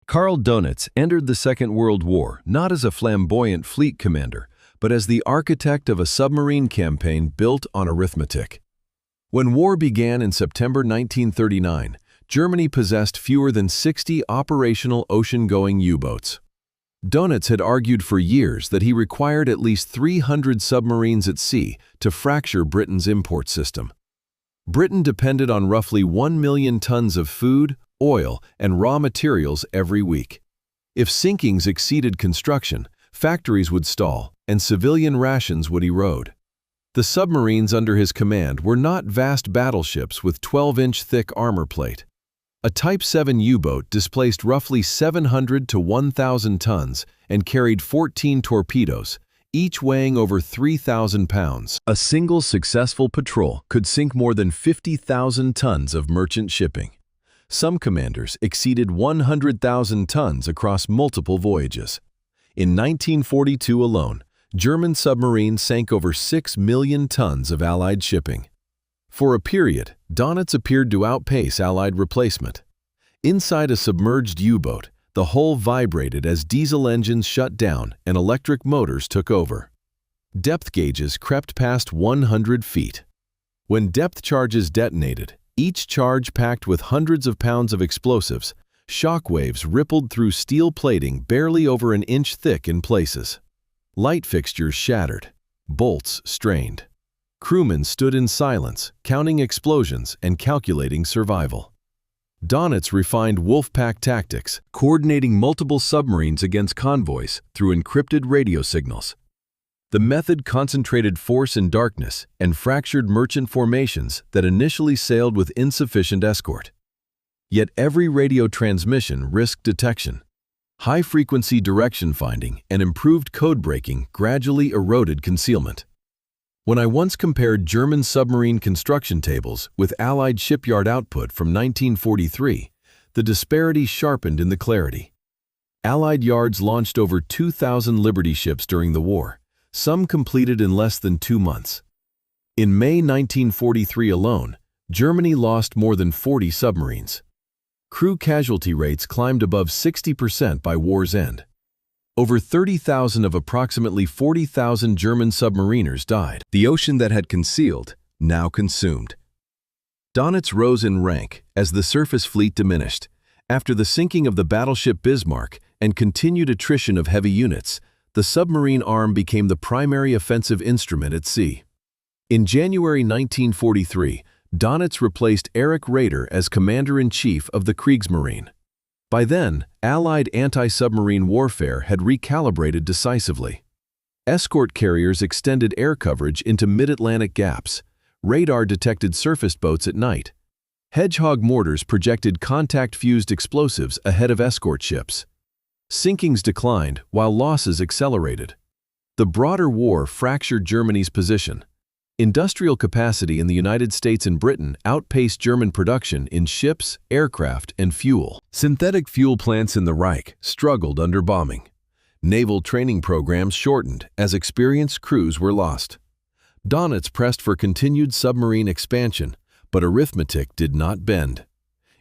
Karl Dönitz entered the Second World War not as a flamboyant fleet commander, but as the architect of a submarine campaign built on arithmetic. When war began in September 1939, Germany possessed fewer than 60 operational ocean-going U-boats. Dönitz had argued for years that he required at least 300 submarines at sea to fracture Britain's import system. Britain depended on roughly 1 million tons of food, oil, and raw materials every week. If sinkings exceeded construction, factories would stall, and civilian rations would erode. The submarines under his command were not vast battleships with 12-inch thick armor plate. A Type 7 U-boat displaced roughly 700 to 1,000 tons and carried 14 torpedoes, each weighing over 3,000 pounds. A single successful patrol could sink more than 50,000 tons of merchant shipping. Some commanders exceeded 100,000 tons across multiple voyages. In 1942 alone, German submarines sank over 6 million tons of Allied shipping. For a period, Dönitz appeared to outpace Allied replacement. Inside a submerged U-boat, the hull vibrated as diesel engines shut down and electric motors took over. Depth gauges crept past 100 feet. When depth charges detonated, each charge packed with hundreds of pounds of explosives, shock waves rippled through steel plating barely over an inch thick in places. Light fixtures shattered, bolts strained. Crewmen stood in silence, counting explosions and calculating survival. Dönitz refined Wolfpack tactics, coordinating multiple submarines against convoys through encrypted radio signals. The method concentrated force in darkness and fractured merchant formations that initially sailed with insufficient escort. Yet every radio transmission risked detection. High-frequency direction finding and improved code breaking gradually eroded concealment. When I once compared German submarine construction tables with Allied shipyard output from 1943, the disparity sharpened in the clarity. Allied yards launched over 2,000 Liberty ships during the war, some completed in less than 2 months. In May 1943 alone, Germany lost more than 40 submarines. Crew casualty rates climbed above 60% by war's end. Over 30,000 of approximately 40,000 German submariners died. The ocean that had concealed, now consumed. Dönitz rose in rank as the surface fleet diminished. After the sinking of the battleship Bismarck and continued attrition of heavy units, the submarine arm became the primary offensive instrument at sea. In January 1943, Dönitz replaced Erich Raeder as Commander-in-Chief of the Kriegsmarine. By then, Allied anti-submarine warfare had recalibrated decisively. Escort carriers extended air coverage into mid-Atlantic gaps. Radar detected surfaced boats at night. Hedgehog mortars projected contact-fused explosives ahead of escort ships. Sinkings declined while losses accelerated. The broader war fractured Germany's position. Industrial capacity in the United States and Britain outpaced German production in ships, aircraft, and fuel. Synthetic fuel plants in the Reich struggled under bombing. Naval training programs shortened as experienced crews were lost. Dönitz pressed for continued submarine expansion, but arithmetic did not bend.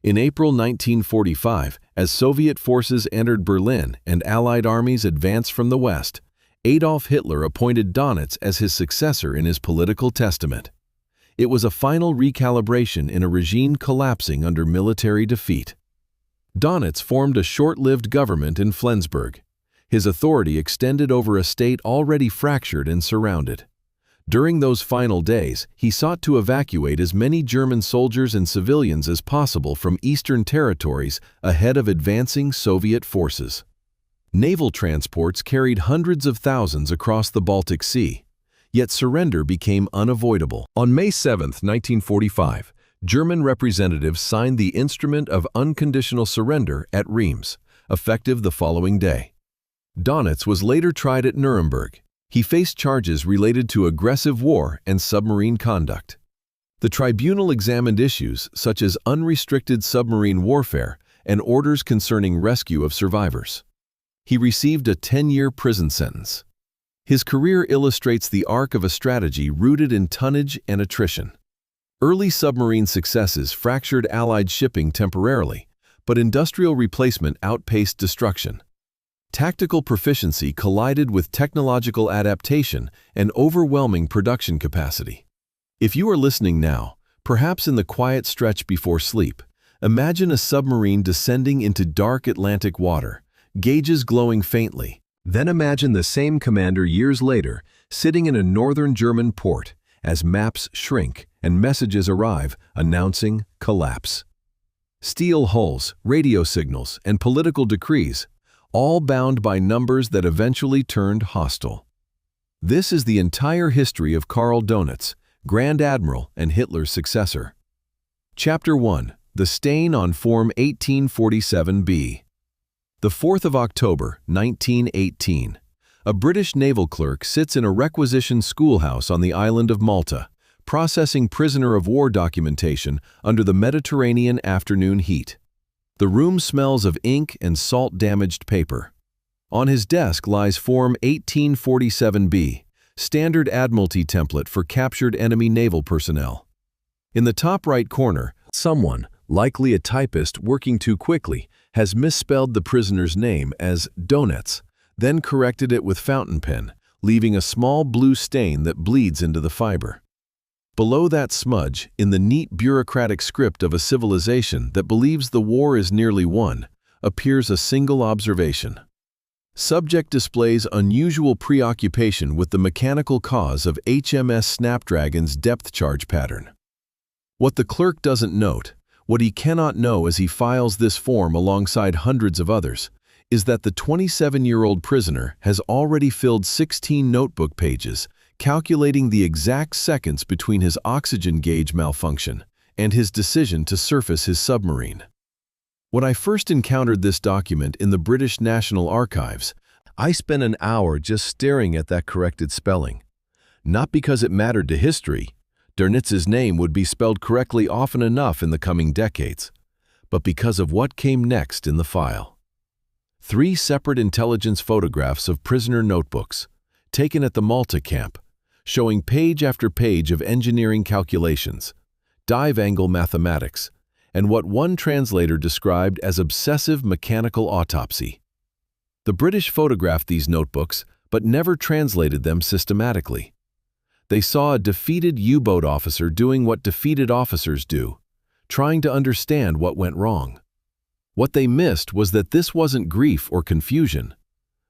In April 1945, as Soviet forces entered Berlin and Allied armies advanced from the west, Adolf Hitler appointed Dönitz as his successor in his political testament. It was a final recalibration in a regime collapsing under military defeat. Dönitz formed a short-lived government in Flensburg. His authority extended over a state already fractured and surrounded. During those final days, he sought to evacuate as many German soldiers and civilians as possible from eastern territories ahead of advancing Soviet forces. Naval transports carried hundreds of thousands across the Baltic Sea, yet surrender became unavoidable. On May 7, 1945, German representatives signed the Instrument of Unconditional Surrender at Reims, effective the following day. Dönitz was later tried at Nuremberg. He faced charges related to aggressive war and submarine conduct. The tribunal examined issues such as unrestricted submarine warfare and orders concerning rescue of survivors. He received a 10-year prison sentence. His career illustrates the arc of a strategy rooted in tonnage and attrition. Early submarine successes fractured Allied shipping temporarily, but industrial replacement outpaced destruction. Tactical proficiency collided with technological adaptation and overwhelming production capacity. If you are listening now, perhaps in the quiet stretch before sleep, imagine a submarine descending into dark Atlantic water, gauges glowing faintly. Then imagine the same commander years later, sitting in a northern German port, as maps shrink and messages arrive announcing collapse. Steel hulls, radio signals, and political decrees, all bound by numbers that eventually turned hostile. This is the entire history of Karl Dönitz, Grand Admiral and Hitler's successor. Chapter 1. The Stain on Form 1847B. The 4th of October, 1918. A British naval clerk sits in a requisition schoolhouse on the island of Malta, processing prisoner of war documentation under the Mediterranean afternoon heat. The room smells of ink and salt-damaged paper. On his desk lies Form 1847B, standard Admiralty template for captured enemy naval personnel. In the top right corner, someone, likely a typist working too quickly, has misspelled the prisoner's name as Dönitz, then corrected it with fountain pen, leaving a small blue stain that bleeds into the fiber. Below that smudge, in the neat bureaucratic script of a civilization that believes the war is nearly won, appears a single observation. Subject displays unusual preoccupation with the mechanical cause of HMS Snapdragon's depth charge pattern. What the clerk doesn't note, what he cannot know as he files this form alongside hundreds of others, is that the 27-year-old prisoner has already filled 16 notebook pages, calculating the exact seconds between his oxygen gauge malfunction and his decision to surface his submarine. When I first encountered this document in the British National Archives, I spent an hour just staring at that corrected spelling. Not because it mattered to history, Dönitz's name would be spelled correctly often enough in the coming decades, but because of what came next in the file. 3 separate intelligence photographs of prisoner notebooks, taken at the Malta camp, showing page after page of engineering calculations, dive angle mathematics, and what one translator described as obsessive mechanical autopsy. The British photographed these notebooks, but never translated them systematically. They saw a defeated U-boat officer doing what defeated officers do, trying to understand what went wrong. What they missed was that this wasn't grief or confusion.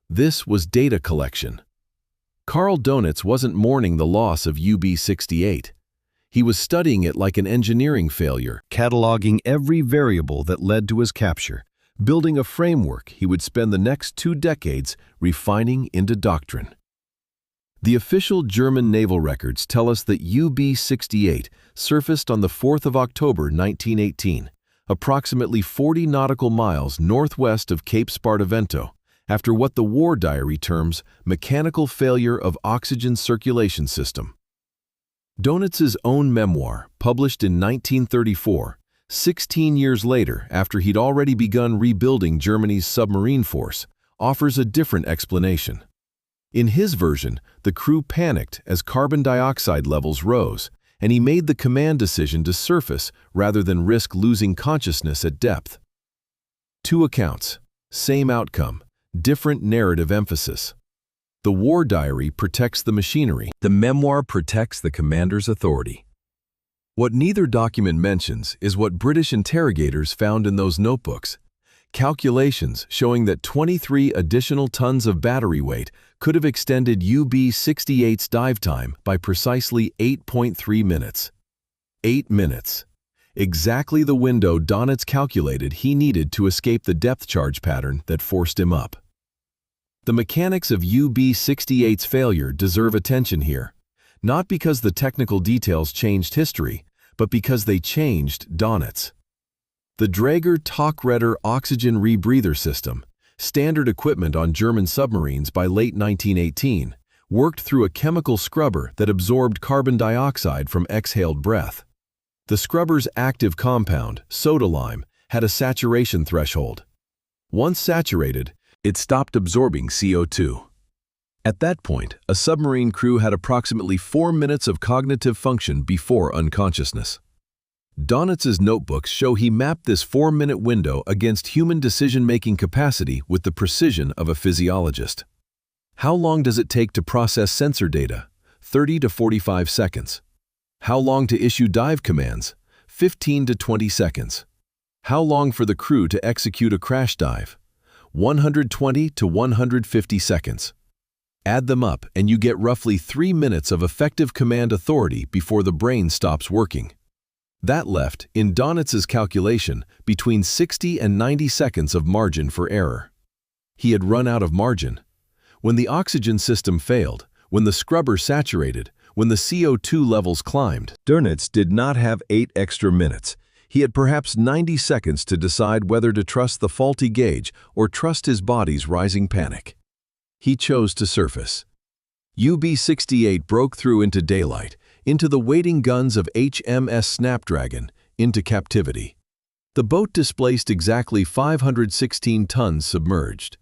This was data collection. Karl Dönitz wasn't mourning the loss of UB-68. He was studying it like an engineering failure, cataloging every variable that led to his capture, building a framework he would spend the next 2 decades refining into doctrine. The official German naval records tell us that UB-68 surfaced on the 4th of October 1918, approximately 40 nautical miles northwest of Cape Spartivento, after what the war diary terms mechanical failure of oxygen circulation system. Dönitz's own memoir, published in 1934, 16 years later after he'd already begun rebuilding Germany's submarine force, offers a different explanation. In his version, the crew panicked as carbon dioxide levels rose, and he made the command decision to surface rather than risk losing consciousness at depth. 2 accounts, same outcome, different narrative emphasis. The war diary protects the machinery. The memoir protects the commander's authority. What neither document mentions is what British interrogators found in those notebooks. Calculations showing that 23 additional tons of battery weight could have extended UB-68's dive time by precisely 8.3 minutes. 8 minutes. Exactly the window Dönitz calculated he needed to escape the depth charge pattern that forced him up. The mechanics of UB-68's failure deserve attention here, not because the technical details changed history, but because they changed Dönitz. The Draeger Tauchretter oxygen rebreather system, standard equipment on German submarines by late 1918, worked through a chemical scrubber that absorbed carbon dioxide from exhaled breath. The scrubber's active compound, soda lime, had a saturation threshold. Once saturated, it stopped absorbing CO2. At that point, a submarine crew had approximately 4 minutes of cognitive function before unconsciousness. Dönitz's notebooks show he mapped this 4-minute window against human decision-making capacity with the precision of a physiologist. How long does it take to process sensor data? 30 to 45 seconds. How long to issue dive commands? 15 to 20 seconds. How long for the crew to execute a crash dive? 120 to 150 seconds. Add them up and you get roughly 3 minutes of effective command authority before the brain stops working. That left, in Dönitz's calculation, between 60 and 90 seconds of margin for error. He had run out of margin. When the oxygen system failed, when the scrubber saturated, when the CO2 levels climbed, Dönitz did not have 8 extra minutes. He had perhaps 90 seconds to decide whether to trust the faulty gauge or trust his body's rising panic. He chose to surface. UB-68 broke through into daylight, into the waiting guns of HMS Snapdragon, into captivity. The boat displaced exactly 516 tons submerged.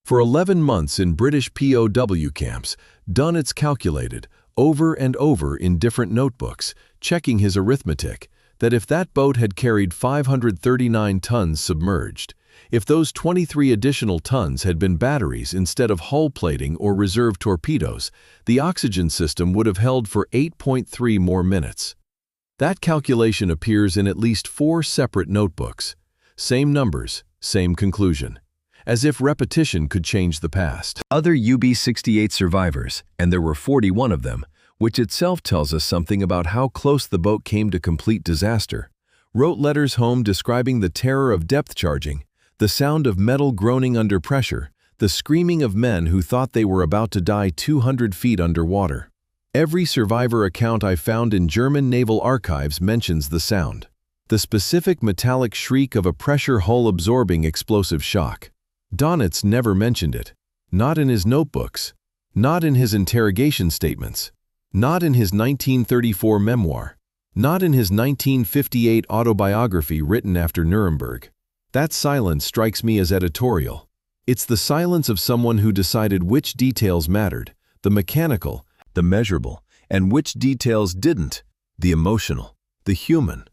For 11 months in British POW camps, Dönitz calculated, over and over in different notebooks, checking his arithmetic, that if that boat had carried 539 tons submerged, if those 23 additional tons had been batteries instead of hull plating or reserve torpedoes, the oxygen system would have held for 8.3 more minutes. That calculation appears in at least 4 separate notebooks. Same numbers, same conclusion. As if repetition could change the past. Other UB-68 survivors, and there were 41 of them, which itself tells us something about how close the boat came to complete disaster, wrote letters home describing the terror of depth charging, the sound of metal groaning under pressure, the screaming of men who thought they were about to die 200 feet underwater. Every survivor account I found in German naval archives mentions the sound. The specific metallic shriek of a pressure hull-absorbing explosive shock. Dönitz never mentioned it. Not in his notebooks. Not in his interrogation statements. Not in his 1934 memoir. Not in his 1958 autobiography written after Nuremberg. That silence strikes me as editorial. It's the silence of someone who decided which details mattered, the mechanical, the measurable, and which details didn't, the emotional, the human.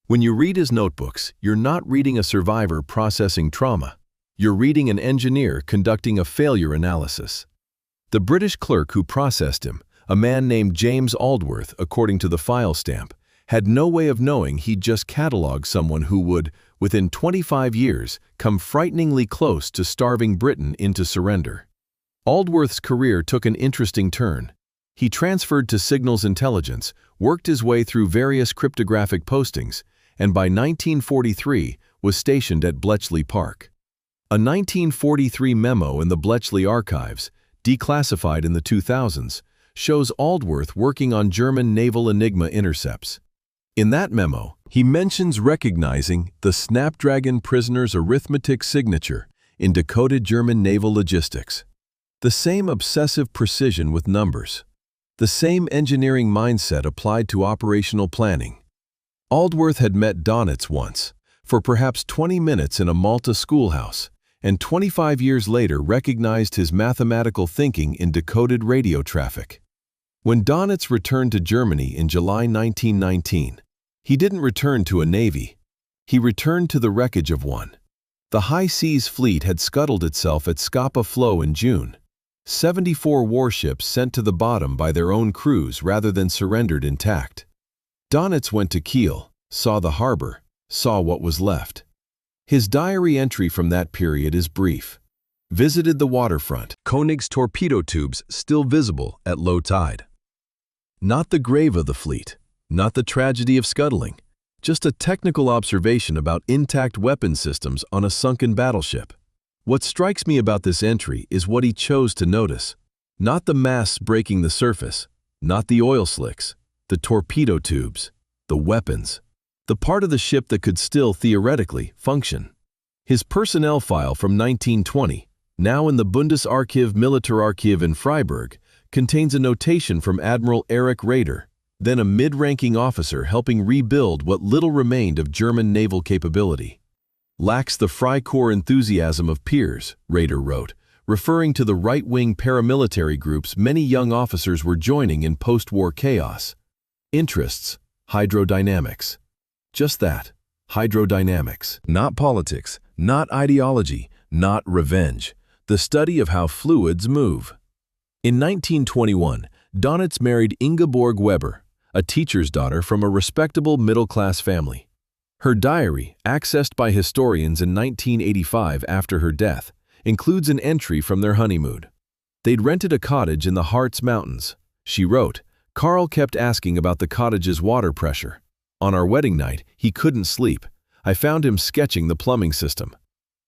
When you read his notebooks, you're not reading a survivor processing trauma. You're reading an engineer conducting a failure analysis. The British clerk who processed him, a man named James Aldworth, according to the file stamp, had no way of knowing he'd just cataloged someone who would, within 25 years, come frighteningly close to starving Britain into surrender. Aldworth's career took an interesting turn. He transferred to signals intelligence, worked his way through various cryptographic postings, and by 1943 was stationed at Bletchley Park. A 1943 memo in the Bletchley archives, declassified in the 2000s, shows Aldworth working on German naval Enigma intercepts. In that memo, he mentions recognizing the Snapdragon prisoner's arithmetic signature in decoded German naval logistics. The same obsessive precision with numbers. The same engineering mindset applied to operational planning. Aldworth had met Dönitz once, for perhaps 20 minutes in a Malta schoolhouse, and 25 years later recognized his mathematical thinking in decoded radio traffic. When Dönitz returned to Germany in July 1919, he didn't return to a navy. He returned to the wreckage of one. The High Seas Fleet had scuttled itself at Scapa Flow in June. 74 warships sent to the bottom by their own crews rather than surrendered intact. Dönitz went to Kiel, saw the harbor, saw what was left. His diary entry from that period is brief. Visited the waterfront, Koenig's torpedo tubes still visible at low tide. Not the grave of the fleet, not the tragedy of scuttling, just a technical observation about intact weapon systems on a sunken battleship. What strikes me about this entry is what he chose to notice. Not the masts breaking the surface, not the oil slicks, the torpedo tubes, the weapons, the part of the ship that could still theoretically function. His personnel file from 1920, now in the Bundesarchiv Militärarchiv in Freiburg, contains a notation from Admiral Erich Raeder, then a mid-ranking officer helping rebuild what little remained of German naval capability. Lacks the Freikorps enthusiasm of peers, Raeder wrote, referring to the right-wing paramilitary groups many young officers were joining in post-war chaos. Interests, hydrodynamics. Just that. Hydrodynamics. Not politics, not ideology, not revenge. The study of how fluids move. In 1921, Dönitz married Ingeborg Weber, a teacher's daughter from a respectable middle-class family. Her diary, accessed by historians in 1985 after her death, includes an entry from their honeymoon. They'd rented a cottage in the Harz Mountains. She wrote, "Karl kept asking about the cottage's water pressure. On our wedding night, he couldn't sleep. I found him sketching the plumbing system.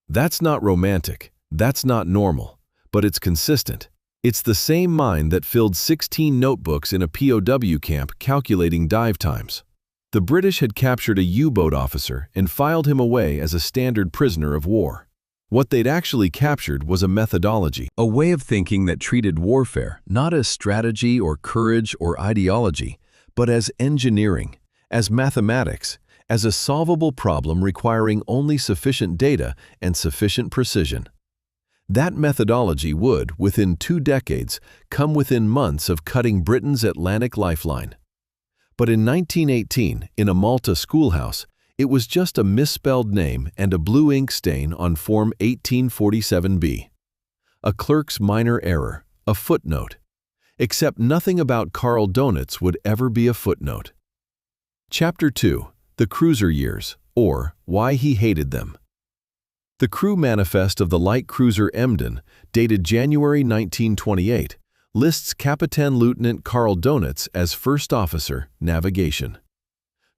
That's not romantic, that's not normal, but it's consistent. It's the same mind that filled 16 notebooks in a POW camp calculating dive times." The British had captured a U-boat officer and filed him away as a standard prisoner of war. What they'd actually captured was a methodology, a way of thinking that treated warfare not as strategy or courage or ideology, but as engineering, as mathematics, as a solvable problem requiring only sufficient data and sufficient precision. That methodology would, within 2 decades, come within months of cutting Britain's Atlantic lifeline. But in 1918, in a Malta schoolhouse, it was just a misspelled name and a blue ink stain on Form 1847B. A clerk's minor error, a footnote. Except nothing about Karl Dönitz would ever be a footnote. Chapter 2. The Cruiser Years, or Why He Hated Them. The crew manifest of the light cruiser Emden, dated January 1928, lists Captain Lieutenant Karl Dönitz as First Officer, Navigation.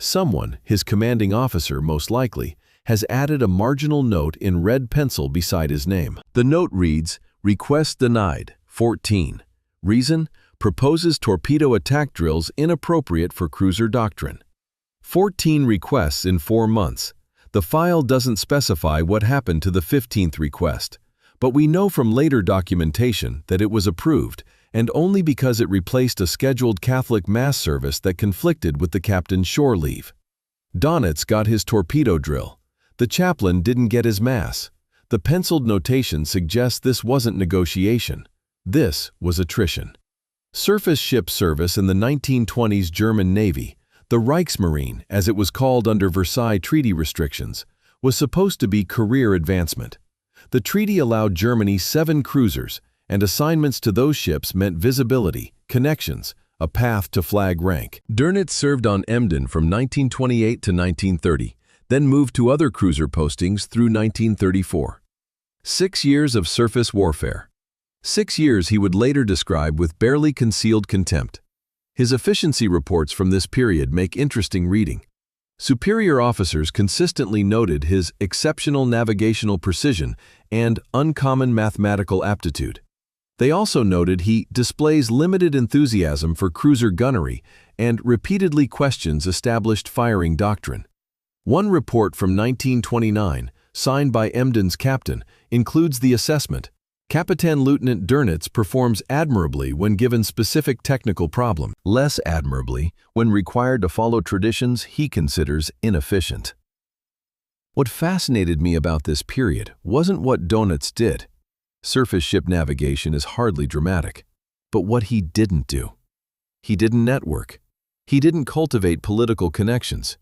Someone, his commanding officer most likely, has added a marginal note in red pencil beside his name. The note reads, "Request denied, 14. Reason, proposes torpedo attack drills inappropriate for cruiser doctrine." 14 requests in 4 months. The file doesn't specify what happened to the 15th request, but we know from later documentation that it was approved, and only because it replaced a scheduled Catholic Mass service that conflicted with the captain's shore leave. Dönitz got his torpedo drill. The chaplain didn't get his Mass. The penciled notation suggests this wasn't negotiation. This was attrition. Surface ship service in the 1920s German Navy, the Kriegsmarine, as it was called under Versailles Treaty restrictions, was supposed to be career advancement. The treaty allowed Germany 7 cruisers, and assignments to those ships meant visibility, connections, a path to flag rank. Dönitz served on Emden from 1928 to 1930, then moved to other cruiser postings through 1934. 6 years of surface warfare. 6 years he would later describe with barely concealed contempt. His efficiency reports from this period make interesting reading. Superior officers consistently noted his exceptional navigational precision and uncommon mathematical aptitude. They also noted he displays limited enthusiasm for cruiser gunnery and repeatedly questions established firing doctrine. One report from 1929, signed by Emden's captain, includes the assessment, "Captain Lieutenant Dönitz performs admirably when given specific technical problem, less admirably when required to follow traditions he considers inefficient." What fascinated me about this period wasn't what Dönitz did. Surface ship navigation is hardly dramatic. But what he didn't do. He didn't network. He didn't cultivate political connections.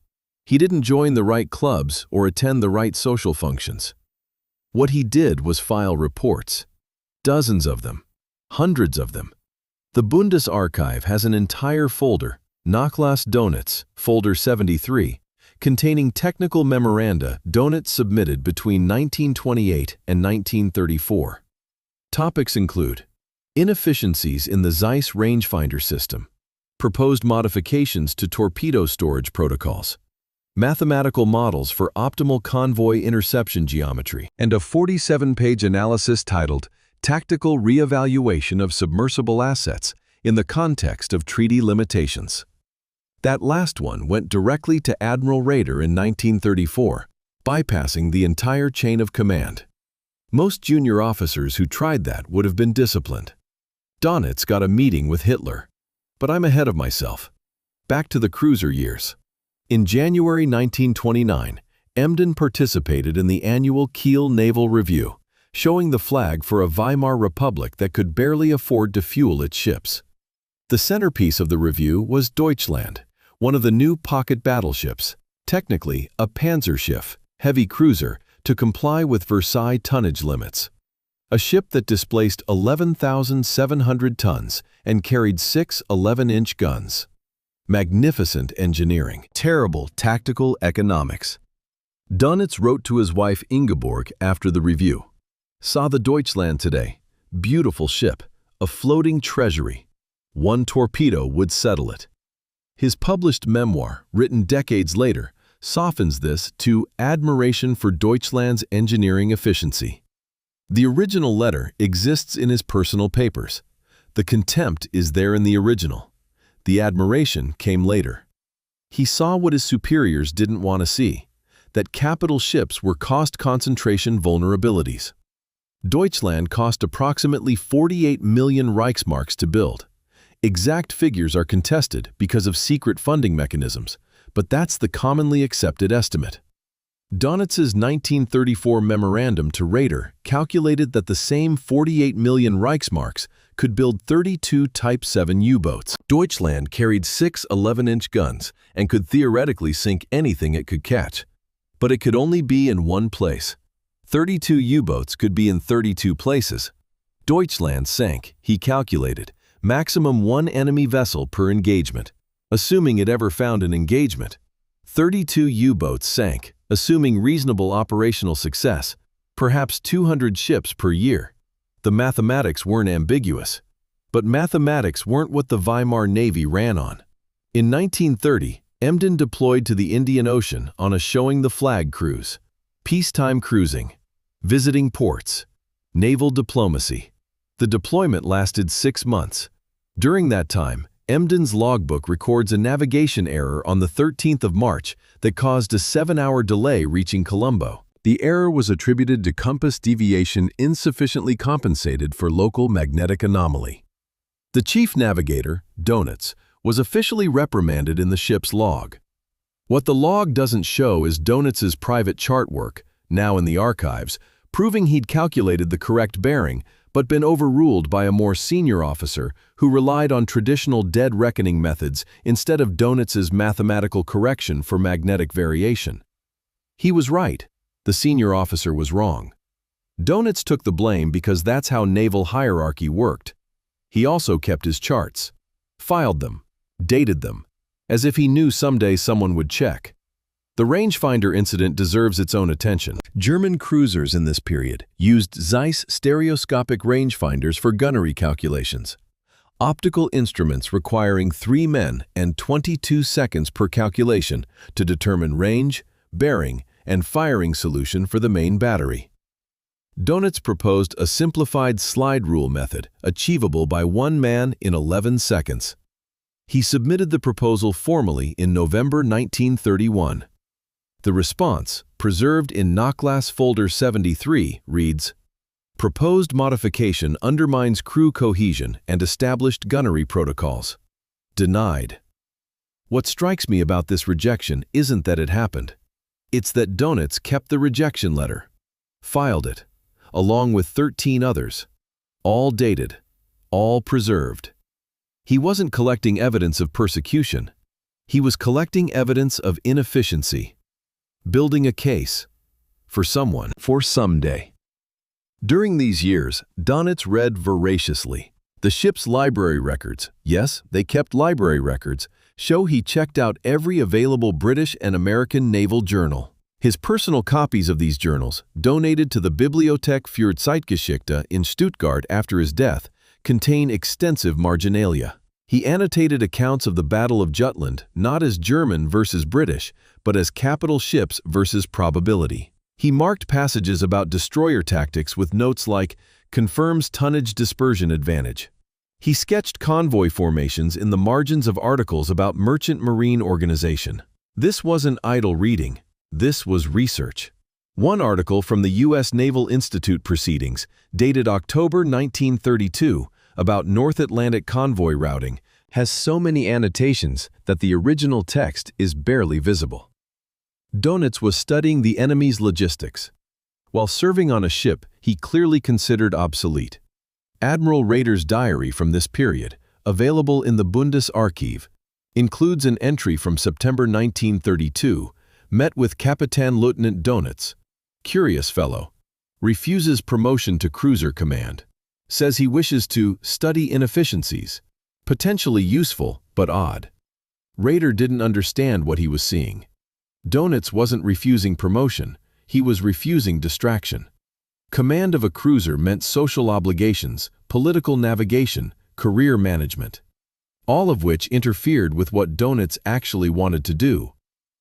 He didn't join the right clubs or attend the right social functions. What he did was file reports. Dozens of them. Hundreds of them. The Bundesarchiv has an entire folder, Nachlass Dönitz, folder 73, containing technical memoranda Dönitz submitted between 1928 and 1934. Topics include inefficiencies in the Zeiss rangefinder system, proposed modifications to torpedo storage protocols, mathematical models for optimal convoy interception geometry, and a 47-page analysis titled Tactical Reevaluation of Submersible Assets in the Context of Treaty Limitations. That last one went directly to Admiral Raeder in 1934, bypassing the entire chain of command. Most junior officers who tried that would have been disciplined. Dönitz got a meeting with Hitler. But I'm ahead of myself. Back to the cruiser years. In January 1929, Emden participated in the annual Kiel Naval Review, showing the flag for a Weimar Republic that could barely afford to fuel its ships. The centerpiece of the review was Deutschland, one of the new pocket battleships, technically a Panzerschiff, heavy cruiser, to comply with Versailles tonnage limits. A ship that displaced 11,700 tons and carried 6 11-inch guns. Magnificent engineering, terrible tactical economics. Dönitz wrote to his wife Ingeborg after the review. Saw the Deutschland today. Beautiful ship, a floating treasury. One torpedo would settle it. His published memoir, written decades later, softens this to admiration for Deutschland's engineering efficiency. The original letter exists in his personal papers. The contempt is there in the original. The admiration came later. He saw what his superiors didn't want to see, that capital ships were cost concentration vulnerabilities. Deutschland cost approximately 48 million Reichsmarks to build. Exact figures are contested because of secret funding mechanisms, but that's the commonly accepted estimate. Dönitz's 1934 memorandum to Raeder calculated that the same 48 million Reichsmarks could build 32 Type 7 U-boats. Deutschland carried 6 11-inch guns and could theoretically sink anything it could catch. But it could only be in one place. 32 U-boats could be in 32 places. Deutschland sank, he calculated, maximum 1 enemy vessel per engagement, assuming it ever found an engagement. 32 U-boats sank, assuming reasonable operational success, perhaps 200 ships per year. The mathematics weren't ambiguous. But mathematics weren't what the Weimar Navy ran on. In 1930, Emden deployed to the Indian Ocean on a showing the flag cruise. Peacetime cruising. Visiting ports. Naval diplomacy. The deployment lasted 6 months. During that time, Emden's logbook records a navigation error on the 13th of March that caused a 7-hour delay reaching Colombo. The error was attributed to compass deviation insufficiently compensated for local magnetic anomaly. The chief navigator, Dönitz, was officially reprimanded in the ship's log. What the log doesn't show is Dönitz's private chart work, now in the archives, proving he'd calculated the correct bearing, but been overruled by a more senior officer who relied on traditional dead reckoning methods instead of Dönitz's mathematical correction for magnetic variation. He was right. The senior officer was wrong. Dönitz took the blame because that's how naval hierarchy worked. He also kept his charts, filed them, dated them, as if he knew someday someone would check. The rangefinder incident deserves its own attention. German cruisers in this period used Zeiss stereoscopic rangefinders for gunnery calculations. Optical instruments requiring 3 men and 22 seconds per calculation to determine range, bearing, and firing solution for the main battery. Dönitz proposed a simplified slide rule method achievable by 1 man in 11 seconds. He submitted the proposal formally in November 1931. The response, preserved in Nachlass Folder 73, reads, "Proposed modification undermines crew cohesion and established gunnery protocols. Denied." What strikes me about this rejection isn't that it happened. It's that Dönitz kept the rejection letter, filed it, along with 13 others, all dated, all preserved. He wasn't collecting evidence of persecution. He was collecting evidence of inefficiency. Building a case for someone, for someday. During these years, Dönitz read voraciously. The ship's library records, yes, they kept library records, show he checked out every available British and American naval journal. His personal copies of these journals, donated to the Bibliothek für Zeitgeschichte in Stuttgart after his death, contain extensive marginalia. He annotated accounts of the Battle of Jutland not as German versus British, but as capital ships versus probability. He marked passages about destroyer tactics with notes like, confirms tonnage dispersion advantage. He sketched convoy formations in the margins of articles about merchant marine organization. This wasn't idle reading. This was research. One article from the U.S. Naval Institute proceedings, dated October 1932, about North Atlantic convoy routing, has so many annotations that the original text is barely visible. Dönitz was studying the enemy's logistics. While serving on a ship he clearly considered obsolete. Admiral Raeder's diary from this period, available in the Bundesarchiv, includes an entry from September 1932, met with Kapitän-Lieutenant Dönitz, curious fellow, refuses promotion to cruiser command, says he wishes to study inefficiencies, potentially useful but odd. Rader didn't understand what he was seeing. Dönitz wasn't refusing promotion, he was refusing distraction. Command of a cruiser meant social obligations, political navigation, career management, all of which interfered with what Dönitz actually wanted to do: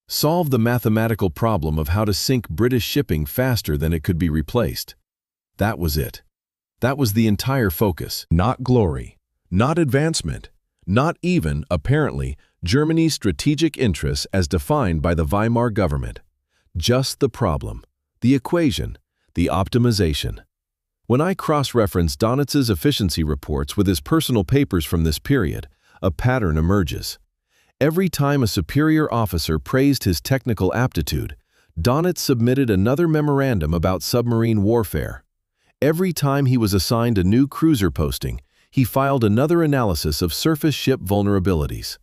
solve the mathematical problem of how to sink British shipping faster than it could be replaced. That was it. That was the entire focus. Not glory, not advancement, not even, apparently, Germany's strategic interests as defined by the Weimar government. Just the problem, the equation, the optimization. When I cross-reference Dönitz's efficiency reports with his personal papers from this period, a pattern emerges. Every time a superior officer praised his technical aptitude, Dönitz submitted another memorandum about submarine warfare. Every time he was assigned a new cruiser posting, he filed another analysis of surface ship vulnerabilities.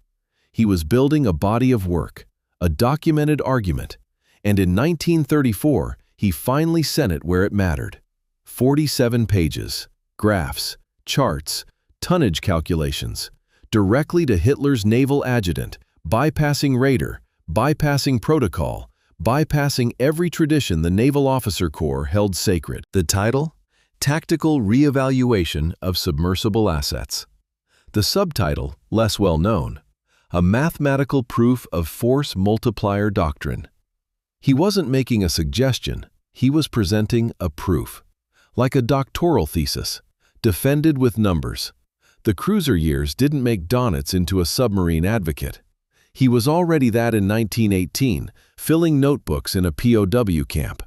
He was building a body of work, a documented argument, and in 1934, he finally sent it where it mattered. 47 pages, graphs, charts, tonnage calculations, directly to Hitler's naval adjutant, bypassing Rader, bypassing protocol, bypassing every tradition the Naval Officer Corps held sacred. The title? Tactical Reevaluation of Submersible Assets. The subtitle, less well known, A Mathematical Proof of Force Multiplier Doctrine. He wasn't making a suggestion, he was presenting a proof. Like a doctoral thesis, defended with numbers. The cruiser years didn't make Dönitz into a submarine advocate. He was already that in 1918, filling notebooks in a POW camp.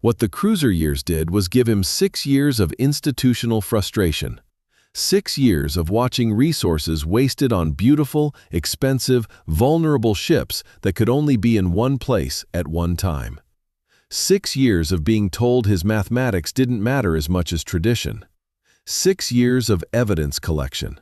What the cruiser years did was give him 6 years of institutional frustration. 6 years of watching resources wasted on beautiful, expensive, vulnerable ships that could only be in one place at one time. 6 years of being told his mathematics didn't matter as much as tradition. 6 years of evidence collection.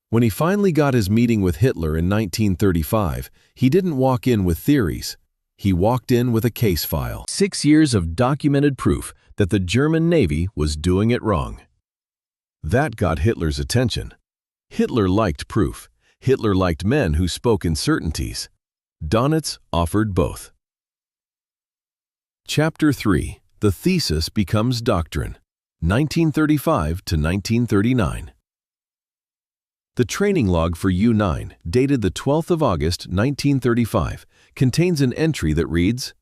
When he finally got his meeting with Hitler in 1935, he didn't walk in with theories. He walked in with a case file. 6 years of documented proof that the German Navy was doing it wrong. That got Hitler's attention. Hitler liked proof. Hitler liked men who spoke in certainties. Dönitz offered both. Chapter 3. The Thesis Becomes Doctrine. 1935 to 1939. The training log for U-9, dated the 12th of August, 1935, contains an entry that reads,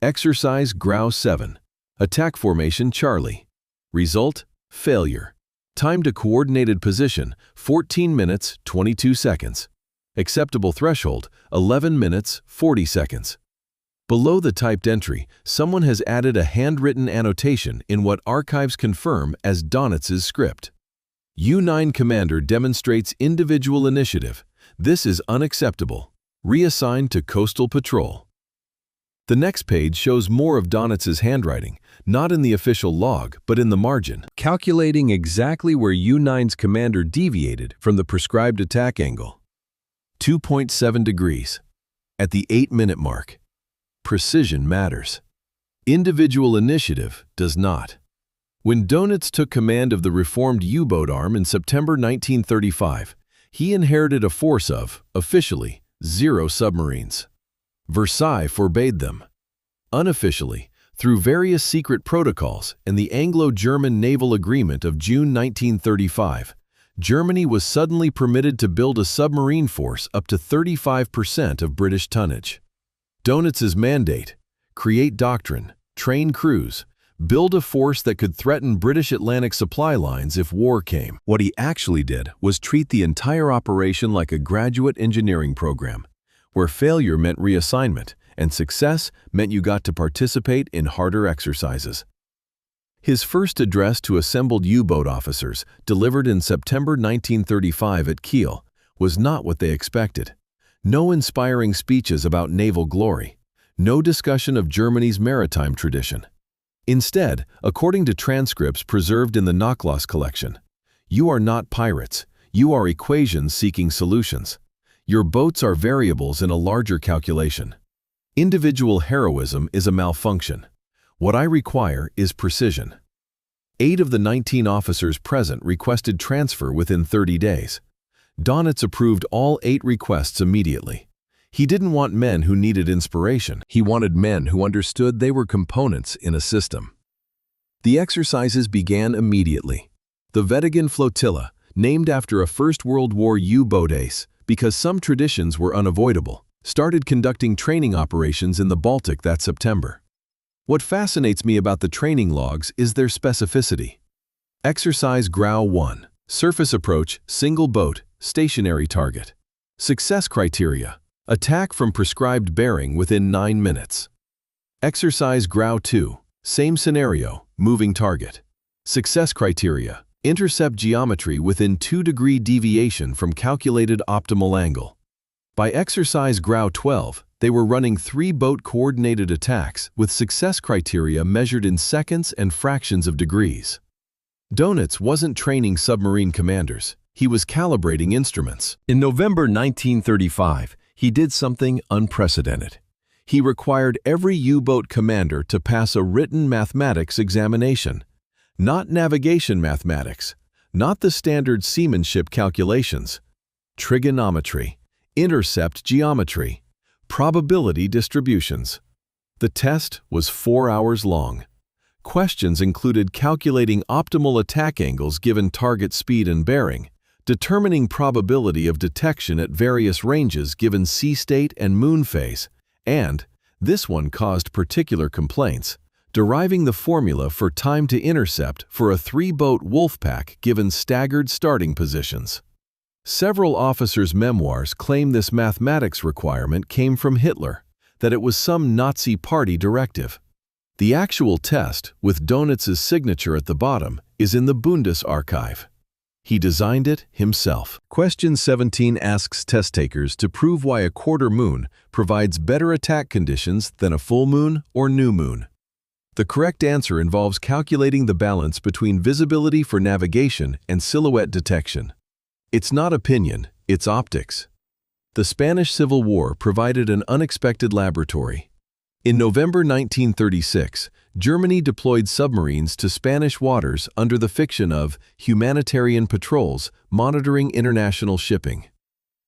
Exercise Grau 7. Attack Formation Charlie. Result, failure. Time to coordinated position, 14 minutes, 22 seconds. Acceptable threshold, 11 minutes, 40 seconds. Below the typed entry, someone has added a handwritten annotation in what archives confirm as Dönitz's script. U-9 commander demonstrates individual initiative. This is unacceptable. Reassigned to Coastal Patrol. The next page shows more of Dönitz's handwriting, not in the official log, but in the margin, calculating exactly where U-9's commander deviated from the prescribed attack angle. 2.7 degrees. At the 8-minute mark. Precision matters. Individual initiative does not. When Dönitz took command of the reformed U-boat arm in September 1935, he inherited a force of, officially, 0 submarines. Versailles forbade them. Unofficially, through various secret protocols and the Anglo-German Naval Agreement of June 1935, Germany was suddenly permitted to build a submarine force up to 35% of British tonnage. Dönitz's mandate: create doctrine, train crews, build a force that could threaten British Atlantic supply lines if war came. What he actually did was treat the entire operation like a graduate engineering program, where failure meant reassignment and success meant you got to participate in harder exercises. His first address to assembled U-boat officers, delivered in September 1935 at Kiel, was not what they expected. No inspiring speeches about naval glory. No discussion of Germany's maritime tradition. Instead, according to transcripts preserved in the Nachlass collection, you are not pirates, you are equations seeking solutions. Your boats are variables in a larger calculation. Individual heroism is a malfunction. What I require is precision. 8 of the 19 officers present requested transfer within 30 days. Dönitz approved all 8 requests immediately. He didn't want men who needed inspiration. He wanted men who understood they were components in a system. The exercises began immediately. The Wettingen Flotilla, named after a First World War U-boat ace because some traditions were unavoidable, started conducting training operations in the Baltic that September. What fascinates me about the training logs is their specificity. Exercise Grau 1. Surface approach, single boat, stationary target. Success criteria. Attack from prescribed bearing within 9 minutes. Exercise Grau 2. Same scenario, moving target. Success criteria. Intercept geometry within 2-degree deviation from calculated optimal angle. By exercise Grau 12, they were running 3 boat-coordinated attacks with success criteria measured in seconds and fractions of degrees. Dönitz wasn't training submarine commanders, he was calibrating instruments. In November 1935, he did something unprecedented. He required every U-boat commander to pass a written mathematics examination. Not navigation mathematics, not the standard seamanship calculations. Trigonometry, intercept geometry, probability distributions. The test was 4 hours long. Questions included calculating optimal attack angles given target speed and bearing, determining probability of detection at various ranges given sea state and moon phase, and, this one caused particular complaints, deriving the formula for time to intercept for a 3-boat Wolfpack given staggered starting positions. Several officers' memoirs claim this mathematics requirement came from Hitler, that it was some Nazi party directive. The actual test, with Dönitz's signature at the bottom, is in the Bundesarchive. He designed it himself. Question 17 asks test takers to prove why a quarter moon provides better attack conditions than a full moon or new moon. The correct answer involves calculating the balance between visibility for navigation and silhouette detection. It's not opinion, it's optics. The Spanish Civil War provided an unexpected laboratory. In November 1936, Germany deployed submarines to Spanish waters under the fiction of humanitarian patrols monitoring international shipping.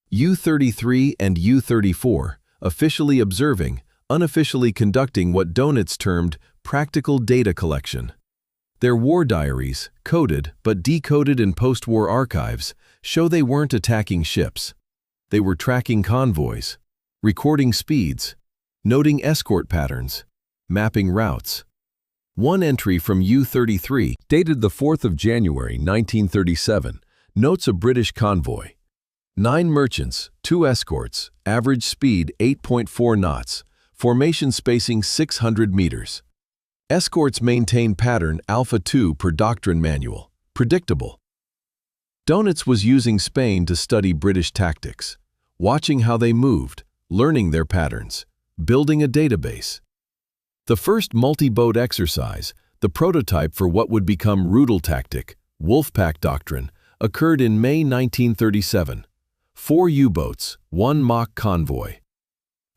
U-33 and U-34, officially observing, unofficially conducting what Dönitz termed practical data collection. Their war diaries, coded but decoded in post-war archives, show they weren't attacking ships. They were tracking convoys, recording speeds, noting escort patterns, mapping routes. One entry from U-33, dated the 4th of January 1937, notes a British convoy. 9 merchants, 2 escorts, average speed 8.4 knots, formation spacing 600 meters. Escorts maintain pattern Alpha 2 per Doctrine manual, predictable. Dönitz was using Spain to study British tactics, watching how they moved, learning their patterns, building a database. The first multi-boat exercise, the prototype for what would become Rudel tactic, Wolfpack Doctrine, occurred in May 1937. 4 U-boats, 1 mock convoy.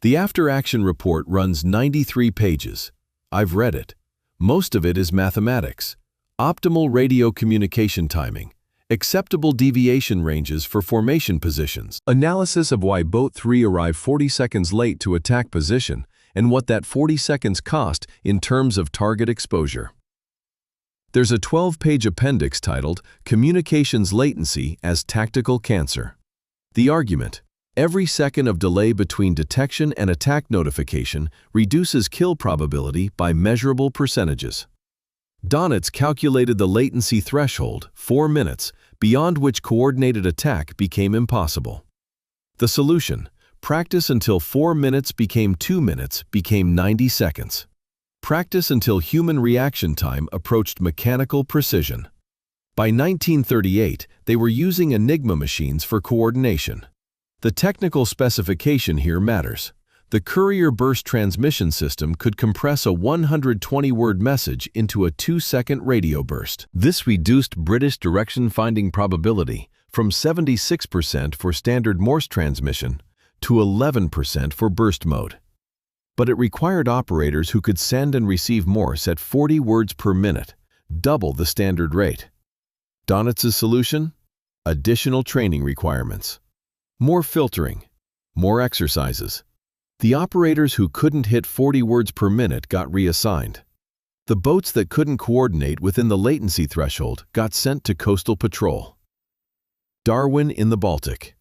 The after-action report runs 93 pages. I've read it. Most of it is mathematics, optimal radio communication timing, acceptable deviation ranges for formation positions, analysis of why Boat 3 arrived 40 seconds late to attack position, and what that 40 seconds cost in terms of target exposure. There's a 12-page appendix titled Communications Latency as Tactical Cancer. The argument: every second of delay between detection and attack notification reduces kill probability by measurable percentages. Dönitz calculated the latency threshold, 4 minutes, beyond which coordinated attack became impossible. The solution: practice until 4 minutes became 2 minutes became 90 seconds. Practice until human reaction time approached mechanical precision. By 1938, they were using Enigma machines for coordination. The technical specification here matters. The courier burst transmission system could compress a 120-word message into a 2-second radio burst. This reduced British direction-finding probability from 76% for standard Morse transmission to 11% for burst mode. But it required operators who could send and receive Morse at 40 words per minute, double the standard rate. Dönitz's solution? Additional training requirements. More filtering. More exercises. The operators who couldn't hit 40 words per minute got reassigned. The boats that couldn't coordinate within the latency threshold got sent to coastal patrol. Darwin in the Baltic.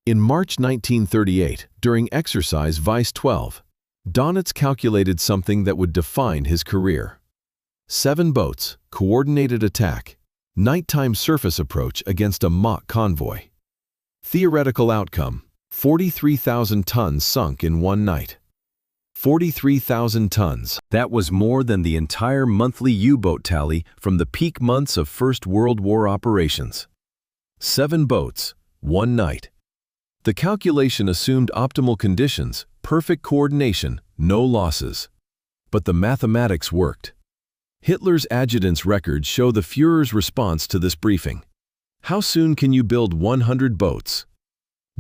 In March 1938, during exercise Vice 12, Dönitz calculated something that would define his career. 7 boats, coordinated attack, nighttime surface approach against a mock convoy. Theoretical outcome, 43,000 tons sunk in one night. 43,000 tons. That was more than the entire monthly U-boat tally from the peak months of First World War operations. 7 boats, one night. The calculation assumed optimal conditions, perfect coordination, no losses. But the mathematics worked. Hitler's adjutant's records show the Führer's response to this briefing. How soon can you build 100 boats?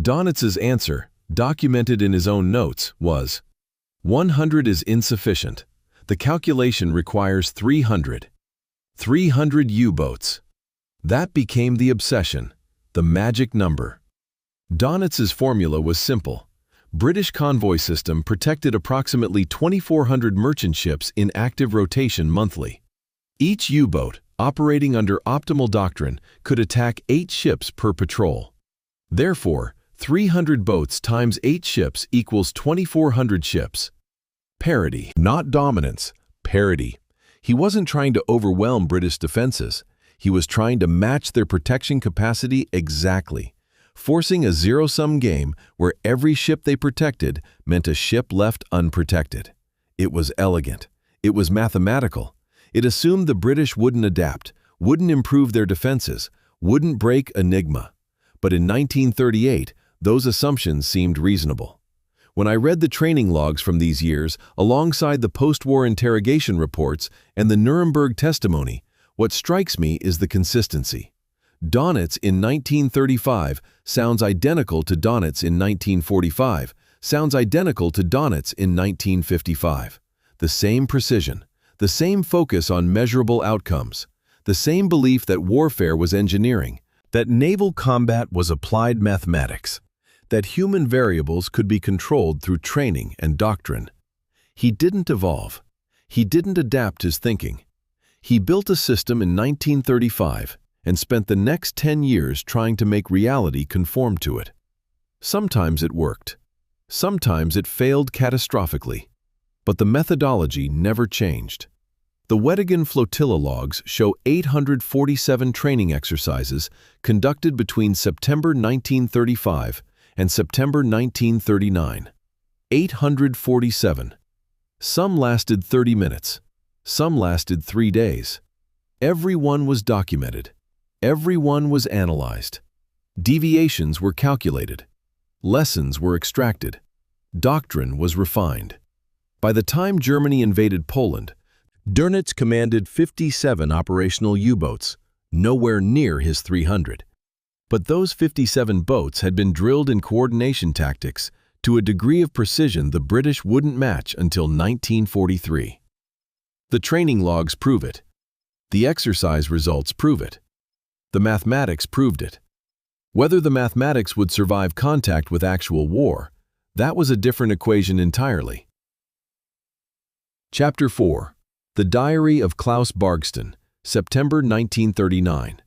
Dönitz's answer, documented in his own notes, was, 100 is insufficient. The calculation requires 300. 300 U-boats. That became the obsession, the magic number. Dönitz's formula was simple. British convoy system protected approximately 2,400 merchant ships in active rotation monthly. Each U-boat, operating under optimal doctrine, could attack 8 ships per patrol. Therefore, 300 boats times 8 ships equals 2,400 ships. Parity, not dominance, parity. He wasn't trying to overwhelm British defenses. He was trying to match their protection capacity exactly, forcing a zero-sum game where every ship they protected meant a ship left unprotected. It was elegant. It was mathematical. It assumed the British wouldn't adapt, wouldn't improve their defenses, wouldn't break Enigma. But in 1938, those assumptions seemed reasonable. When I read the training logs from these years, alongside the post-war interrogation reports and the Nuremberg testimony, what strikes me is the consistency. Dönitz in 1935 sounds identical to Dönitz in 1945, sounds identical to Dönitz in 1955. The same precision, the same focus on measurable outcomes, the same belief that warfare was engineering, that naval combat was applied mathematics, that human variables could be controlled through training and doctrine. He didn't evolve. He didn't adapt his thinking. He built a system in 1935 and spent the next 10 years trying to make reality conform to it. Sometimes it worked. Sometimes it failed catastrophically. But the methodology never changed. The Wettingen flotilla logs show 847 training exercises conducted between September 1935 and September 1939. 847. Some lasted 30 minutes. Some lasted 3 days. Every one was documented. Every one was analyzed. Deviations were calculated. Lessons were extracted. Doctrine was refined. By the time Germany invaded Poland, Dönitz commanded 57 operational U-boats, nowhere near his 300. But those 57 boats had been drilled in coordination tactics to a degree of precision the British wouldn't match until 1943. The training logs prove it. The exercise results prove it. The mathematics proved it. Whether the mathematics would survive contact with actual war, that was a different equation entirely. Chapter 4. The Diary of Klaus Bargston, September 1939.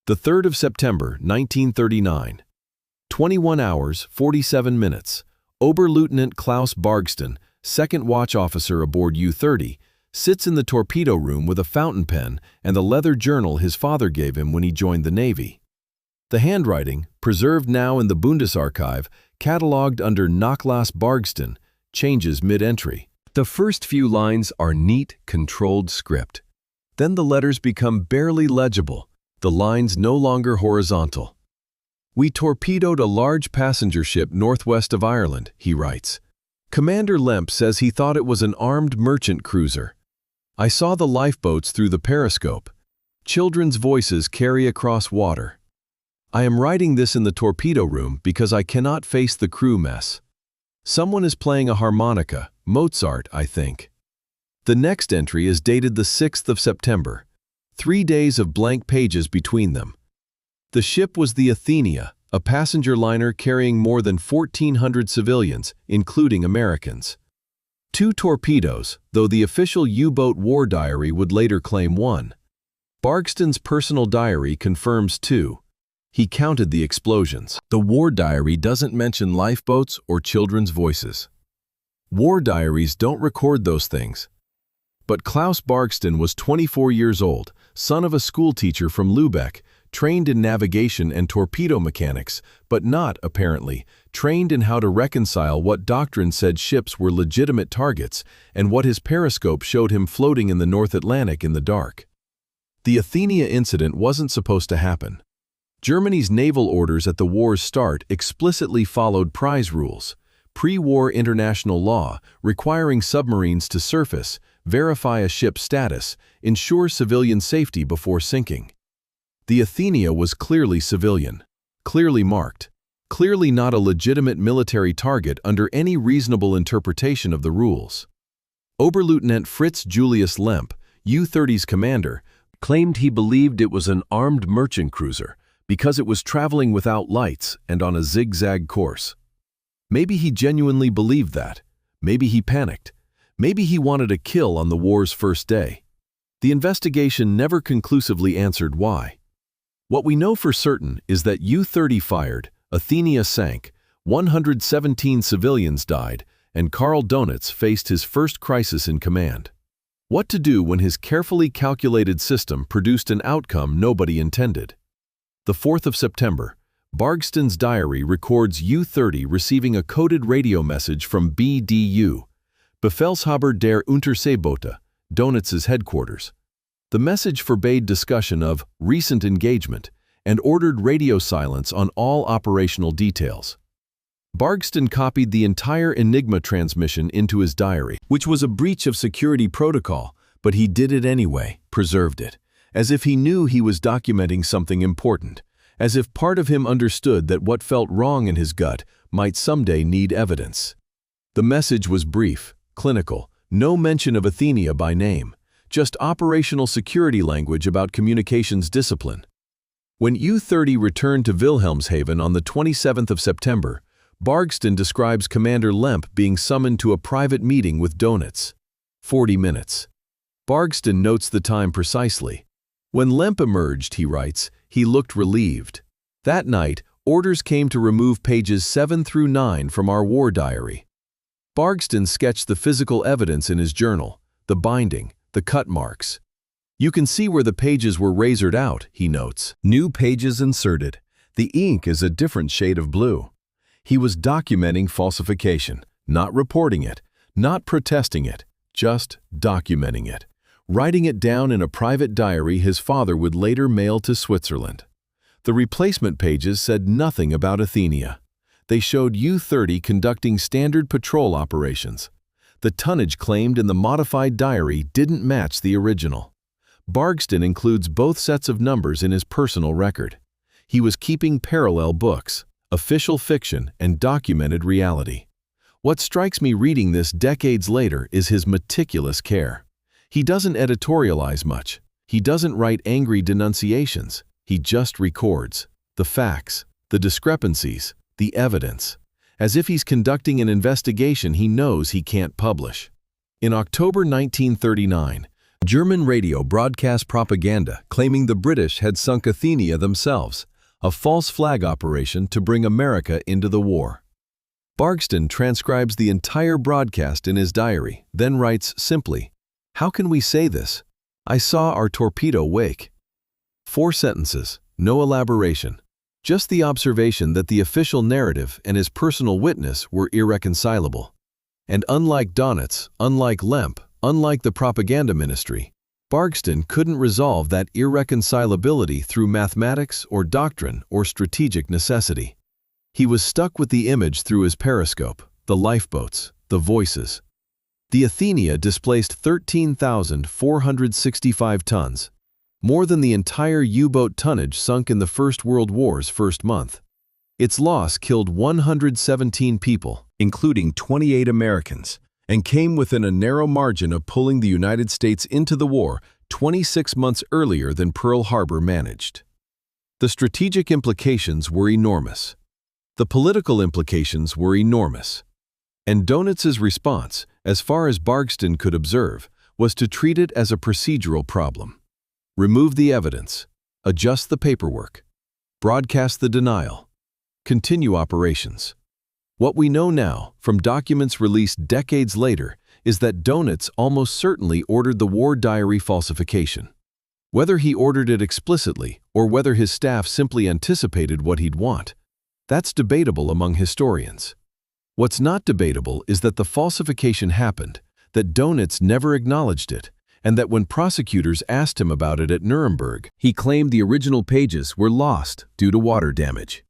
The 3rd of September, 1939. 21 hours, 47 minutes. Oberleutnant Klaus Bargston, second watch officer aboard U-30, sits in the torpedo room with a fountain pen and the leather journal his father gave him when he joined the Navy. The handwriting, preserved now in the Bundesarchiv, catalogued under Nachlass Bargston, changes mid-entry. The first few lines are neat, controlled script. Then the letters become barely legible, the lines no longer horizontal. We torpedoed a large passenger ship northwest of Ireland, he writes. Commander Lemp says he thought it was an armed merchant cruiser. I saw the lifeboats through the periscope. Children's voices carry across water. I am writing this in the torpedo room because I cannot face the crew mess. Someone is playing a harmonica, Mozart, I think. The next entry is dated the 6th of September. 3 days of blank pages between them. The ship was the Athenia, a passenger liner carrying more than 1,400 civilians, including Americans. 2 torpedoes, though the official U-boat war diary would later claim 1. Barkston's personal diary confirms 2. He counted the explosions. The war diary doesn't mention lifeboats or children's voices. War diaries don't record those things. But Klaus Barkston was 24 years old, son of a schoolteacher from Lübeck, trained in navigation and torpedo mechanics, but not, apparently, trained in how to reconcile what Doctrine said ships were legitimate targets and what his periscope showed him floating in the North Atlantic in the dark. The Athenia incident wasn't supposed to happen. Germany's naval orders at the war's start explicitly followed prize rules, pre-war international law requiring submarines to surface, verify a ship's status, ensure civilian safety before sinking. The Athenia was clearly civilian, clearly marked, clearly not a legitimate military target under any reasonable interpretation of the rules. Oberleutnant Fritz Julius Lemp, U-30's commander, claimed he believed it was an armed merchant cruiser because it was traveling without lights and on a zigzag course. Maybe he genuinely believed that. Maybe he panicked. Maybe he wanted a kill on the war's first day. The investigation never conclusively answered why. What we know for certain is that U-30 fired, Athenia sank, 117 civilians died, and Karl Dönitz faced his first crisis in command. What to do when his carefully calculated system produced an outcome nobody intended? The 4th of September, Barkston's diary records U-30 receiving a coded radio message from BDU, Befehlshaber der Unterseeboote, Dönitz's headquarters. The message forbade discussion of recent engagement and ordered radio silence on all operational details. Barkston copied the entire Enigma transmission into his diary, which was a breach of security protocol, but he did it anyway, preserved it, as if he knew he was documenting something important, as if part of him understood that what felt wrong in his gut might someday need evidence. The message was brief, clinical, no mention of Athenia by name, just operational security language about communications discipline. When U-30 returned to Wilhelmshaven on the 27th of September, Barkston describes Commander Lemp being summoned to a private meeting with Dönitz. 40 minutes. Barkston notes the time precisely. When Lemp emerged, he writes, he looked relieved. That night, orders came to remove pages 7 through 9 from our war diary. Barkston sketched the physical evidence in his journal, the binding, the cut marks. You can see where the pages were razored out, he notes. New pages inserted. The ink is a different shade of blue. He was documenting falsification, not reporting it, not protesting it, just documenting it, writing it down in a private diary his father would later mail to Switzerland. The replacement pages said nothing about Athenia. They showed U-30 conducting standard patrol operations. The tonnage claimed in the modified diary didn't match the original. Barkston includes both sets of numbers in his personal record. He was keeping parallel books, official fiction and documented reality. What strikes me reading this decades later is his meticulous care. He doesn't editorialize much. He doesn't write angry denunciations. He just records the facts, the discrepancies, the evidence. As if he's conducting an investigation he knows he can't publish. In October 1939, German radio broadcast propaganda claiming the British had sunk Athenia themselves, a false flag operation to bring America into the war. Barkston transcribes the entire broadcast in his diary, then writes simply, "How can we say this? I saw our torpedo wake." 4 sentences, no elaboration. Just the observation that the official narrative and his personal witness were irreconcilable. And unlike Dönitz, unlike Lemp, unlike the propaganda ministry, Barkston couldn't resolve that irreconcilability through mathematics or doctrine or strategic necessity. He was stuck with the image through his periscope, the lifeboats, the voices. The Athenia displaced 13,465 tons, more than the entire U-boat tonnage sunk in the First World War's first month. Its loss killed 117 people, including 28 Americans, and came within a narrow margin of pulling the United States into the war 26 months earlier than Pearl Harbor managed. The strategic implications were enormous. The political implications were enormous. And Dönitz's response, as far as Barkston could observe, was to treat it as a procedural problem. Remove the evidence, adjust the paperwork, broadcast the denial, continue operations. What we know now, from documents released decades later, is that Dönitz almost certainly ordered the war diary falsification. Whether he ordered it explicitly or whether his staff simply anticipated what he'd want, that's debatable among historians. What's not debatable is that the falsification happened, that Dönitz never acknowledged it, and that when prosecutors asked him about it at Nuremberg, he claimed the original pages were lost due to water damage.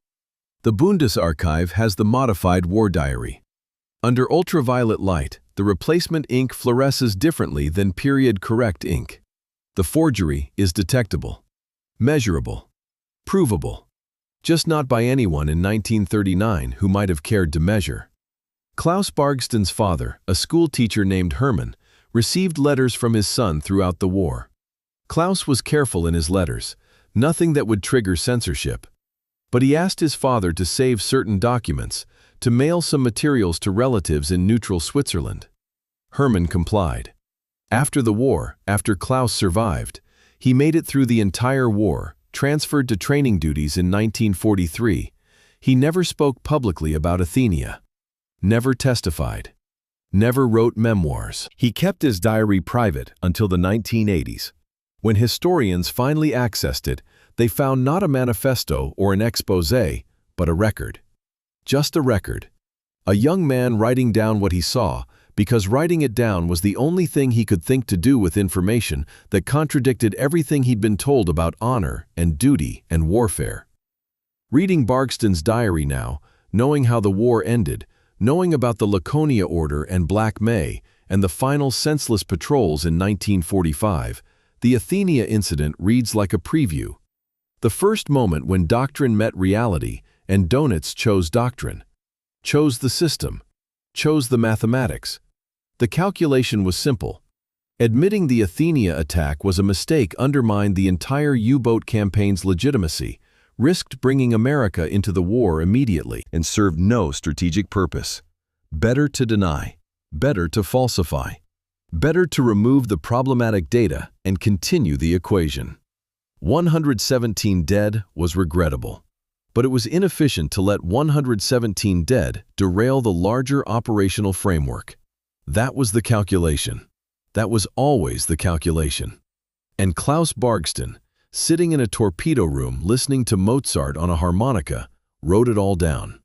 The Bundesarchiv has the modified war diary. Under ultraviolet light, the replacement ink fluoresces differently than period-correct ink. The forgery is detectable, measurable, provable, just not by anyone in 1939 who might have cared to measure. Klaus Bargston's father, a schoolteacher named Hermann, received letters from his son throughout the war. Klaus was careful in his letters, nothing that would trigger censorship. But he asked his father to save certain documents, to mail some materials to relatives in neutral Switzerland. Hermann complied. After the war, after Klaus survived, he made it through the entire war, transferred to training duties in 1943. He never spoke publicly about Athenia, never testified, never wrote memoirs. He kept his diary private until the 1980s. When historians finally accessed it, they found not a manifesto or an exposé, but a record. Just a record. A young man writing down what he saw, because writing it down was the only thing he could think to do with information that contradicted everything he'd been told about honor and duty and warfare. Reading Bargston's diary now, knowing how the war ended, knowing about the Laconia Order and Black May, and the final senseless patrols in 1945, the Athenia incident reads like a preview. The first moment when Doctrine met reality and Dönitz chose Doctrine, chose the system, chose the mathematics. The calculation was simple. Admitting the Athenia attack was a mistake undermined the entire U-boat campaign's legitimacy, risked bringing America into the war immediately, and served no strategic purpose. Better to deny, better to falsify, better to remove the problematic data and continue the equation. 117 dead was regrettable, but it was inefficient to let 117 dead derail the larger operational framework. That was the calculation. That was always the calculation. And Klaus Bargston, sitting in a torpedo room listening to Mozart on a harmonica, wrote it all down.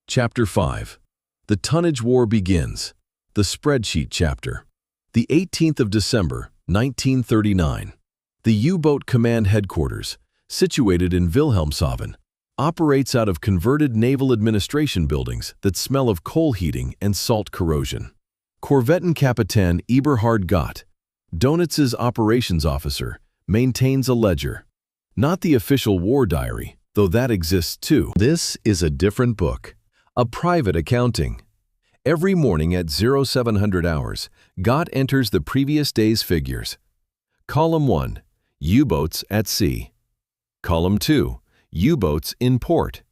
Chapter 5. The Tonnage War Begins. The Spreadsheet Chapter. The 18th of December, 1939. The U-Boat Command Headquarters, situated in Wilhelmshaven, operates out of converted naval administration buildings that smell of coal heating and salt corrosion. Korvettenkapitän Eberhard Gott, Dönitz's operations officer, maintains a ledger. Not the official war diary, though that exists too. This is a different book, a private accounting. Every morning at 0700 hours, Gott enters the previous day's figures. Column 1, U-boats at sea. Column 2, U-boats in port.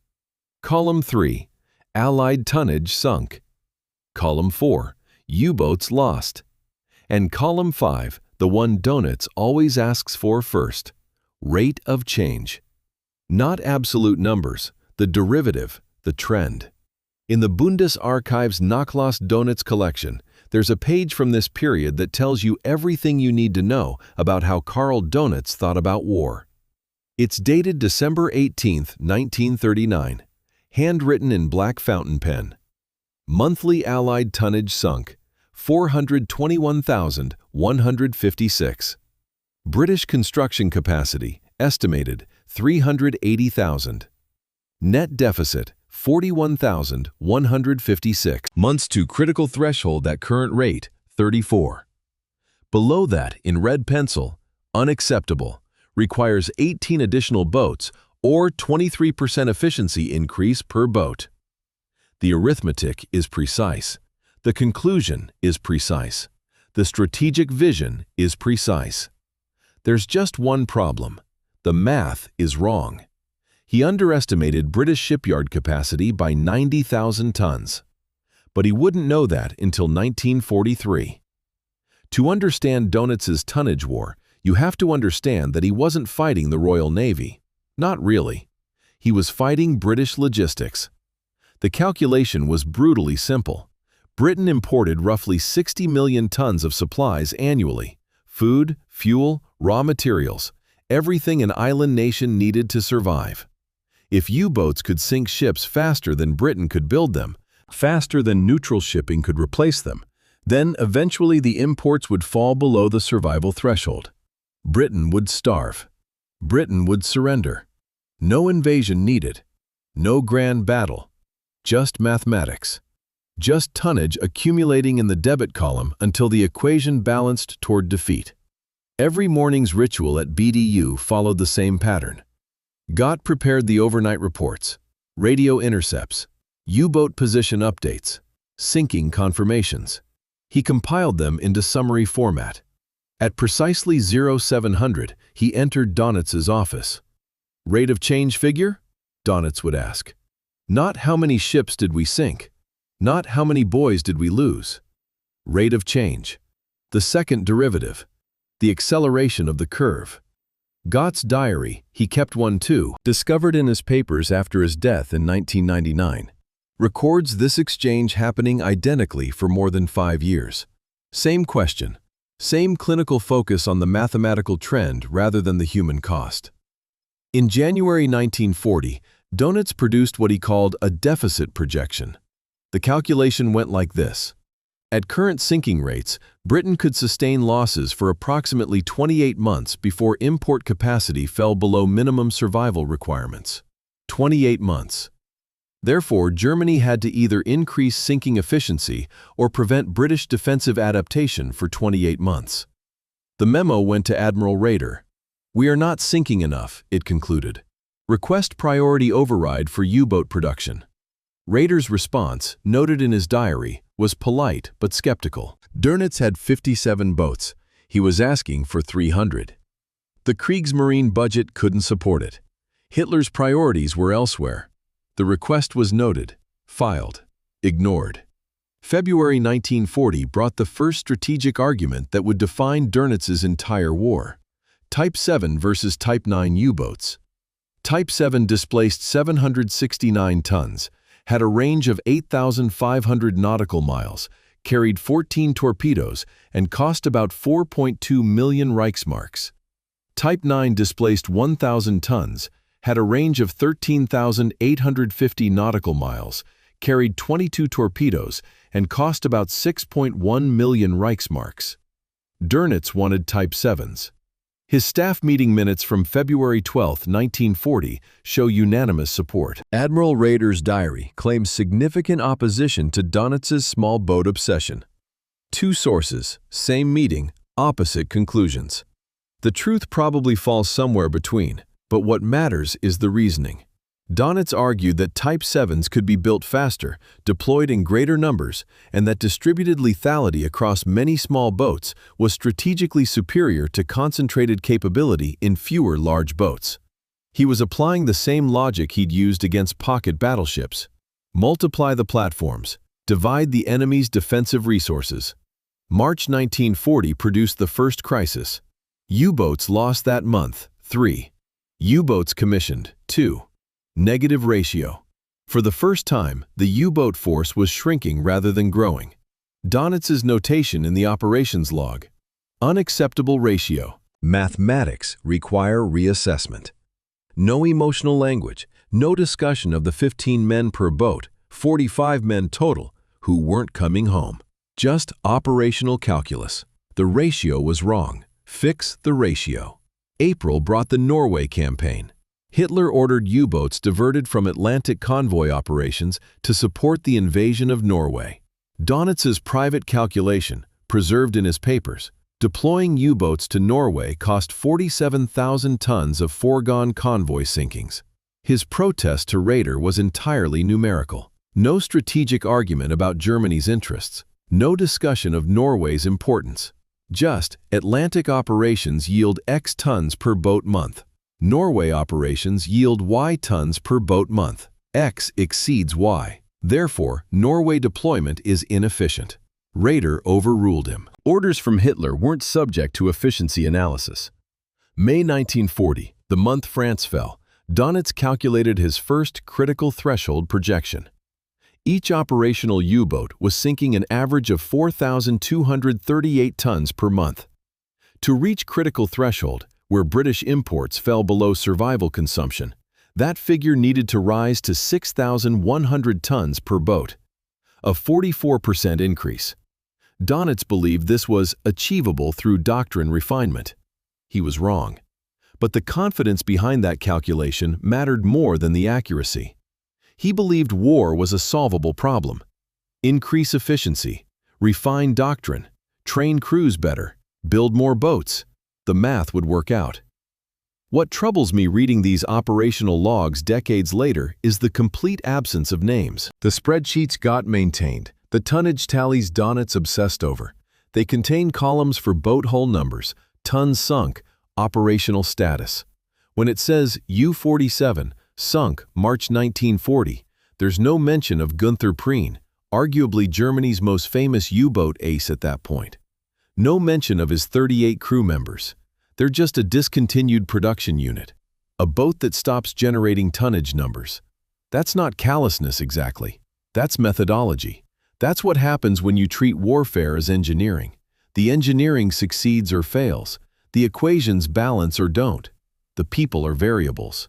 Column 3, Allied tonnage sunk. Column 4, U-boats lost. And column 5, the one Dönitz always asks for first, rate of change. Not absolute numbers, the derivative, the trend. In the Bundesarchiv's Nachlass Dönitz collection, there's a page from this period that tells you everything you need to know about how Karl Dönitz thought about war. It's dated December 18, 1939, handwritten in black fountain pen. Monthly Allied tonnage sunk, 421,156. British construction capacity, estimated 380,000. Net deficit, 41,156. Months to critical threshold at current rate, 34. Below that, in red pencil, unacceptable, requires 18 additional boats, or 23% efficiency increase per boat. The arithmetic is precise. The conclusion is precise. The strategic vision is precise. There's just one problem. The math is wrong. He underestimated British shipyard capacity by 90,000 tons. But he wouldn't know that until 1943. To understand Dönitz's tonnage war, you have to understand that he wasn't fighting the Royal Navy. Not really. He was fighting British logistics. The calculation was brutally simple. Britain imported roughly 60 million tons of supplies annually: food, fuel, raw materials, everything an island nation needed to survive. If U-boats could sink ships faster than Britain could build them, faster than neutral shipping could replace them, then eventually the imports would fall below the survival threshold. Britain would starve. Britain would surrender. No invasion needed. No grand battle. Just mathematics. Just tonnage accumulating in the debit column until the equation balanced toward defeat. Every morning's ritual at BDU followed the same pattern. Gott prepared the overnight reports, radio intercepts, U-boat position updates, sinking confirmations. He compiled them into summary format. At precisely 0700, he entered Dönitz's office. "Rate of change figure?" Dönitz would ask. Not how many ships did we sink. Not how many boys did we lose. Rate of change. The second derivative. The acceleration of the curve. Gott's diary, he kept one too, discovered in his papers after his death in 1999, records this exchange happening identically for more than 5 years. Same question. Same clinical focus on the mathematical trend rather than the human cost. In January 1940, Dönitz produced what he called a deficit projection. The calculation went like this. At current sinking rates, Britain could sustain losses for approximately 28 months before import capacity fell below minimum survival requirements. 28 months. Therefore, Germany had to either increase sinking efficiency or prevent British defensive adaptation for 28 months. The memo went to Admiral Raeder. "We are not sinking enough," it concluded. "Request priority override for U-boat production." Raeder's response, noted in his diary, was polite but skeptical. Dönitz had 57 boats. He was asking for 300. The Kriegsmarine budget couldn't support it. Hitler's priorities were elsewhere. The request was noted, filed, ignored. February 1940 brought the first strategic argument that would define Dönitz's entire war. Type 7 versus Type 9 U-boats. Type 7 displaced 769 tons, had a range of 8,500 nautical miles, carried 14 torpedoes, and cost about 4.2 million Reichsmarks. Type 9 displaced 1,000 tons, had a range of 13,850 nautical miles, carried 22 torpedoes, and cost about 6.1 million Reichsmarks. Dönitz wanted Type 7s. His staff meeting minutes from February 12, 1940, show unanimous support. Admiral Raeder's diary claims significant opposition to Dönitz's small boat obsession. Two sources, same meeting, opposite conclusions. The truth probably falls somewhere between, but what matters is the reasoning. Dönitz argued that Type 7s could be built faster, deployed in greater numbers, and that distributed lethality across many small boats was strategically superior to concentrated capability in fewer large boats. He was applying the same logic he'd used against pocket battleships. Multiply the platforms, divide the enemy's defensive resources. March 1940 produced the first crisis. U-boats lost that month, 3. U-boats commissioned, 2. Negative ratio. For the first time, the U-boat force was shrinking rather than growing. Dönitz's notation in the operations log. Unacceptable ratio. Mathematics require reassessment. No emotional language, no discussion of the 15 men per boat, 45 men total, who weren't coming home. Just operational calculus. The ratio was wrong. Fix the ratio. April brought the Norway campaign. Hitler ordered U-boats diverted from Atlantic convoy operations to support the invasion of Norway. Dönitz's private calculation, preserved in his papers, deploying U-boats to Norway cost 47,000 tons of foregone convoy sinkings. His protest to Raeder was entirely numerical. No strategic argument about Germany's interests. No discussion of Norway's importance. Just, Atlantic operations yield X tons per boat month. Norway operations yield Y tons per boat month. X exceeds Y. Therefore, Norway deployment is inefficient. Raeder overruled him. Orders from Hitler weren't subject to efficiency analysis. May 1940, the month France fell, Dönitz calculated his first critical threshold projection. Each operational U-boat was sinking an average of 4,238 tons per month. To reach critical threshold, where British imports fell below survival consumption, that figure needed to rise to 6,100 tons per boat, a 44% increase. Dönitz believed this was achievable through doctrine refinement. He was wrong. But the confidence behind that calculation mattered more than the accuracy. He believed war was a solvable problem. Increase efficiency, refine doctrine, train crews better, build more boats. The math would work out. What troubles me reading these operational logs decades later is the complete absence of names. The spreadsheets got maintained, the tonnage tallies Dönitz obsessed over. They contain columns for boat hull numbers, tons sunk, operational status. When it says U-47, sunk March 1940, there's no mention of Günther Prien, arguably Germany's most famous U-boat ace at that point. No mention of his 38 crew members. They're just a discontinued production unit. A boat that stops generating tonnage numbers. That's not callousness exactly. That's methodology. That's what happens when you treat warfare as engineering. The engineering succeeds or fails. The equations balance or don't. The people are variables.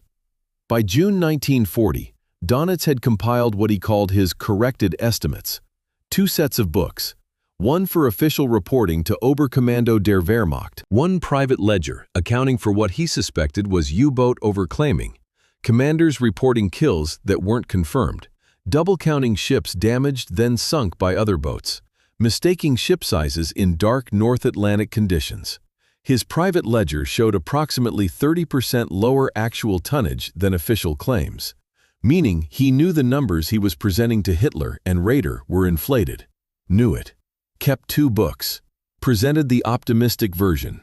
By June 1940, Dönitz had compiled what he called his corrected estimates. 2 sets of books. One for official reporting to Oberkommando der Wehrmacht. One private ledger accounting for what he suspected was U-boat overclaiming. Commanders reporting kills that weren't confirmed. Double counting ships damaged then sunk by other boats. Mistaking ship sizes in dark North Atlantic conditions. His private ledger showed approximately 30% lower actual tonnage than official claims, meaning he knew the numbers he was presenting to Hitler and Raeder were inflated. Knew it. Kept 2 books. Presented the optimistic version.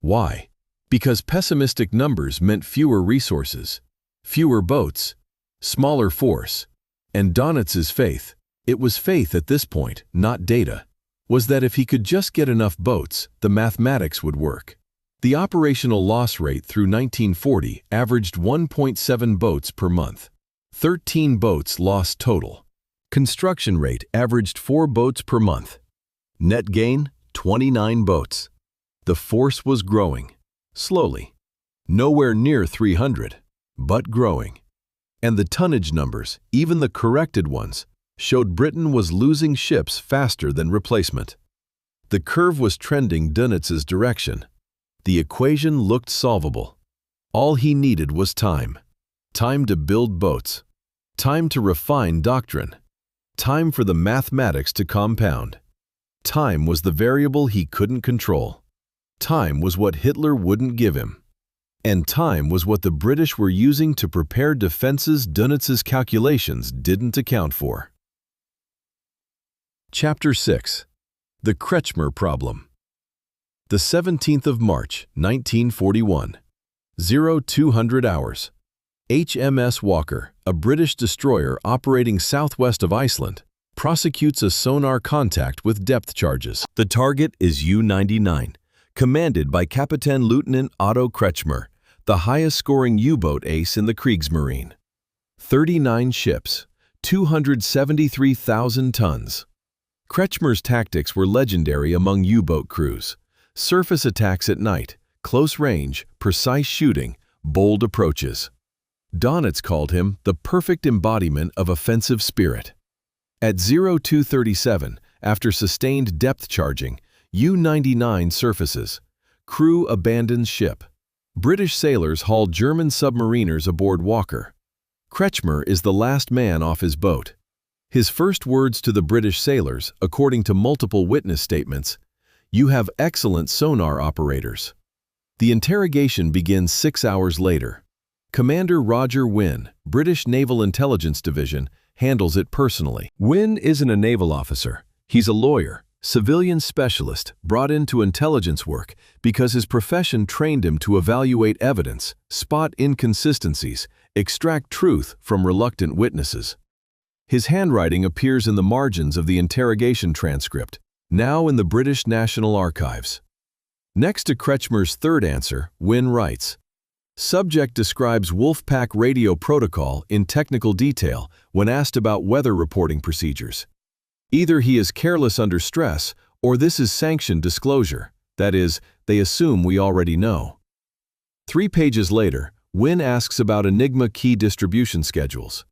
Why? Because pessimistic numbers meant fewer resources, fewer boats, smaller force. And Dönitz's faith, it was faith at this point, not data, was that if he could just get enough boats, the mathematics would work. The operational loss rate through 1940 averaged 1.7 boats per month. 13 boats lost total. Construction rate averaged 4 boats per month. Net gain, 29 boats. The force was growing, slowly. Nowhere near 300, but growing. And the tonnage numbers, even the corrected ones, showed Britain was losing ships faster than replacement. The curve was trending Dönitz's direction. The equation looked solvable. All he needed was time. Time to build boats. Time to refine doctrine. Time for the mathematics to compound. Time was the variable he couldn't control. Time was what Hitler wouldn't give him. And time was what the British were using to prepare defenses Dönitz's calculations didn't account for. Chapter 6. The Kretschmer Problem. The 17th of March, 1941. 0200 hours. HMS Walker, a British destroyer operating southwest of Iceland, prosecutes a sonar contact with depth charges. The target is U-99, commanded by Kapitän Lieutenant Otto Kretschmer, the highest-scoring U-boat ace in the Kriegsmarine. 39 ships, 273,000 tons. Kretschmer's tactics were legendary among U-boat crews. Surface attacks at night, close range, precise shooting, bold approaches. Dönitz called him the perfect embodiment of offensive spirit. At 0237, after sustained depth charging, U-99 surfaces. Crew abandons ship. British sailors haul German submariners aboard Walker. Kretschmer is the last man off his boat. His first words to the British sailors, according to multiple witness statements, "You have excellent sonar operators." The interrogation begins 6 hours later. Commander Roger Wynne, British Naval Intelligence Division, handles it personally. Wynne isn't a naval officer. He's a lawyer, civilian specialist brought into intelligence work because his profession trained him to evaluate evidence, spot inconsistencies, extract truth from reluctant witnesses. His handwriting appears in the margins of the interrogation transcript, now in the British National Archives. Next to Kretschmer's third answer, Wynne writes, "Subject describes Wolfpack radio protocol in technical detail when asked about weather reporting procedures. Either he is careless under stress, or this is sanctioned disclosure. That is, they assume we already know." 3 pages later, Wynne asks about Enigma key distribution schedules.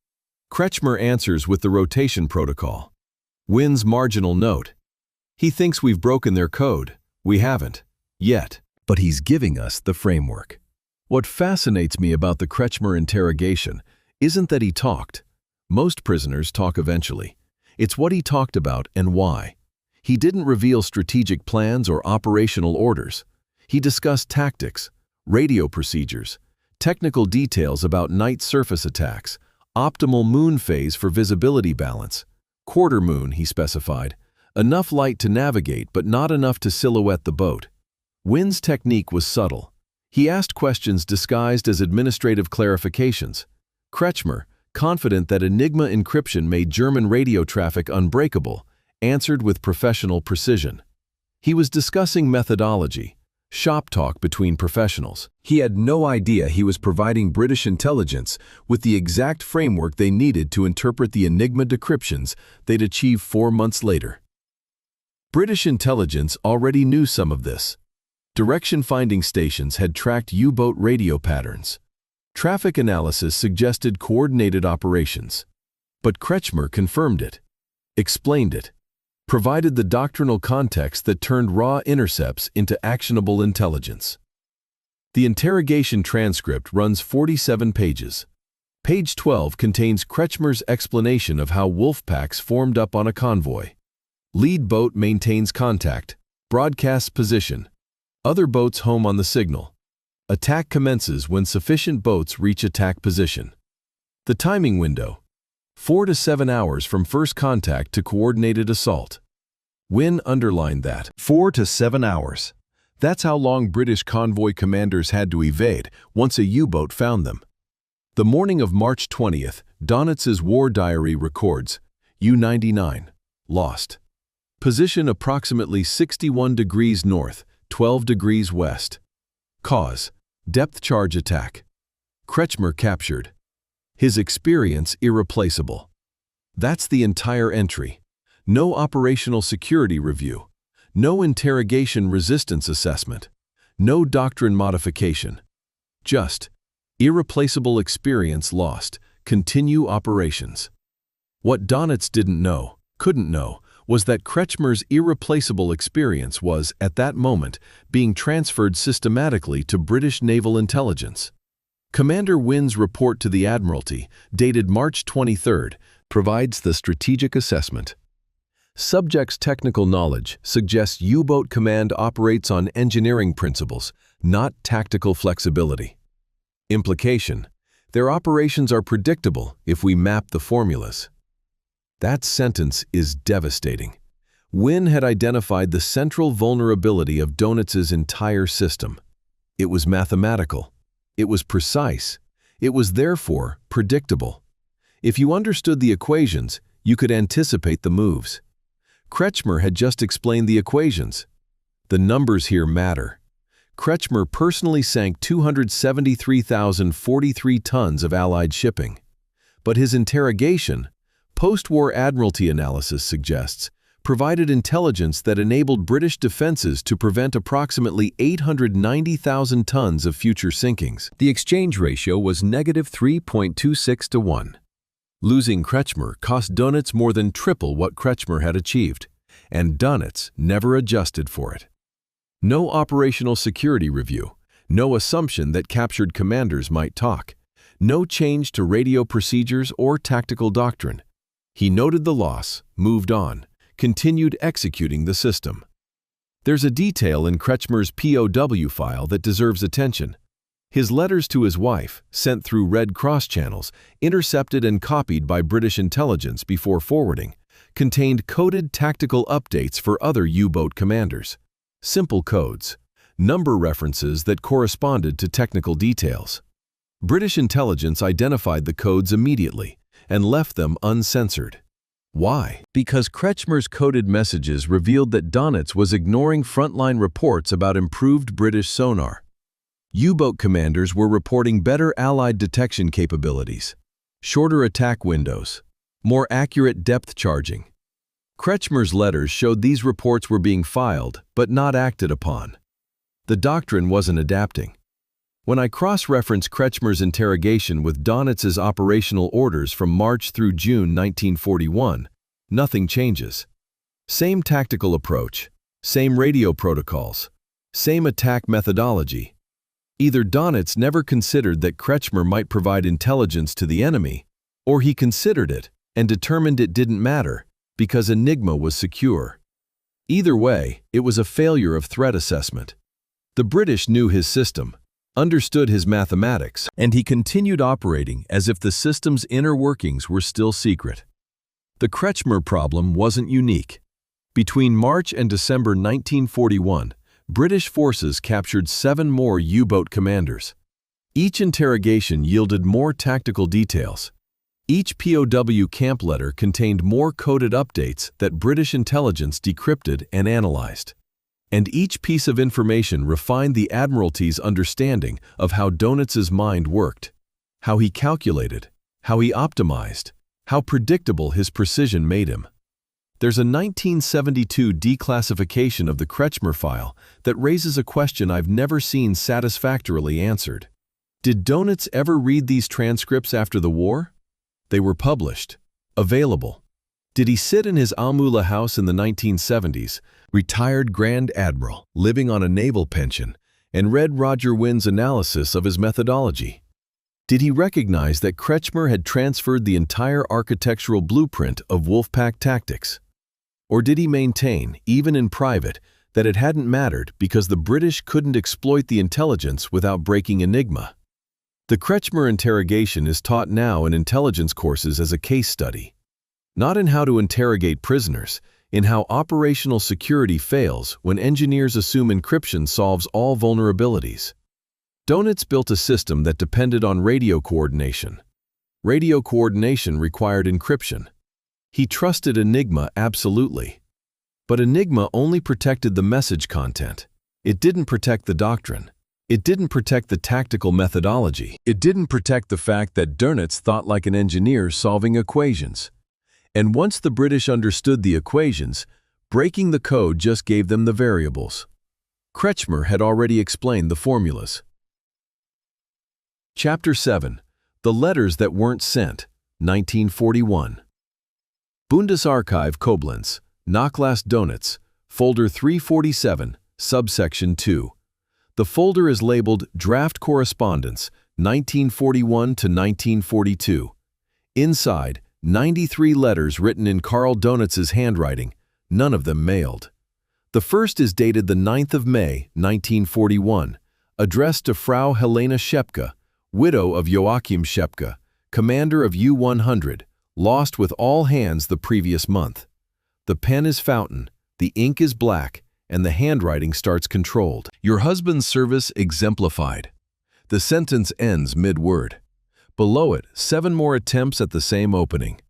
Kretschmer answers with the rotation protocol. Wynne's marginal note: "He thinks we've broken their code. We haven't. Yet. But he's giving us the framework." What fascinates me about the Kretschmer interrogation isn't that he talked. Most prisoners talk eventually. It's what he talked about and why. He didn't reveal strategic plans or operational orders. He discussed tactics, radio procedures, technical details about night surface attacks, optimal moon phase for visibility balance, quarter moon, he specified, enough light to navigate but not enough to silhouette the boat. Wynne's technique was subtle. He asked questions disguised as administrative clarifications. Kretschmer, confident that Enigma encryption made German radio traffic unbreakable, answered with professional precision. He was discussing methodology, shop talk between professionals. He had no idea he was providing British intelligence with the exact framework they needed to interpret the Enigma decryptions they'd achieve 4 months later. British intelligence already knew some of this. Direction-finding stations had tracked U-boat radio patterns. Traffic analysis suggested coordinated operations. But Kretschmer confirmed it, explained it, provided the doctrinal context that turned raw intercepts into actionable intelligence. The interrogation transcript runs 47 pages. Page 12 contains Kretschmer's explanation of how Wolfpacks formed up on a convoy. Lead boat maintains contact, broadcasts position. Other boats home on the signal. Attack commences when sufficient boats reach attack position. The timing window: 4 to 7 hours from first contact to coordinated assault. Wynne underlined that. 4 to 7 hours. That's how long British convoy commanders had to evade once a U-boat found them. The morning of March 20th, Dönitz's war diary records, U-99, lost. Position approximately 61 degrees north, 12 degrees west. Cause: depth charge attack. Kretschmer captured. His experience irreplaceable. That's the entire entry. No operational security review. No interrogation resistance assessment. No doctrine modification. Just irreplaceable experience lost. Continue operations. What Dönitz didn't know, couldn't know, was that Kretschmer's irreplaceable experience was, at that moment, being transferred systematically to British naval intelligence. Commander Wynne's report to the Admiralty, dated March 23rd, provides the strategic assessment. Subject's technical knowledge suggests U-boat command operates on engineering principles, not tactical flexibility. Implication: their operations are predictable if we map the formulas. That sentence is devastating. Wynne had identified the central vulnerability of Dönitz's entire system. It was mathematical. It was precise. It was therefore predictable. If you understood the equations, you could anticipate the moves. Kretschmer had just explained the equations. The numbers here matter. Kretschmer personally sank 273,043 tons of Allied shipping. But his interrogation, post-war Admiralty analysis suggests, provided intelligence that enabled British defenses to prevent approximately 890,000 tons of future sinkings. The exchange ratio was -3.26 to 1. Losing Kretschmer cost Dönitz more than triple what Kretschmer had achieved, and Dönitz never adjusted for it. No operational security review, no assumption that captured commanders might talk, no change to radio procedures or tactical doctrine. He noted the loss, moved on, continued executing the system. There's a detail in Kretschmer's POW file that deserves attention. His letters to his wife, sent through Red Cross channels, intercepted and copied by British intelligence before forwarding, contained coded tactical updates for other U-boat commanders. Simple codes, number references that corresponded to technical details. British intelligence identified the codes immediately and left them uncensored. Why? Because Kretschmer's coded messages revealed that Dönitz was ignoring frontline reports about improved British sonar. U-boat commanders were reporting better Allied detection capabilities, shorter attack windows, more accurate depth charging. Kretschmer's letters showed these reports were being filed, but not acted upon. The doctrine wasn't adapting. When I cross-reference Kretschmer's interrogation with Dönitz's operational orders from March through June 1941, nothing changes. Same tactical approach, same radio protocols, same attack methodology. Either Dönitz never considered that Kretschmer might provide intelligence to the enemy, or he considered it and determined it didn't matter because Enigma was secure. Either way, it was a failure of threat assessment. The British knew his system, understood his mathematics, and he continued operating as if the system's inner workings were still secret. The Kretschmer problem wasn't unique. Between March and December 1941, British forces captured 7 more U-boat commanders. Each interrogation yielded more tactical details. Each POW camp letter contained more coded updates that British intelligence decrypted and analyzed. And each piece of information refined the Admiralty's understanding of how Dönitz's mind worked, how he calculated, how he optimized, how predictable his precision made him. There's a 1972 declassification of the Kretschmer file that raises a question I've never seen satisfactorily answered. Did Dönitz ever read these transcripts after the war? They were published, available. Did he sit in his Almula house in the 1970s, retired Grand Admiral, living on a naval pension, and read Roger Wynn's analysis of his methodology? Did he recognize that Kretschmer had transferred the entire architectural blueprint of Wolfpack tactics? Or did he maintain, even in private, that it hadn't mattered because the British couldn't exploit the intelligence without breaking Enigma? The Kretschmer interrogation is taught now in intelligence courses as a case study. Not in how to interrogate prisoners, in how operational security fails when engineers assume encryption solves all vulnerabilities. Dönitz built a system that depended on radio coordination. Radio coordination required encryption. He trusted Enigma absolutely. But Enigma only protected the message content. It didn't protect the doctrine. It didn't protect the tactical methodology. It didn't protect the fact that Dönitz thought like an engineer solving equations. And once the British understood the equations, breaking the code just gave them the variables. Kretschmer had already explained the formulas. Chapter 7. The Letters That Weren't Sent, 1941. Bundesarchiv Koblenz, Nachlass Dönitz, Folder 347, Subsection 2. The folder is labeled Draft Correspondence, 1941 to 1942. Inside, 93 letters written in Karl Dönitz's handwriting, none of them mailed. The first is dated the 9th of May, 1941, addressed to Frau Helena Schepke, widow of Joachim Schepke, commander of U-100, lost with all hands the previous month. The pen is fountain, the ink is black, and the handwriting starts controlled. Your husband's service exemplified. The sentence ends mid-word. Below it, 7 more attempts at the same opening.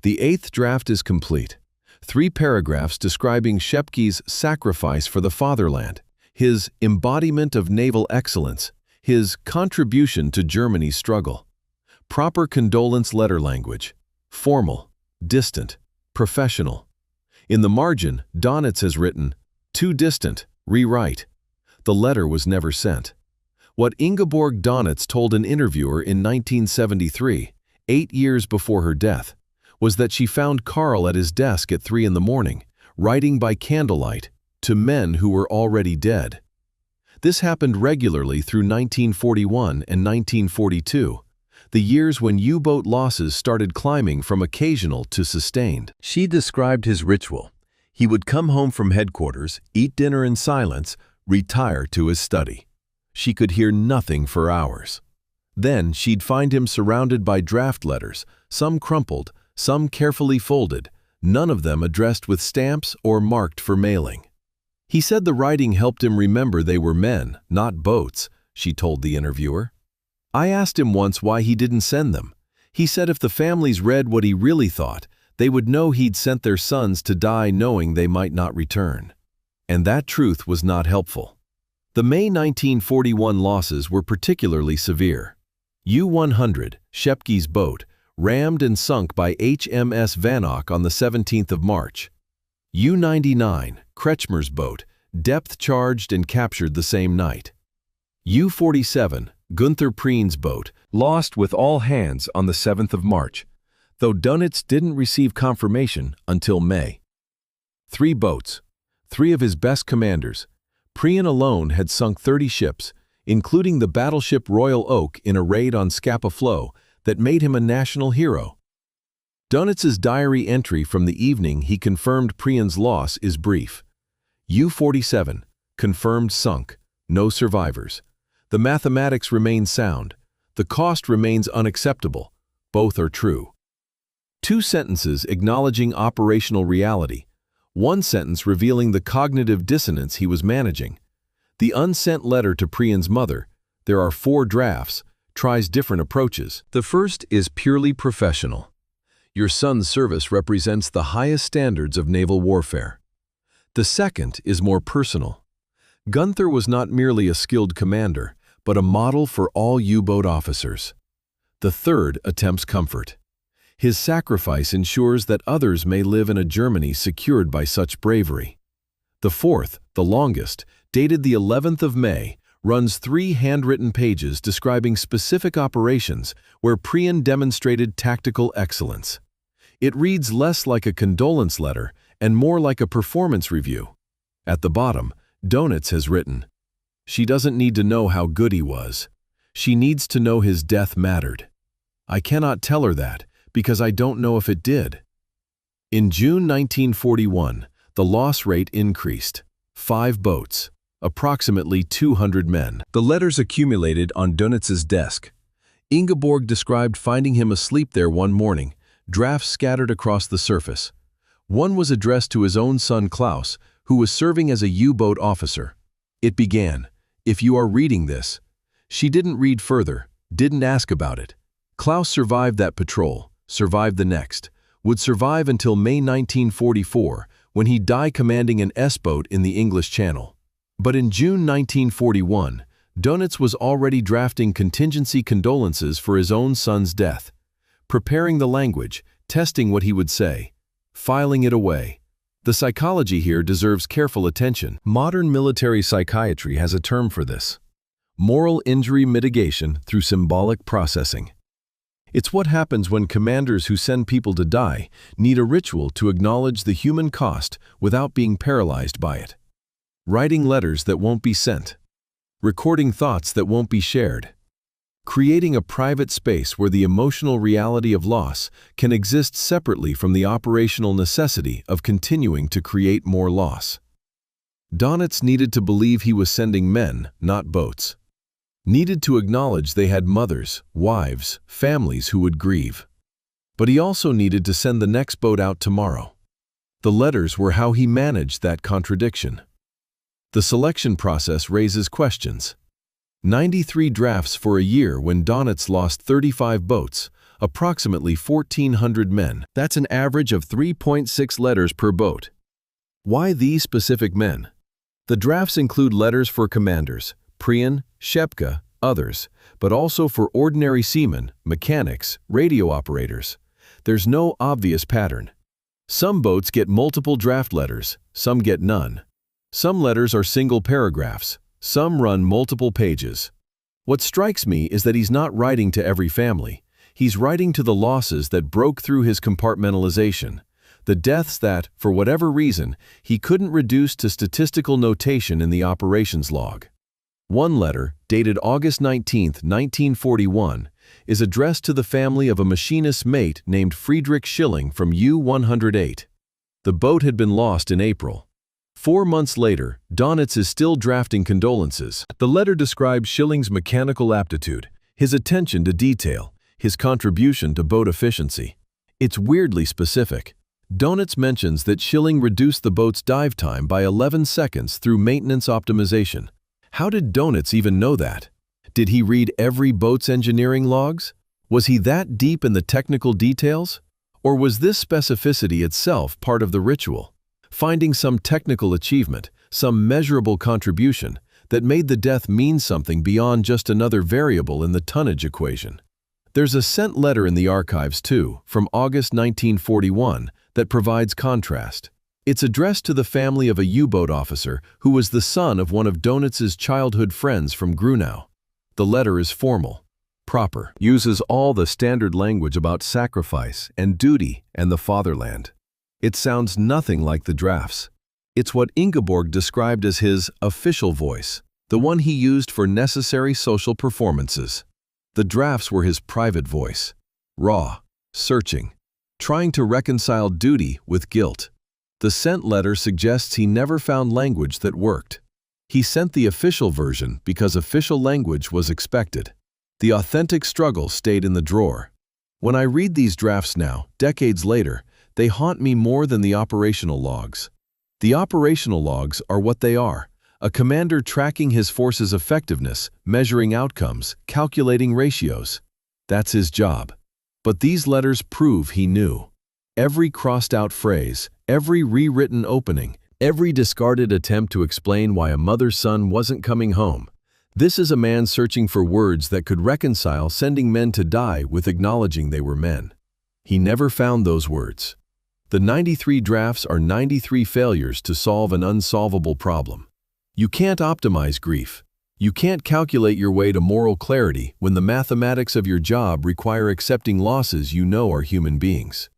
The 8th draft is complete. 3 paragraphs describing Schepke's sacrifice for the fatherland, his embodiment of naval excellence, his contribution to Germany's struggle. Proper condolence letter language. Formal, distant, professional. In the margin, Dönitz has written, "Too distant, rewrite." The letter was never sent. What Ingeborg Dönitz told an interviewer in 1973, 8 years before her death, was that she found Karl at his desk at 3 in the morning, writing by candlelight, to men who were already dead. This happened regularly through 1941 and 1942, the years when U-boat losses started climbing from occasional to sustained. She described his ritual. He would come home from headquarters, eat dinner in silence, retire to his study. She could hear nothing for hours. Then she'd find him surrounded by draft letters, some crumpled, some carefully folded, none of them addressed with stamps or marked for mailing. He said the writing helped him remember they were men, not boats, she told the interviewer. I asked him once why he didn't send them. He said if the families read what he really thought, they would know he'd sent their sons to die knowing they might not return. And that truth was not helpful. The May 1941 losses were particularly severe. U-100, Shepke's boat, rammed and sunk by HMS Vanock on the 17th of March. U-99, Kretschmer's boat, depth-charged and captured the same night. U-47, Gunther Preen's boat, lost with all hands on the 7th of March, though Dönitz didn't receive confirmation until May. 3 boats, 3 of his best commanders. Preen alone had sunk 30 ships, including the battleship Royal Oak in a raid on Scapa Flow that made him a national hero. Dönitz's diary entry from the evening he confirmed Preen's loss is brief. U-47, confirmed sunk, no survivors. The mathematics remain sound. The cost remains unacceptable. Both are true. 2 sentences acknowledging operational reality. 1 sentence revealing the cognitive dissonance he was managing. The unsent letter to Preen's mother, there are 4 drafts, tries different approaches. The first is purely professional. Your son's service represents the highest standards of naval warfare. The second is more personal. Gunther was not merely a skilled commander, but a model for all U-boat officers. The third attempts comfort. His sacrifice ensures that others may live in a Germany secured by such bravery. The fourth, the longest, dated the 11th of May, runs 3 handwritten pages describing specific operations where Preen demonstrated tactical excellence. It reads less like a condolence letter and more like a performance review. At the bottom, Dönitz has written, "She doesn't need to know how good he was. She needs to know his death mattered. I cannot tell her that because I don't know if it did." In June 1941, the loss rate increased. 5 boats, approximately 200 men. The letters accumulated on Dönitz's desk. Ingeborg described finding him asleep there one morning, drafts scattered across the surface. One was addressed to his own son Klaus, who was serving as a U-boat officer. It began, "If you are reading this." She didn't read further, didn't ask about it. Klaus survived that patrol, survived the next, would survive until May 1944, when he died commanding an S-boat in the English Channel. But in June 1941, Dönitz was already drafting contingency condolences for his own son's death, preparing the language, testing what he would say, filing it away. The psychology here deserves careful attention. Modern military psychiatry has a term for this: moral injury mitigation through symbolic processing. It's what happens when commanders who send people to die need a ritual to acknowledge the human cost without being paralyzed by it. Writing letters that won't be sent. Recording thoughts that won't be shared. Creating a private space where the emotional reality of loss can exist separately from the operational necessity of continuing to create more loss. Dönitz needed to believe he was sending men, not boats. Needed to acknowledge they had mothers, wives, families who would grieve. But he also needed to send the next boat out tomorrow. The letters were how he managed that contradiction. The selection process raises questions. 93 drafts for a year when Dönitz lost 35 boats, approximately 1,400 men. That's an average of 3.6 letters per boat. Why these specific men? The drafts include letters for commanders, Preen, Shepke, others, but also for ordinary seamen, mechanics, radio operators. There's no obvious pattern. Some boats get multiple draft letters, some get none. Some letters are single paragraphs, some run multiple pages. What strikes me is that he's not writing to every family. He's writing to the losses that broke through his compartmentalization, the deaths that, for whatever reason, he couldn't reduce to statistical notation in the operations log. One letter, dated August 19, 1941, is addressed to the family of a machinist's mate named Friedrich Schilling from U-108. The boat had been lost in April. 4 months later, Dönitz is still drafting condolences. The letter describes Schilling's mechanical aptitude, his attention to detail, his contribution to boat efficiency. It's weirdly specific. Dönitz mentions that Schilling reduced the boat's dive time by 11 seconds through maintenance optimization. How did Dönitz even know that? Did he read every boat's engineering logs? Was he that deep in the technical details? Or was this specificity itself part of the ritual? Finding some technical achievement, some measurable contribution that made the death mean something beyond just another variable in the tonnage equation. There's a sent letter in the archives too, from August 1941, that provides contrast. It's addressed to the family of a U-boat officer who was the son of one of Dönitz's childhood friends from Grunau. The letter is formal, proper, uses all the standard language about sacrifice and duty and the fatherland. It sounds nothing like the drafts. It's what Ingeborg described as his official voice, the one he used for necessary social performances. The drafts were his private voice, raw, searching, trying to reconcile duty with guilt. The sent letter suggests he never found language that worked. He sent the official version because official language was expected. The authentic struggle stayed in the drawer. When I read these drafts now, decades later, they haunt me more than the operational logs. The operational logs are what they are, a commander tracking his force's effectiveness, measuring outcomes, calculating ratios. That's his job. But these letters prove he knew. Every crossed-out phrase, every rewritten opening, every discarded attempt to explain why a mother's son wasn't coming home. This is a man searching for words that could reconcile sending men to die with acknowledging they were men. He never found those words. The 93 drafts are 93 failures to solve an unsolvable problem. You can't optimize grief. You can't calculate your way to moral clarity when the mathematics of your job require accepting losses you know are human beings.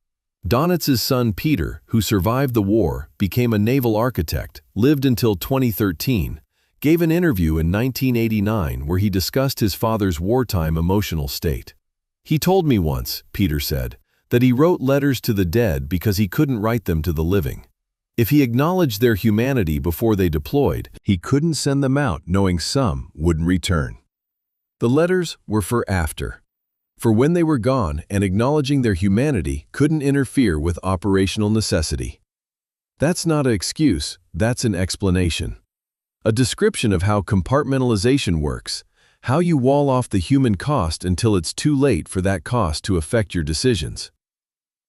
Dönitz's son Peter, who survived the war, became a naval architect, lived until 2013, gave an interview in 1989 where he discussed his father's wartime emotional state. He told me once, Peter said, that he wrote letters to the dead because he couldn't write them to the living. If he acknowledged their humanity before they deployed, he couldn't send them out knowing some wouldn't return. The letters were for after, for when they were gone, and acknowledging their humanity couldn't interfere with operational necessity. That's not an excuse, that's an explanation. A description of how compartmentalization works, how you wall off the human cost until it's too late for that cost to affect your decisions.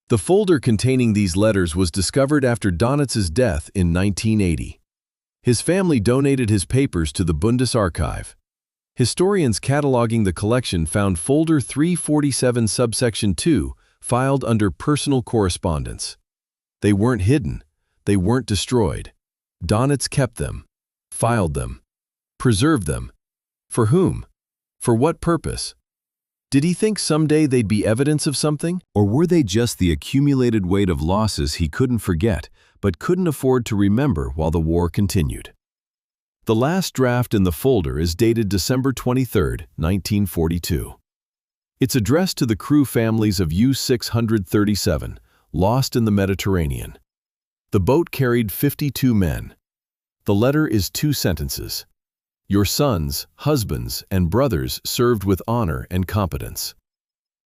The folder containing these letters was discovered after Dönitz's death in 1980. His family donated his papers to the Bundesarchiv. Historians cataloging the collection found folder 347 subsection 2 filed under personal correspondence. They weren't hidden. They weren't destroyed. Dönitz kept them, filed them, preserved them. For whom? For what purpose? Did he think someday they'd be evidence of something? Or were they just the accumulated weight of losses he couldn't forget, but couldn't afford to remember while the war continued? The last draft in the folder is dated December 23, 1942. It's addressed to the crew families of U-637, lost in the Mediterranean. The boat carried 52 men. The letter is 2 sentences. Your sons, husbands, and brothers served with honor and competence.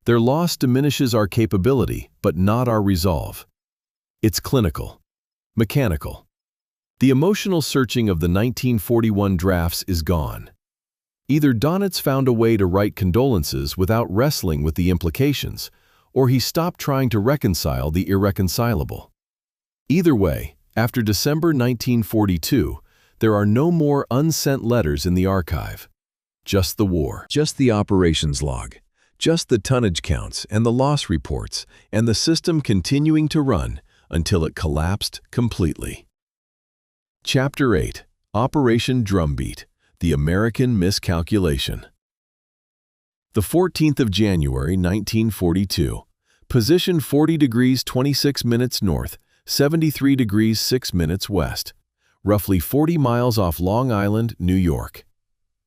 Their loss diminishes our capability, but not our resolve. It's clinical, mechanical. The emotional searching of the 1941 drafts is gone. Either Dönitz found a way to write condolences without wrestling with the implications, or he stopped trying to reconcile the irreconcilable. Either way, after December 1942, there are no more unsent letters in the archive. Just the war, just the operations log, just the tonnage counts and the loss reports, and the system continuing to run until it collapsed completely. Chapter 8, Operation Drumbeat, the American Miscalculation. The 14th of January, 1942. Position 40 degrees 26 minutes north, 73 degrees 6 minutes west. Roughly 40 miles off Long Island, New York.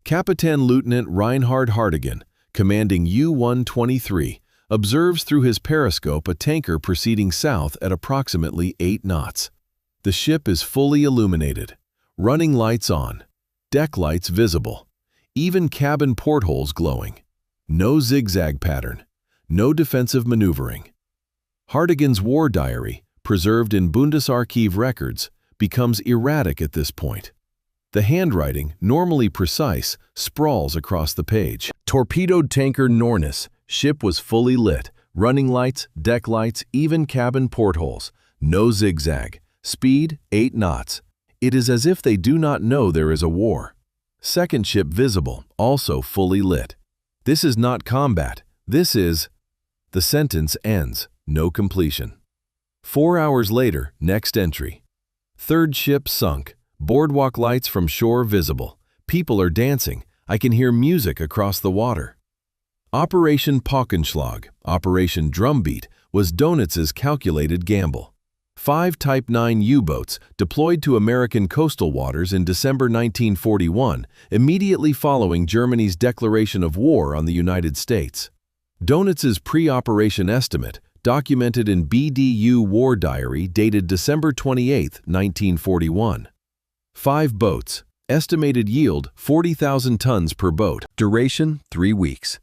Captain Lieutenant Reinhard Hartigan, commanding U-123, observes through his periscope a tanker proceeding south at approximately 8 knots. The ship is fully illuminated, running lights on, deck lights visible, even cabin portholes glowing. No zigzag pattern, no defensive maneuvering. Hartigan's war diary, preserved in Bundesarchiv records, becomes erratic at this point. The handwriting, normally precise, sprawls across the page. Torpedoed tanker Norness. Ship was fully lit. Running lights, deck lights, even cabin portholes. No zigzag. Speed, 8 knots. It is as if they do not know there is a war. Second ship visible, also fully lit. This is not combat. This is... The sentence ends. No completion. 4 hours later, next entry. Third ship sunk. Boardwalk lights from shore visible. People are dancing. I can hear music across the water. Operation Paukenschlag, Operation Drumbeat, was Dönitz's calculated gamble. 5 Type 9 U-boats deployed to American coastal waters in December 1941, immediately following Germany's declaration of war on the United States. Dönitz's pre-operation estimate, documented in BDU War Diary dated December 28, 1941. 5 boats. Estimated yield, 40,000 tons per boat. Duration, 3 weeks.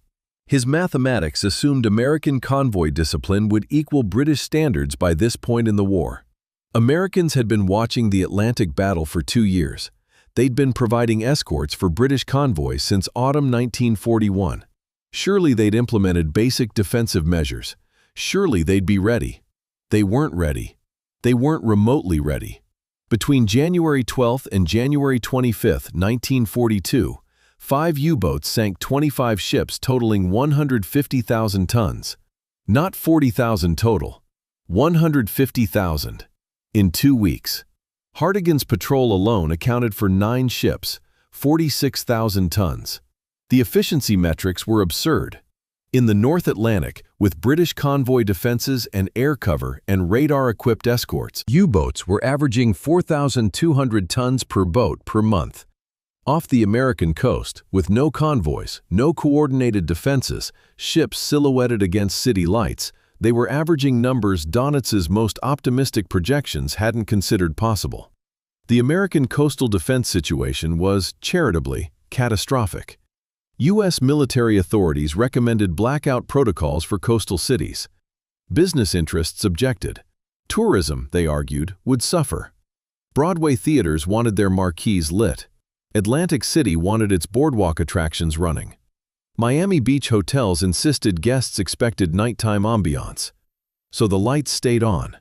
His mathematics assumed American convoy discipline would equal British standards by this point in the war. Americans had been watching the Atlantic Battle for 2 years. They'd been providing escorts for British convoys since autumn 1941. Surely they'd implemented basic defensive measures. Surely they'd be ready. They weren't ready. They weren't remotely ready. Between January 12 and January 25, 1942, 5 U-boats sank 25 ships totaling 150,000 tons. Not 40,000 total. 150,000. In 2 weeks. Hartigan's patrol alone accounted for 9 ships, 46,000 tons. The efficiency metrics were absurd. In the North Atlantic, with British convoy defenses and air cover and radar-equipped escorts, U-boats were averaging 4,200 tons per boat per month. Off the American coast, with no convoys, no coordinated defenses, ships silhouetted against city lights, they were averaging numbers Dönitz's most optimistic projections hadn't considered possible. The American coastal defense situation was, charitably, catastrophic. U.S. military authorities recommended blackout protocols for coastal cities. Business interests objected. Tourism, they argued, would suffer. Broadway theaters wanted their marquees lit. Atlantic City wanted its boardwalk attractions running. Miami Beach hotels insisted guests expected nighttime ambiance. So the lights stayed on.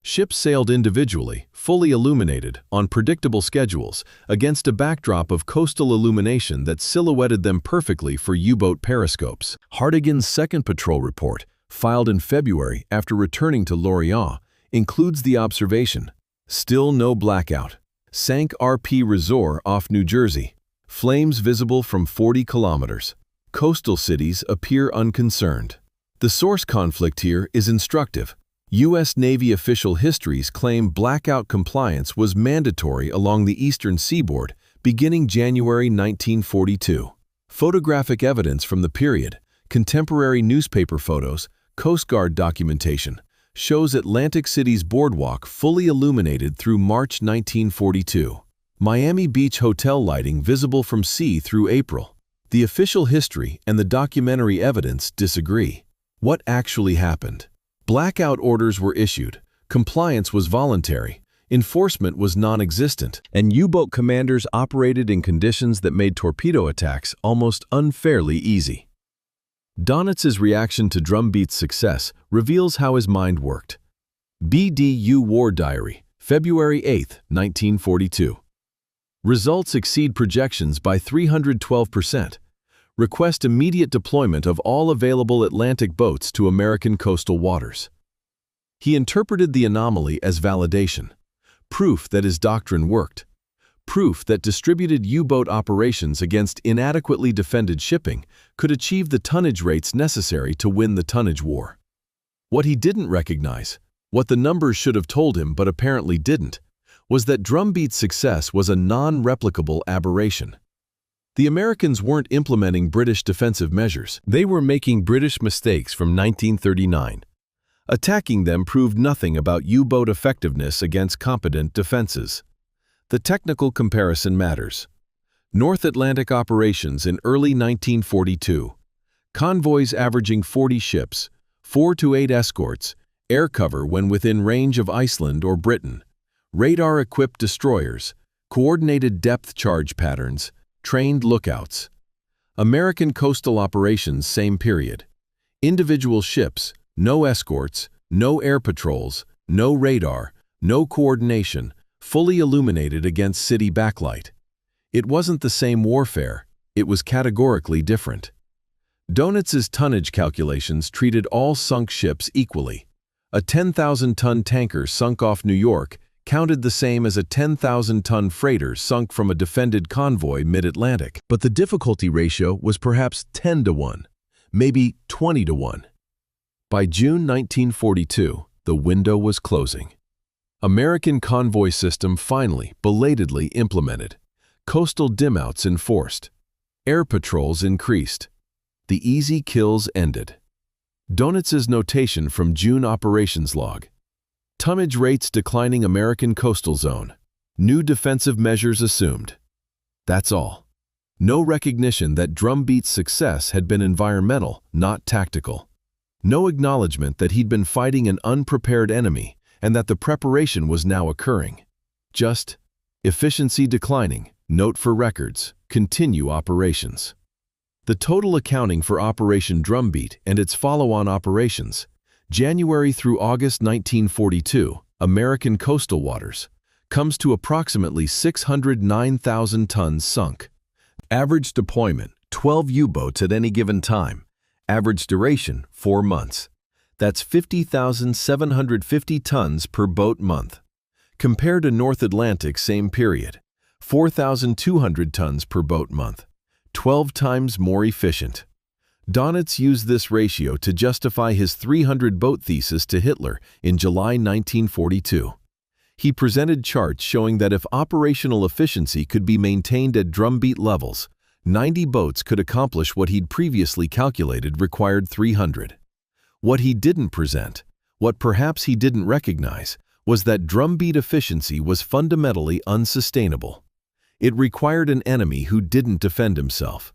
Ships sailed individually, fully illuminated, on predictable schedules, against a backdrop of coastal illumination that silhouetted them perfectly for U-boat periscopes. Hartigan's second patrol report, filed in February after returning to Lorient, includes the observation, "Still no blackout. Sank RP Resort off New Jersey. Flames visible from 40 kilometers. Coastal cities appear unconcerned." The source conflict here is instructive. U.S. Navy official histories claim blackout compliance was mandatory along the eastern seaboard beginning January 1942. Photographic evidence from the period, contemporary newspaper photos, Coast Guard documentation, shows Atlantic City's boardwalk fully illuminated through March 1942. Miami Beach hotel lighting visible from sea through April. The official history and the documentary evidence disagree. What actually happened? Blackout orders were issued, compliance was voluntary, enforcement was non-existent, and U-boat commanders operated in conditions that made torpedo attacks almost unfairly easy. Dönitz's reaction to Drumbeat's success reveals how his mind worked. BDU War Diary, February 8, 1942. Results exceed projections by 312%. Request immediate deployment of all available Atlantic boats to American coastal waters. He interpreted the anomaly as validation, proof that his doctrine worked, proof that distributed U-boat operations against inadequately defended shipping could achieve the tonnage rates necessary to win the tonnage war. What he didn't recognize, what the numbers should have told him but apparently didn't, was that Drumbeat's success was a non-replicable aberration. The Americans weren't implementing British defensive measures. They were making British mistakes from 1939. Attacking them proved nothing about U-boat effectiveness against competent defenses. The technical comparison matters. North Atlantic operations in early 1942. Convoys averaging 40 ships, 4 to 8 escorts, air cover when within range of Iceland or Britain, radar-equipped destroyers, coordinated depth charge patterns, trained lookouts. American coastal operations same period. Individual ships, no escorts, no air patrols, no radar, no coordination, fully illuminated against city backlight. It wasn't the same warfare, it was categorically different. Dönitz's tonnage calculations treated all sunk ships equally. A 10,000-ton tanker sunk off New York counted the same as a 10,000-ton freighter sunk from a defended convoy mid-Atlantic. But the difficulty ratio was perhaps 10 to 1, maybe 20 to 1. By June 1942, the window was closing. American convoy system finally, belatedly implemented. Coastal dimouts enforced. Air patrols increased. The easy kills ended. Dönitz's notation from June operations log. Tonnage rates declining American coastal zone. New defensive measures assumed. That's all. No recognition that Drumbeat's success had been environmental, not tactical. No acknowledgement that he'd been fighting an unprepared enemy and that the preparation was now occurring. Just, efficiency declining, note for records, continue operations. The total accounting for Operation Drumbeat and its follow-on operations, January through August 1942, American coastal waters, comes to approximately 609,000 tons sunk. Average deployment, 12 U-boats at any given time. Average duration, 4 months. That's 50,750 tons per boat month. Compared to North Atlantic same period, 4,200 tons per boat month. 12 times more efficient. Dönitz used this ratio to justify his 300-boat thesis to Hitler in July 1942. He presented charts showing that if operational efficiency could be maintained at Drumbeat levels, 90 boats could accomplish what he'd previously calculated required 300. What he didn't present, what perhaps he didn't recognize, was that Drumbeat efficiency was fundamentally unsustainable. It required an enemy who didn't defend himself.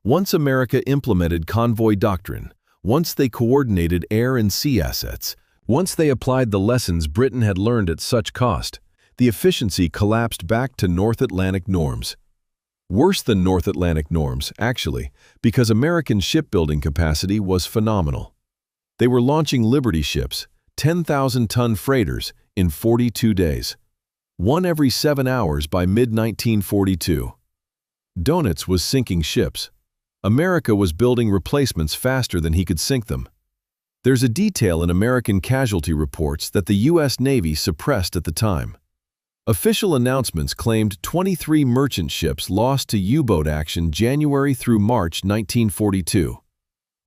Once America implemented convoy doctrine, once they coordinated air and sea assets, once they applied the lessons Britain had learned at such cost, the efficiency collapsed back to North Atlantic norms. Worse than North Atlantic norms, actually, because American shipbuilding capacity was phenomenal. They were launching Liberty ships, 10,000-ton freighters, in 42 days. One every 7 hours by mid-1942. Dönitz was sinking ships. America was building replacements faster than he could sink them. There's a detail in American casualty reports that the U.S. Navy suppressed at the time. Official announcements claimed 23 merchant ships lost to U-boat action January through March 1942.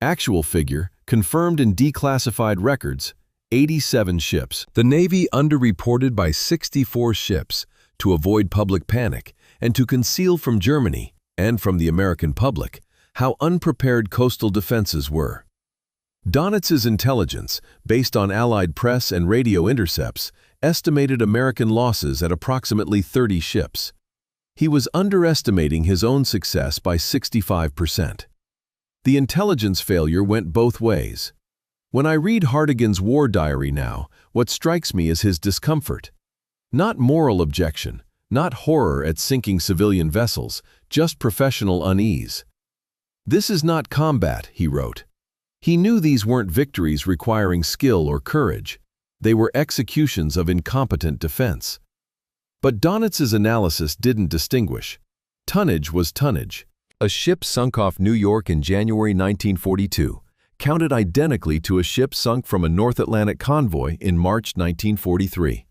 Actual figure, confirmed in declassified records, 87 ships. The Navy underreported by 64 ships to avoid public panic and to conceal from Germany and from the American public how unprepared coastal defenses were. Dönitz's intelligence, based on Allied press and radio intercepts, estimated American losses at approximately 30 ships. He was underestimating his own success by 65%. The intelligence failure went both ways. When I read Hartigan's war diary now, what strikes me is his discomfort. Not moral objection, not horror at sinking civilian vessels, just professional unease. "This is not combat," he wrote. He knew these weren't victories requiring skill or courage. They were executions of incompetent defense. But Dönitz's analysis didn't distinguish. Tonnage was tonnage. A ship sunk off New York in January 1942 counted identically to a ship sunk from a North Atlantic convoy in March 1943,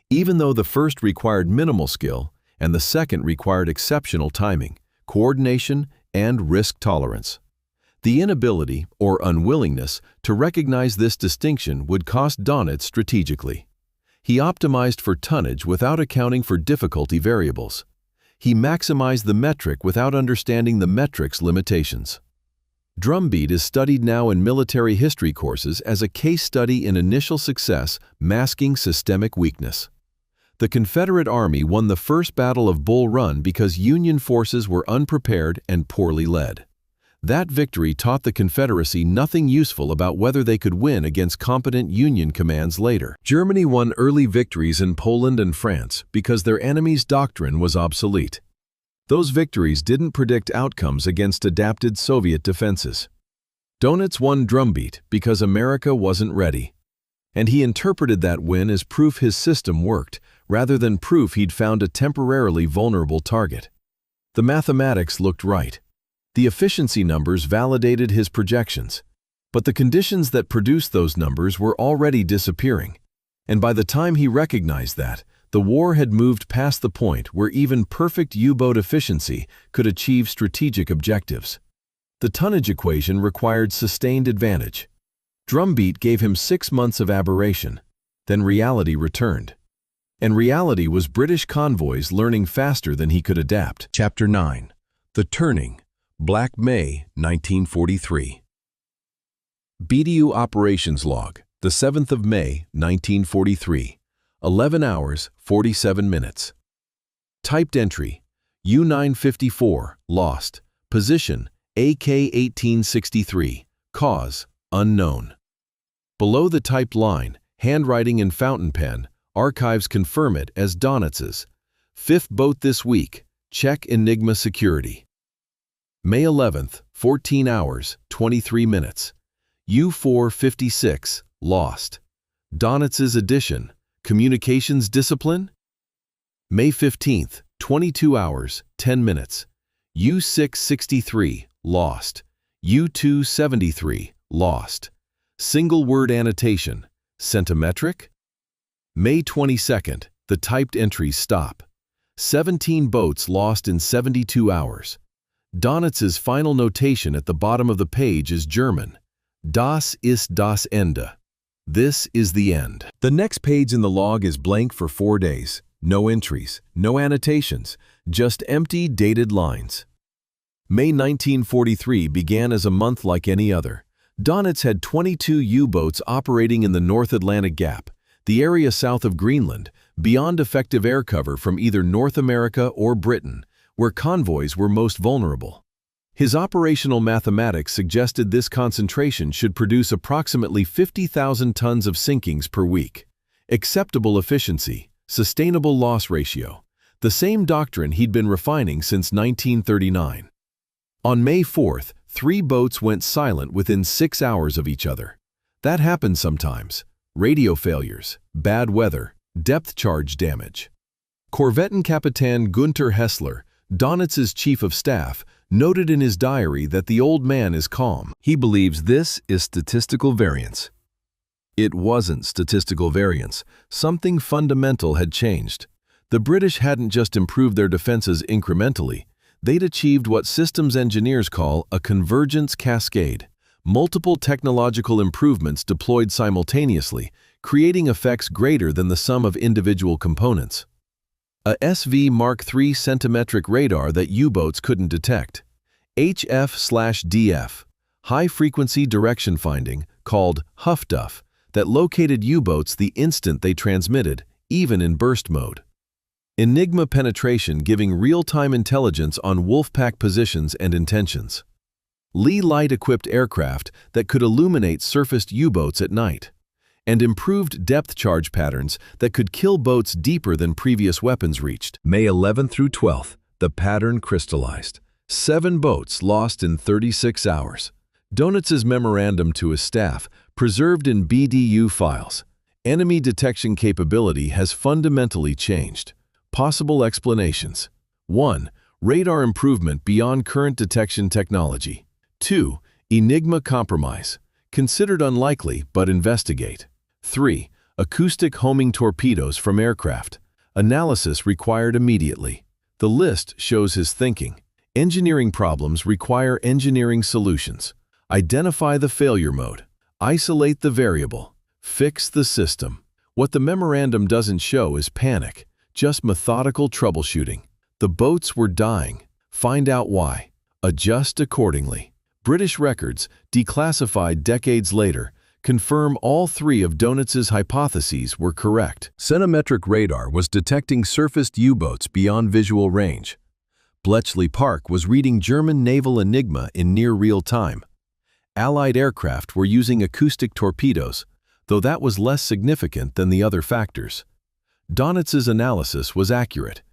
even though the first required minimal skill and the second required exceptional timing, coordination, and risk tolerance. The inability, or unwillingness, to recognize this distinction would cost Dönitz strategically. He optimized for tonnage without accounting for difficulty variables. He maximized the metric without understanding the metric's limitations. Drumbeat is studied now in military history courses as a case study in initial success masking systemic weakness. The Confederate Army won the First Battle of Bull Run because Union forces were unprepared and poorly led. That victory taught the Confederacy nothing useful about whether they could win against competent Union commands later. Germany won early victories in Poland and France because their enemy's doctrine was obsolete. Those victories didn't predict outcomes against adapted Soviet defenses. Dönitz won Drumbeat because America wasn't ready. And he interpreted that win as proof his system worked, rather than proof he'd found a temporarily vulnerable target. The mathematics looked right. The efficiency numbers validated his projections. But the conditions that produced those numbers were already disappearing. And by the time he recognized that, the war had moved past the point where even perfect U-boat efficiency could achieve strategic objectives. The tonnage equation required sustained advantage. Drumbeat gave him 6 months of aberration. Then reality returned. And reality was British convoys learning faster than he could adapt. Chapter 9. The Turning. Black May, 1943. BDU Operations Log, the 7th of May, 1943. 11 hours, 47 minutes. Typed entry, U-954, lost. Position, AK-1863. Cause, unknown. Below the typed line, handwriting in fountain pen, archives confirm it as Dönitz's. 5th boat this week, check Enigma security. May 11th, 14 hours, 23 minutes. U-456, lost. Dönitz's edition, communications discipline? May 15th, 22 hours, 10 minutes. U-663, lost. U-273, lost. Single word annotation, centimetric? May 22nd, the typed entries stop. 17 boats lost in 72 hours. Dönitz's final notation at the bottom of the page is German. Das ist das Ende. This is the end. The next page in the log is blank for 4 days. No entries, no annotations, just empty dated lines. May 1943 began as a month like any other. Dönitz had 22 U-boats operating in the North Atlantic Gap, the area south of Greenland, beyond effective air cover from either North America or Britain, where convoys were most vulnerable. His operational mathematics suggested this concentration should produce approximately 50,000 tons of sinkings per week. Acceptable efficiency, sustainable loss ratio, the same doctrine he'd been refining since 1939. On May 4th, 3 boats went silent within 6 hours of each other. That happens sometimes. Radio failures, bad weather, depth charge damage. Korvettenkapitan Günther Hessler, Dönitz's chief of staff, noted in his diary that the old man is calm. He believes this is statistical variance. It wasn't statistical variance. Something fundamental had changed. The British hadn't just improved their defenses incrementally. They'd achieved what systems engineers call a convergence cascade. Multiple technological improvements deployed simultaneously, creating effects greater than the sum of individual components. A SV Mark III centimetric radar that U-boats couldn't detect. HF/DF, high-frequency direction finding, called HFDUF, that located U-boats the instant they transmitted, even in burst mode. Enigma penetration giving real-time intelligence on Wolfpack positions and intentions. Lee light-equipped aircraft that could illuminate surfaced U-boats at night. And improved depth charge patterns that could kill boats deeper than previous weapons reached. May 11th through 12th, the pattern crystallized. 7 boats lost in 36 hours. Dönitz's memorandum to his staff, preserved in BDU files. Enemy detection capability has fundamentally changed. Possible explanations. 1. Radar improvement beyond current detection technology. 2. Enigma compromise. Considered unlikely, but investigate. 3. Acoustic homing torpedoes from aircraft. Analysis required immediately. The list shows his thinking. Engineering problems require engineering solutions. Identify the failure mode. Isolate the variable. Fix the system. What the memorandum doesn't show is panic, just methodical troubleshooting. The boats were dying. Find out why. Adjust accordingly. British records, declassified decades later, confirm all three of Dönitz's hypotheses were correct. Centimetric radar was detecting surfaced U-boats beyond visual range. Bletchley Park was reading German naval enigma in near real time. Allied aircraft were using acoustic torpedoes, though that was less significant than the other factors. Dönitz's analysis was accurate,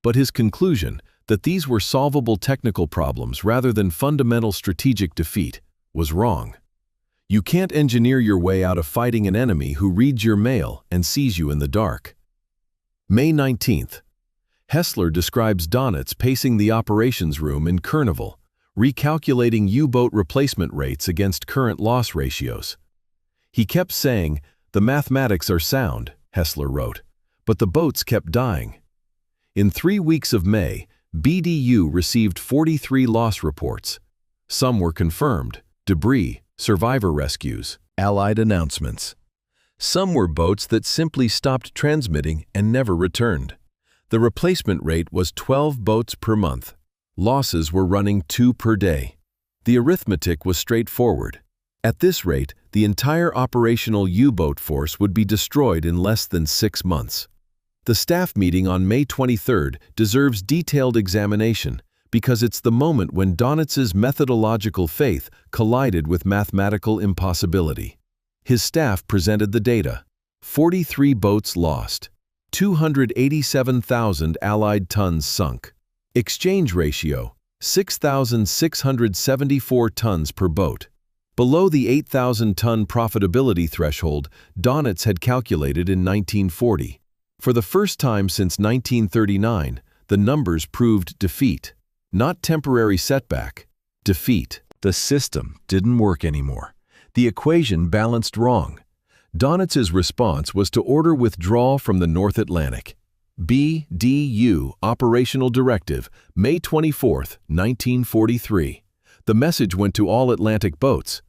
but his conclusion that these were solvable technical problems rather than fundamental strategic defeat was wrong. You can't engineer your way out of fighting an enemy who reads your mail and sees you in the dark. May 19th. Hessler describes Dönitz pacing the operations room in Carnival, recalculating U-boat replacement rates against current loss ratios. He kept saying, "The mathematics are sound," Hessler wrote, but the boats kept dying. In 3 weeks of May, BDU received 43 loss reports. Some were confirmed, debris, survivor rescues, Allied announcements. Some were boats that simply stopped transmitting and never returned. The replacement rate was 12 boats per month. Losses were running 2 per day. The arithmetic was straightforward. At this rate, the entire operational U-boat force would be destroyed in less than 6 months. The staff meeting on May 23rd deserves detailed examination because it's the moment when Dönitz's methodological faith collided with mathematical impossibility. His staff presented the data. 43 boats lost. 287,000 Allied tons sunk. Exchange ratio, 6,674 tons per boat. Below the 8,000-ton profitability threshold Dönitz had calculated in 1940. For the first time since 1939, the numbers proved defeat, not temporary setback, defeat. The system didn't work anymore. The equation balanced wrong. Dönitz's response was to order withdrawal from the North Atlantic. BDU Operational Directive, May 24, 1943. The message went to all Atlantic boats.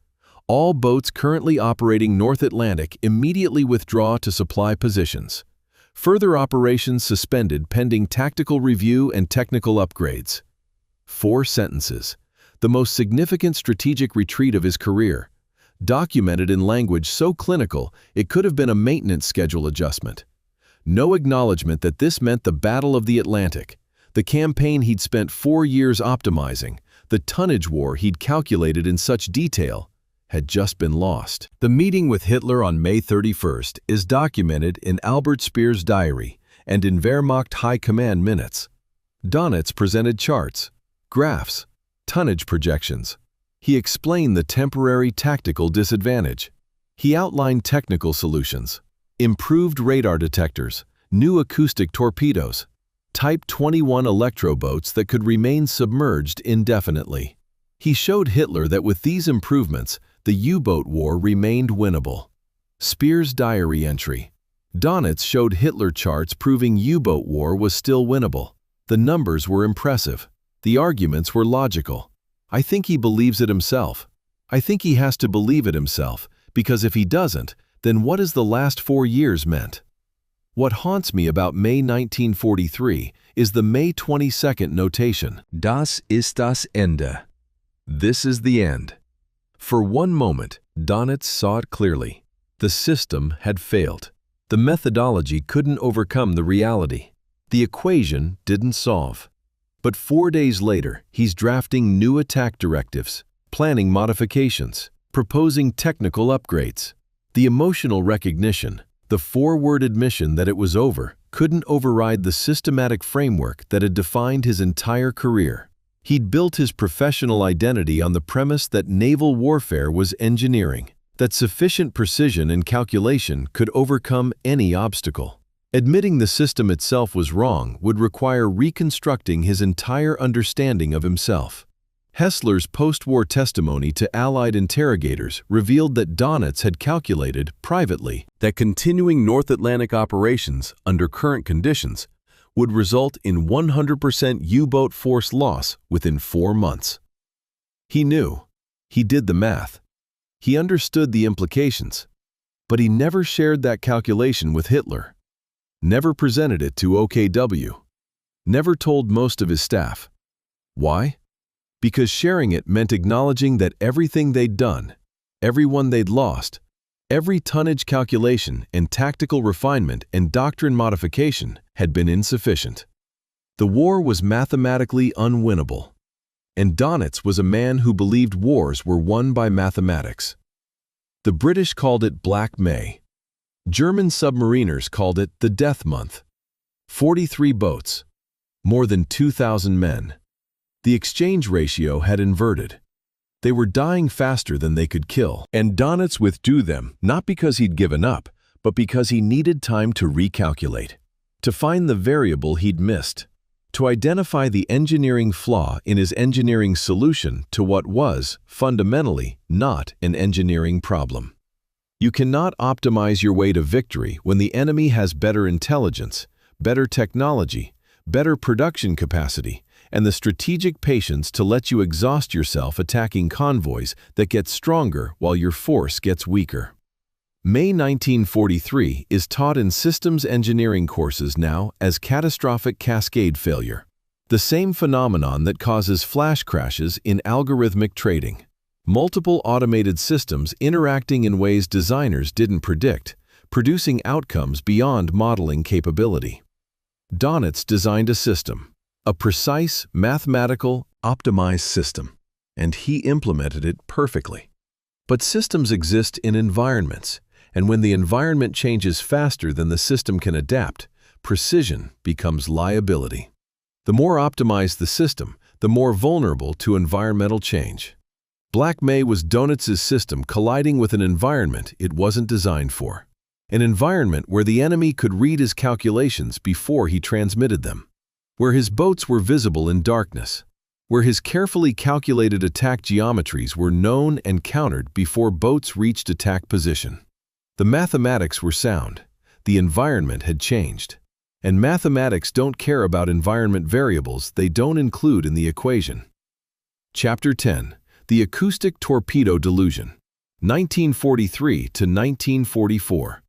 All boats currently operating North Atlantic immediately withdraw to supply positions. Further operations suspended pending tactical review and technical upgrades. 4 sentences. The most significant strategic retreat of his career. Documented in language so clinical it could have been a maintenance schedule adjustment. No acknowledgement that this meant the Battle of the Atlantic, the campaign he'd spent 4 years optimizing, the tonnage war he'd calculated in such detail, had just been lost. The meeting with Hitler on May 31st is documented in Albert Speer's diary and in Wehrmacht High Command minutes. Dönitz presented charts, graphs, tonnage projections. He explained the temporary tactical disadvantage. He outlined technical solutions, improved radar detectors, new acoustic torpedoes, Type 21 electroboats that could remain submerged indefinitely. He showed Hitler that with these improvements, the U-boat war remained winnable. Speer's diary entry. Dönitz showed Hitler charts proving U-boat war was still winnable. The numbers were impressive. The arguments were logical. I think he believes it himself. I think he has to believe it himself, because if he doesn't, then what has the last 4 years meant? What haunts me about May 1943 is the May 22nd notation. Das ist das Ende. This is the end. For one moment, Dönitz saw it clearly. The system had failed. The methodology couldn't overcome the reality. The equation didn't solve. But 4 days later, he's drafting new attack directives, planning modifications, proposing technical upgrades. The emotional recognition, the forward admission that it was over, couldn't override the systematic framework that had defined his entire career. He'd built his professional identity on the premise that naval warfare was engineering, that sufficient precision and calculation could overcome any obstacle. Admitting the system itself was wrong would require reconstructing his entire understanding of himself. Hessler's post-war testimony to Allied interrogators revealed that Dönitz had calculated, privately, that continuing North Atlantic operations under current conditions would result in 100% U-boat force loss within 4 months. He knew. He did the math. He understood the implications. But he never shared that calculation with Hitler. Never presented it to OKW. Never told most of his staff. Why? because sharing it meant acknowledging that everything they'd done, everyone they'd lost, every tonnage calculation and tactical refinement and doctrine modification had been insufficient. The war was mathematically unwinnable, and Dönitz was a man who believed wars were won by mathematics. The British called it Black May. German submariners called it the Death Month. 43 boats, more than 2,000 men. The exchange ratio had inverted. They were dying faster than they could kill, and Dönitz withdrew them, not because he'd given up, but because he needed time to recalculate, to find the variable he'd missed, to identify the engineering flaw in his engineering solution to what was, fundamentally, not an engineering problem. You cannot optimize your way to victory when the enemy has better intelligence, better technology, better production capacity, and the strategic patience to let you exhaust yourself attacking convoys that get stronger while your force gets weaker. May 1943 is taught in systems engineering courses now as catastrophic cascade failure, the same phenomenon that causes flash crashes in algorithmic trading. Multiple automated systems interacting in ways designers didn't predict, producing outcomes beyond modeling capability. Dönitz designed a system, a precise, mathematical, optimized system, and he implemented it perfectly. But systems exist in environments, and when the environment changes faster than the system can adapt, precision becomes liability. The more optimized the system, the more vulnerable to environmental change. Black May was Dönitz's system colliding with an environment it wasn't designed for. An environment where the enemy could read his calculations before he transmitted them, where his boats were visible in darkness, where his carefully calculated attack geometries were known and countered before boats reached attack position. The mathematics were sound, the environment had changed, and mathematics don't care about environment variables they don't include in the equation. Chapter 10. The Acoustic Torpedo Delusion, 1943 to 1944.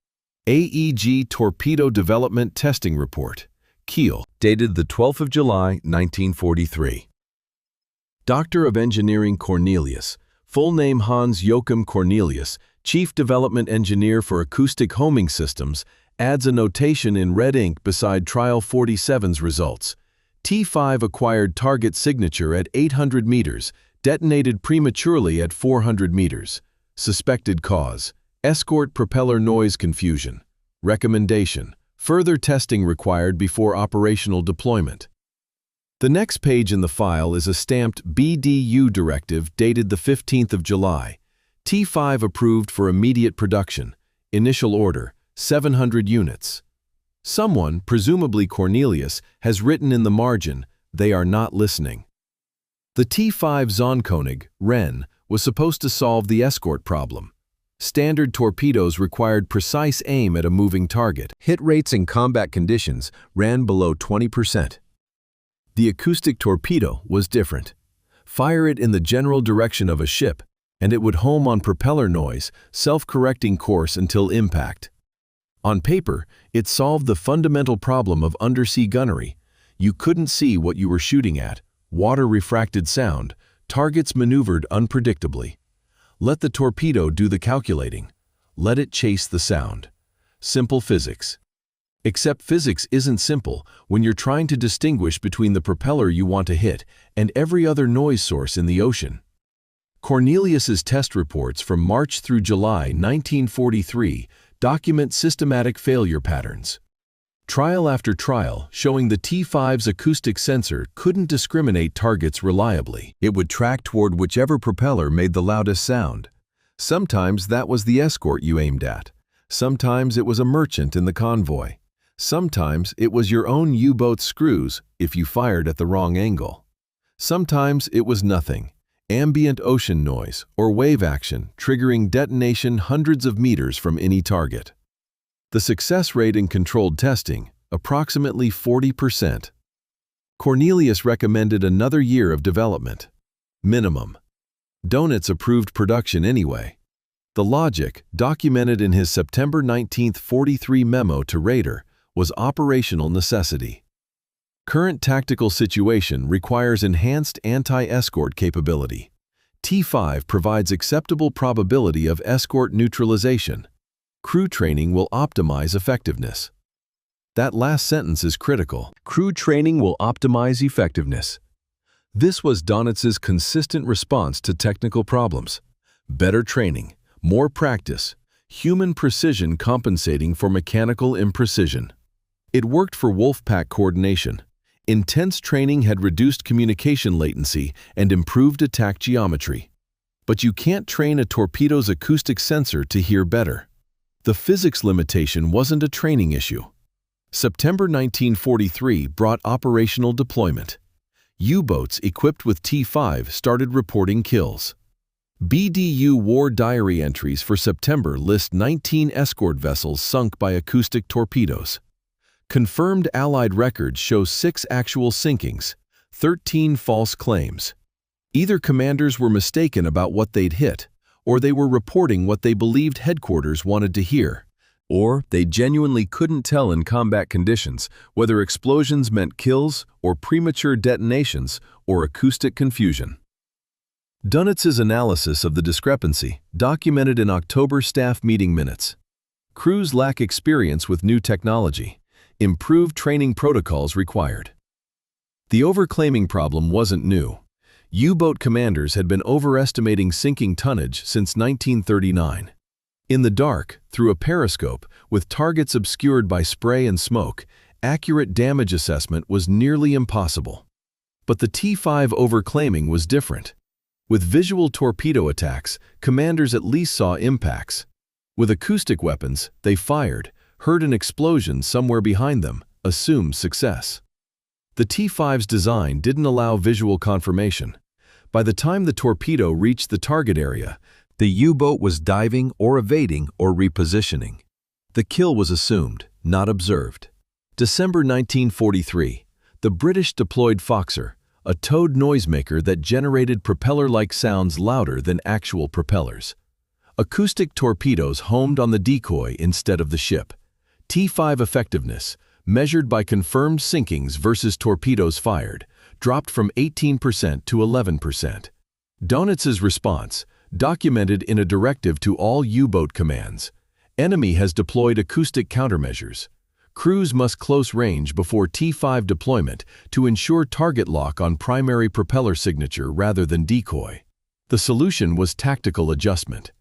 AEG Torpedo Development Testing Report, Kiel, dated the 12th of July, 1943. Doctor of Engineering Cornelius, full name Hans Joachim Cornelius, Chief Development Engineer for Acoustic Homing Systems, adds a notation in red ink beside Trial 47's results. T5 acquired target signature at 800 meters, detonated prematurely at 400 meters. Suspected cause: escort propeller noise confusion. Recommendation: further testing required before operational deployment. The next page in the file is a stamped BDU directive dated the 15th of July. T5 approved for immediate production. Initial order: 700 units. Someone, presumably Cornelius, has written in the margin, "They are not listening." The T5 Zonkönig, Ren, was supposed to solve the escort problem. Standard torpedoes required precise aim at a moving target. Hit rates in combat conditions ran below 20%. The acoustic torpedo was different. Fire it in the general direction of a ship, and it would home on propeller noise, self-correcting course until impact. On paper, it solved the fundamental problem of undersea gunnery. You couldn't see what you were shooting at. Water-refracted sound, targets maneuvered unpredictably. Let the torpedo do the calculating. Let it chase the sound. Simple physics. Except physics isn't simple when you're trying to distinguish between the propeller you want to hit and every other noise source in the ocean. Cornelius's test reports from March through July 1943 document systematic failure patterns. Trial after trial showing the T5's acoustic sensor couldn't discriminate targets reliably. It would track toward whichever propeller made the loudest sound. Sometimes that was the escort you aimed at. Sometimes it was a merchant in the convoy. Sometimes it was your own U-boat's screws if you fired at the wrong angle. Sometimes it was nothing, ambient ocean noise or wave action triggering detonation hundreds of meters from any target. The success rate in controlled testing, approximately 40%. Cornelius recommended another year of development. Minimum. Dönitz approved production anyway. The logic, documented in his September 19, 1943 memo to Raeder, was operational necessity. Current tactical situation requires enhanced anti-escort capability. T5 provides acceptable probability of escort neutralization. Crew training will optimize effectiveness. That last sentence is critical. Crew training will optimize effectiveness. This was Dönitz's consistent response to technical problems. Better training, more practice, human precision compensating for mechanical imprecision. It worked for Wolfpack coordination. Intense training had reduced communication latency and improved attack geometry. But you can't train a torpedo's acoustic sensor to hear better. The physics limitation wasn't a training issue. September 1943 brought operational deployment. U-boats equipped with T5 started reporting kills. BDU war diary entries for September list 19 escort vessels sunk by acoustic torpedoes. Confirmed Allied records show 6 actual sinkings, 13 false claims. Either commanders were mistaken about what they'd hit, or they were reporting what they believed headquarters wanted to hear, or they genuinely couldn't tell in combat conditions whether explosions meant kills or premature detonations or acoustic confusion. Dönitz's analysis of the discrepancy, documented in October staff meeting minutes. Crews lack experience with new technology. Improved training protocols required. The overclaiming problem wasn't new. U-boat commanders had been overestimating sinking tonnage since 1939. In the dark, through a periscope, with targets obscured by spray and smoke, accurate damage assessment was nearly impossible. But the T5 overclaiming was different. With visual torpedo attacks, commanders at least saw impacts. With acoustic weapons, they fired, heard an explosion somewhere behind them, assumed success. The T5's design didn't allow visual confirmation. By the time the torpedo reached the target area, the U-boat was diving or evading or repositioning. The kill was assumed, not observed. December 1943, the British deployed Foxer, a towed noisemaker that generated propeller-like sounds louder than actual propellers. Acoustic torpedoes homed on the decoy instead of the ship. T5 effectiveness, measured by confirmed sinkings versus torpedoes fired, dropped from 18% to 11%. Dönitz's response, documented in a directive to all U-boat commands. Enemy has deployed acoustic countermeasures. Crews must close range before T5 deployment to ensure target lock on primary propeller signature rather than decoy. The solution was tactical adjustment.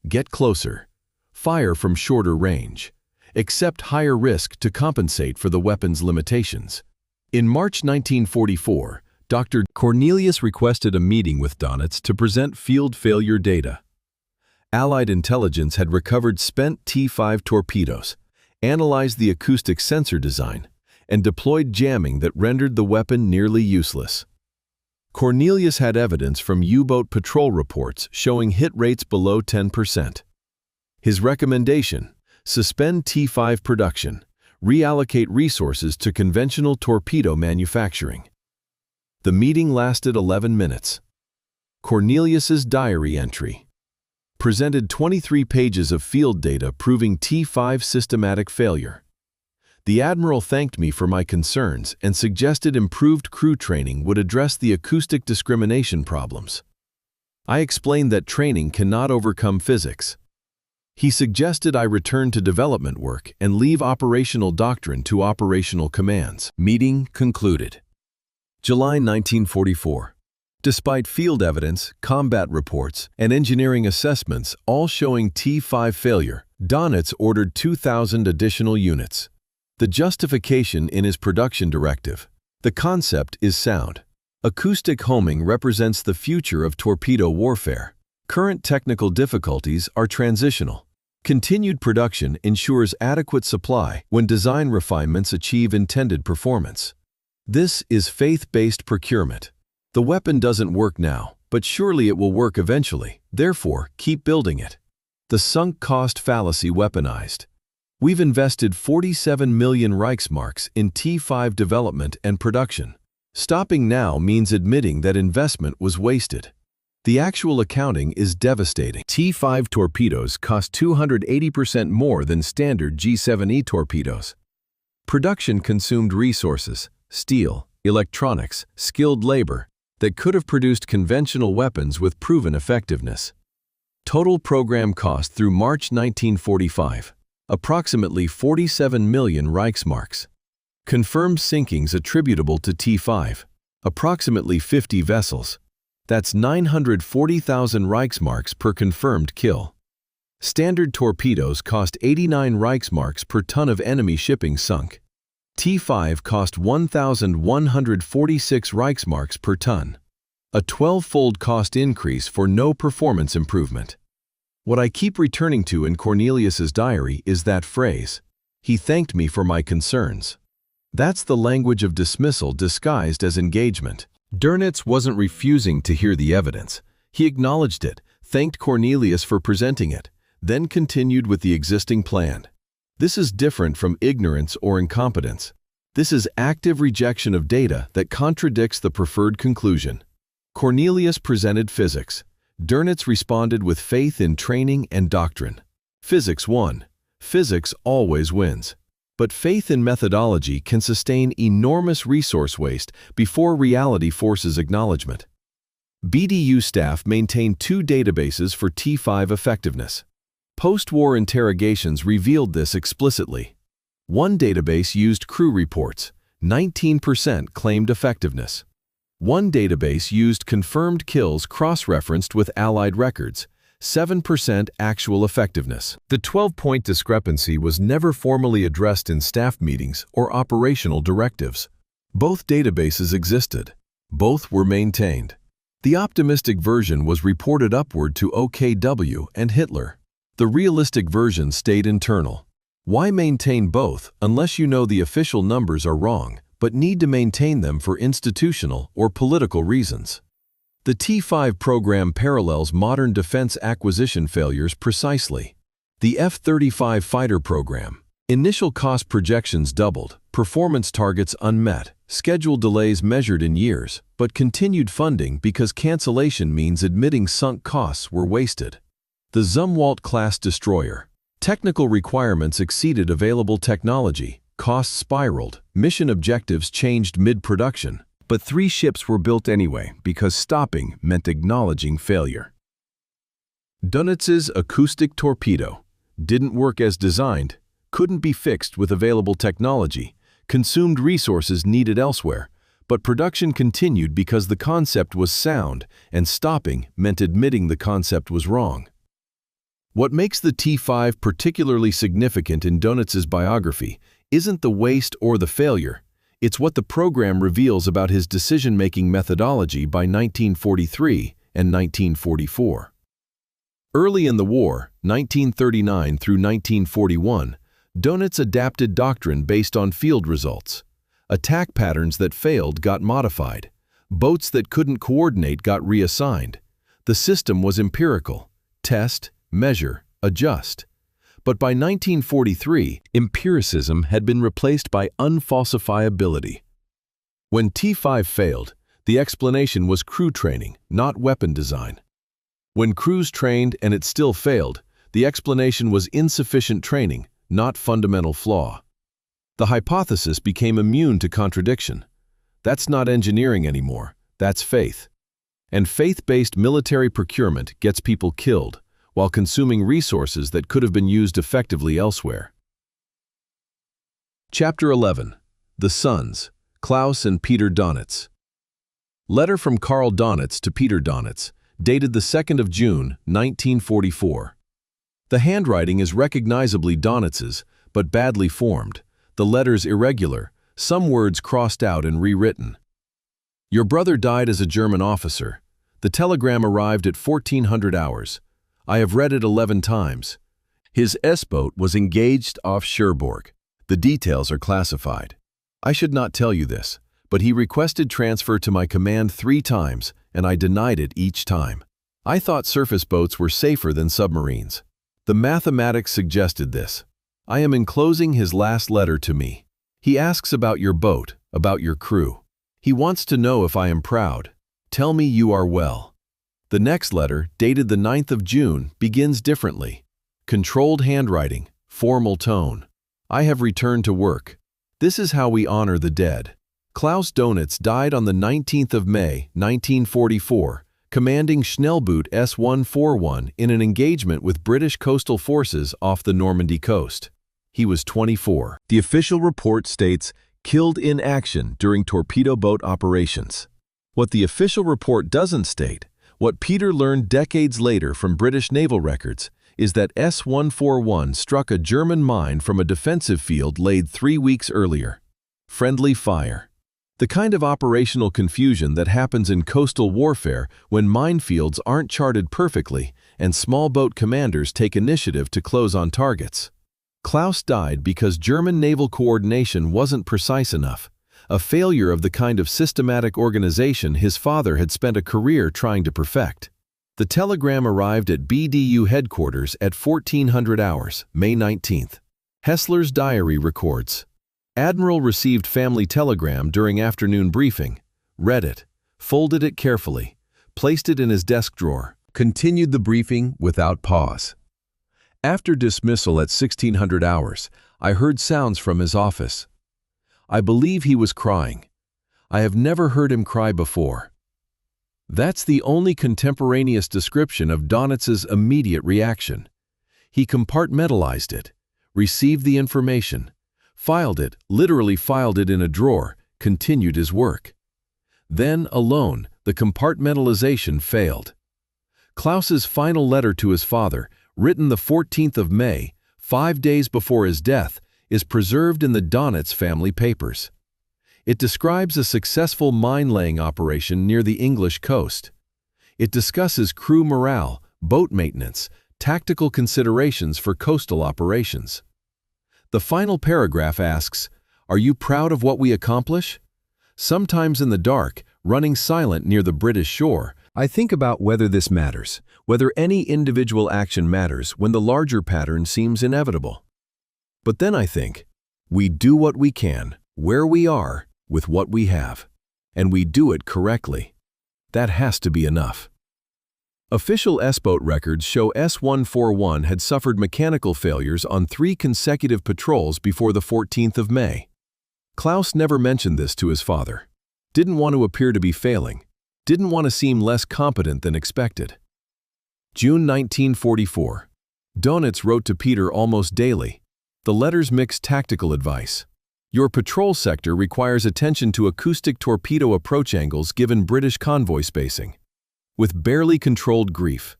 Get closer. Fire from shorter range. Accept higher risk to compensate for the weapon's limitations. In March 1944, Dr. Cornelius requested a meeting with Dönitz to present field failure data. Allied intelligence had recovered spent T5 torpedoes, analyzed the acoustic sensor design, and deployed jamming that rendered the weapon nearly useless. Cornelius had evidence from U-boat patrol reports showing hit rates below 10%. His recommendation: suspend T5 production, reallocate resources to conventional torpedo manufacturing. The meeting lasted 11 minutes. Cornelius's diary entry presented 23 pages of field data proving T5 systematic failure. The Admiral thanked me for my concerns and suggested improved crew training would address the acoustic discrimination problems. I explained that training cannot overcome physics. He suggested I return to development work and leave operational doctrine to operational commands. Meeting concluded. July 1944. Despite field evidence, combat reports, and engineering assessments all showing T5 failure, Dönitz ordered 2,000 additional units. The justification in his production directive: the concept is sound. Acoustic homing represents the future of torpedo warfare. Current technical difficulties are transitional. Continued production ensures adequate supply when design refinements achieve intended performance. This is faith-based procurement. The weapon doesn't work now, but surely it will work eventually. Therefore, keep building it. The sunk cost fallacy weaponized. We've invested 47 million Reichsmarks in T5 development and production. Stopping now means admitting that investment was wasted. The actual accounting is devastating. T5 torpedoes cost 280% more than standard G7E torpedoes. Production consumed resources, steel, electronics, skilled labor that could have produced conventional weapons with proven effectiveness. Total program cost through March 1945, approximately 47 million Reichsmarks. Confirmed sinkings attributable to T5, approximately 50 vessels. That's 940,000 Reichsmarks per confirmed kill. Standard torpedoes cost 89 Reichsmarks per ton of enemy shipping sunk. T5 cost 1,146 Reichsmarks per ton. A 12-fold cost increase for no performance improvement. What I keep returning to in Cornelius's diary is that phrase, "He thanked me for my concerns." That's the language of dismissal disguised as engagement. Dönitz wasn't refusing to hear the evidence. He acknowledged it, thanked Cornelius for presenting it, then continued with the existing plan. This is different from ignorance or incompetence. This is active rejection of data that contradicts the preferred conclusion. Cornelius presented physics. Dönitz responded with faith in training and doctrine. Physics won. Physics always wins. But faith in methodology can sustain enormous resource waste before reality forces acknowledgement. BDU staff maintained 2 databases for T5 effectiveness. Post-war interrogations revealed this explicitly. One database used crew reports, 19% claimed effectiveness. One database used confirmed kills cross-referenced with Allied records, 7% actual effectiveness. The 12-point discrepancy was never formally addressed in staff meetings or operational directives. Both databases existed. Both were maintained. The optimistic version was reported upward to OKW and Hitler. The realistic version stayed internal. Why maintain both unless you know the official numbers are wrong, but need to maintain them for institutional or political reasons? The T5 program parallels modern defense acquisition failures precisely. The F-35 fighter program. Initial cost projections doubled, performance targets unmet, schedule delays measured in years, but continued funding because cancellation means admitting sunk costs were wasted. The Zumwalt-class destroyer. Technical requirements exceeded available technology, costs spiraled, mission objectives changed mid-production. But 3 ships were built anyway because stopping meant acknowledging failure. Dönitz's acoustic torpedo didn't work as designed, couldn't be fixed with available technology, consumed resources needed elsewhere, but production continued because the concept was sound and stopping meant admitting the concept was wrong. What makes the T5 particularly significant in Dönitz's biography isn't the waste or the failure. It's what the program reveals about his decision-making methodology by 1943 and 1944. Early in the war, 1939 through 1941, Dönitz adapted doctrine based on field results. Attack patterns that failed got modified. Boats that couldn't coordinate got reassigned. The system was empirical. Test, measure, adjust. But by 1943, empiricism had been replaced by unfalsifiability. When T5 failed, the explanation was crew training, not weapon design. When crews trained and it still failed, the explanation was insufficient training, not fundamental flaw. The hypothesis became immune to contradiction. That's not engineering anymore, that's faith. And faith-based military procurement gets people killed, while consuming resources that could have been used effectively elsewhere. Chapter 11. The Sons, Klaus and Peter Dönitz. Letter from Karl Dönitz to Peter Dönitz, dated the 2nd of June, 1944. The handwriting is recognizably Dönitz's, but badly formed, the letters irregular, some words crossed out and rewritten. Your brother died as a German officer. The telegram arrived at 1400 hours. I have read it 11 times. His S-boat was engaged off Cherbourg. The details are classified. I should not tell you this, but he requested transfer to my command 3 times, and I denied it each time. I thought surface boats were safer than submarines. The mathematics suggested this. I am enclosing his last letter to me. He asks about your boat, about your crew. He wants to know if I am proud. Tell me you are well. The next letter, dated the 9th of June, begins differently. Controlled handwriting, formal tone. I have returned to work. This is how we honor the dead. Karl Dönitz died on the 19th of May, 1944, commanding Schnellboot S-141 in an engagement with British coastal forces off the Normandy coast. He was 24. The official report states, killed in action during torpedo boat operations. What the official report doesn't state, what Peter learned decades later from British naval records, is that S-141 struck a German mine from a defensive field laid 3 weeks earlier. Friendly fire. The kind of operational confusion that happens in coastal warfare when minefields aren't charted perfectly and small boat commanders take initiative to close on targets. Klaus died because German naval coordination wasn't precise enough, a failure of the kind of systematic organization his father had spent a career trying to perfect. The telegram arrived at BDU headquarters at 1400 hours, May 19th. Hessler's diary records, Admiral received family telegram during afternoon briefing, read it, folded it carefully, placed it in his desk drawer, continued the briefing without pause. After dismissal at 1600 hours, I heard sounds from his office. I believe he was crying. I have never heard him cry before. That's the only contemporaneous description of Dönitz's immediate reaction. He compartmentalized it, received the information, filed it, literally filed it in a drawer, continued his work. Then, alone, the compartmentalization failed. Klaus's final letter to his father, written the 14th of May, 5 days before his death, is preserved in the Dönitz family papers. It describes a successful mine-laying operation near the English coast. It discusses crew morale, boat maintenance, tactical considerations for coastal operations. The final paragraph asks, "Are you proud of what we accomplish?" Sometimes in the dark, running silent near the British shore, I think about whether this matters, whether any individual action matters when the larger pattern seems inevitable. But then I think, we do what we can, where we are, with what we have, and we do it correctly. That has to be enough. Official S-boat records show S-141 had suffered mechanical failures on 3 consecutive patrols before the 14th of May. Klaus never mentioned this to his father. Didn't want to appear to be failing. Didn't want to seem less competent than expected. June 1944. Dönitz wrote to Peter almost daily. The letters mix tactical advice. Your patrol sector requires attention to acoustic torpedo approach angles given British convoy spacing. With barely controlled grief.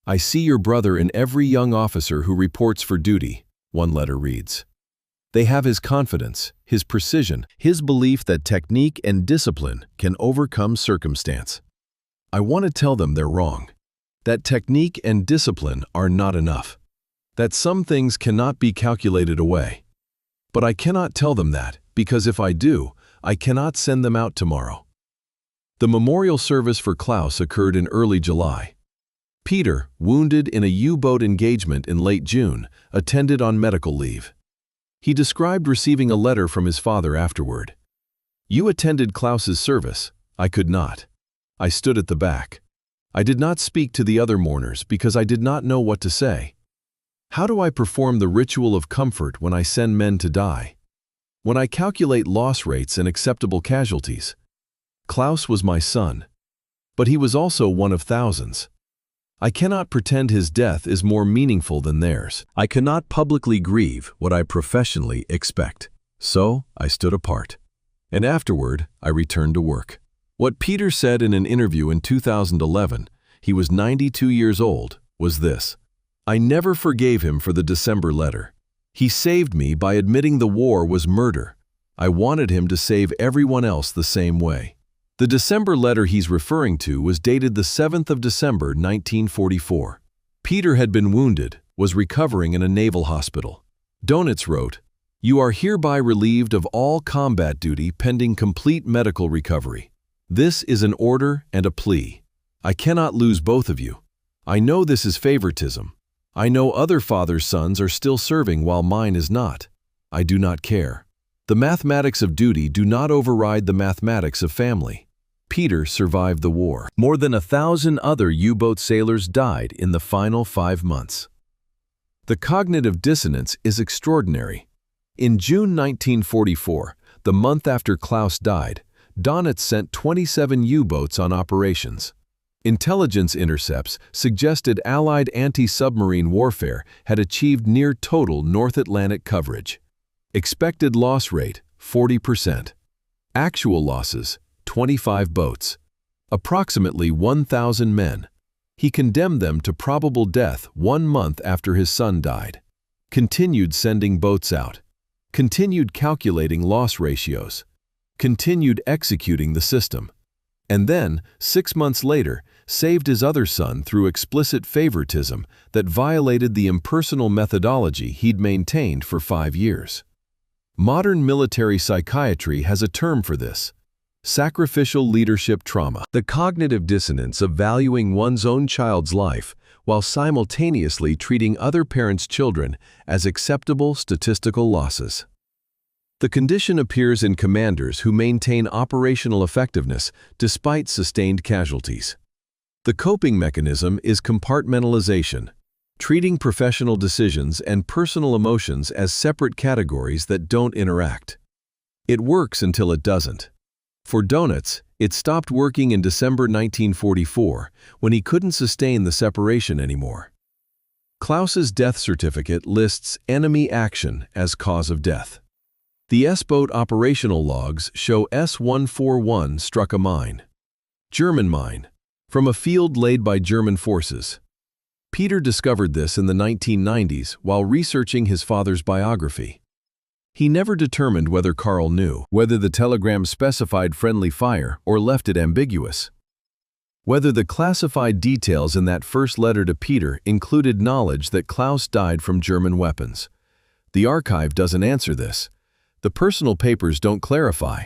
I see your brother in every young officer who reports for duty, one letter reads. They have his confidence, his precision, his belief that technique and discipline can overcome circumstance. I want to tell them they're wrong. That technique and discipline are not enough. That some things cannot be calculated away. But I cannot tell them that, because if I do, I cannot send them out tomorrow. The memorial service for Klaus occurred in early July. Peter, wounded in a U-boat engagement in late June, attended on medical leave. He described receiving a letter from his father afterward. You attended Klaus's service. I could not. I stood at the back. I did not speak to the other mourners because I did not know what to say. How do I perform the ritual of comfort when I send men to die? When I calculate loss rates and acceptable casualties? Klaus was my son. But he was also one of thousands. I cannot pretend his death is more meaningful than theirs. I cannot publicly grieve what I professionally expect. So I stood apart. And afterward, I returned to work. What Peter said in an interview in 2011, he was 92 years old, was this. I never forgave him for the December letter. He saved me by admitting the war was murder. I wanted him to save everyone else the same way. The December letter he's referring to was dated the 7th of December, 1944. Peter had been wounded, was recovering in a naval hospital. Dönitz wrote, "You are hereby relieved of all combat duty pending complete medical recovery. This is an order and a plea. I cannot lose both of you. I know this is favoritism. I know other fathers' sons are still serving while mine is not. I do not care. The mathematics of duty do not override the mathematics of family." Peter survived the war. More than 1,000 other U-boat sailors died in the final 5 months. The cognitive dissonance is extraordinary. In June 1944, The month after Klaus died, Dönitz sent 27 U-boats on operations. Intelligence intercepts suggested Allied anti-submarine warfare had achieved near total North Atlantic coverage. Expected loss rate, 40%. Actual losses, 25 boats. Approximately 1,000 men. He condemned them to probable death 1 month after his son died. Continued sending boats out. Continued calculating loss ratios. Continued executing the system. And then, 6 months later, saved his other son through explicit favoritism that violated the impersonal methodology he'd maintained for 5 years. Modern military psychiatry has a term for this: sacrificial leadership trauma. The cognitive dissonance of valuing one's own child's life while simultaneously treating other parents' children as acceptable statistical losses. The condition appears in commanders who maintain operational effectiveness despite sustained casualties. The coping mechanism is compartmentalization, treating professional decisions and personal emotions as separate categories that don't interact. It works until it doesn't. For Dönitz, it stopped working in December 1944 when he couldn't sustain the separation anymore. Klaus's death certificate lists enemy action as cause of death. The S-boat operational logs show S-141 struck a mine. German mine, from a field laid by German forces. Peter discovered this in the 1990s while researching his father's biography. He never determined whether Karl knew, whether the telegram specified friendly fire or left it ambiguous. Whether the classified details in that first letter to Peter included knowledge that Klaus died from German weapons. The archive doesn't answer this. The personal papers don't clarify.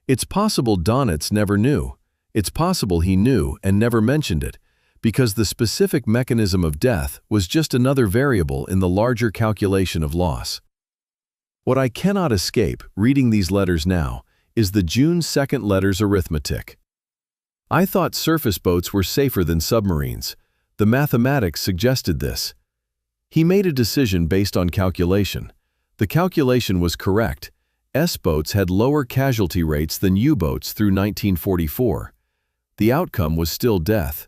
It's possible Dönitz never knew. It's possible he knew and never mentioned it, because the specific mechanism of death was just another variable in the larger calculation of loss. What I cannot escape, reading these letters now, is the June 2nd letter's arithmetic. I thought surface boats were safer than submarines. The mathematics suggested this. He made a decision based on calculation. The calculation was correct. S-boats had lower casualty rates than U-boats through 1944. The outcome was still death.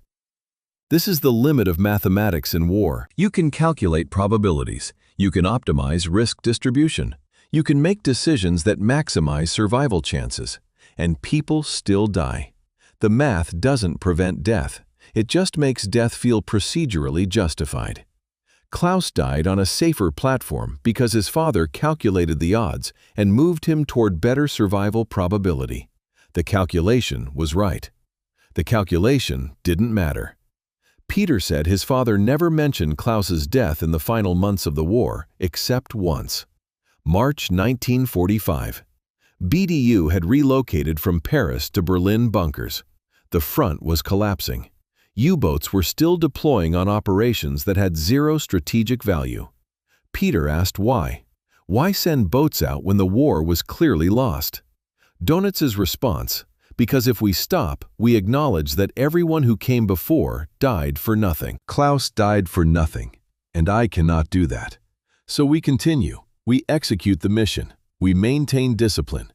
This is the limit of mathematics in war. You can calculate probabilities. You can optimize risk distribution. You can make decisions that maximize survival chances. And people still die. The math doesn't prevent death. It just makes death feel procedurally justified. Klaus died on a safer platform because his father calculated the odds and moved him toward better survival probability. The calculation was right. The calculation didn't matter. Peter said his father never mentioned Klaus's death in the final months of the war, except once. March 1945. BDU had relocated from Paris to Berlin bunkers. The front was collapsing. U-boats were still deploying on operations that had zero strategic value. Peter asked why. Why send boats out when the war was clearly lost? Dönitz's response: because if we stop, we acknowledge that everyone who came before died for nothing. Klaus died for nothing, and I cannot do that. So we continue. We execute the mission. We maintain discipline.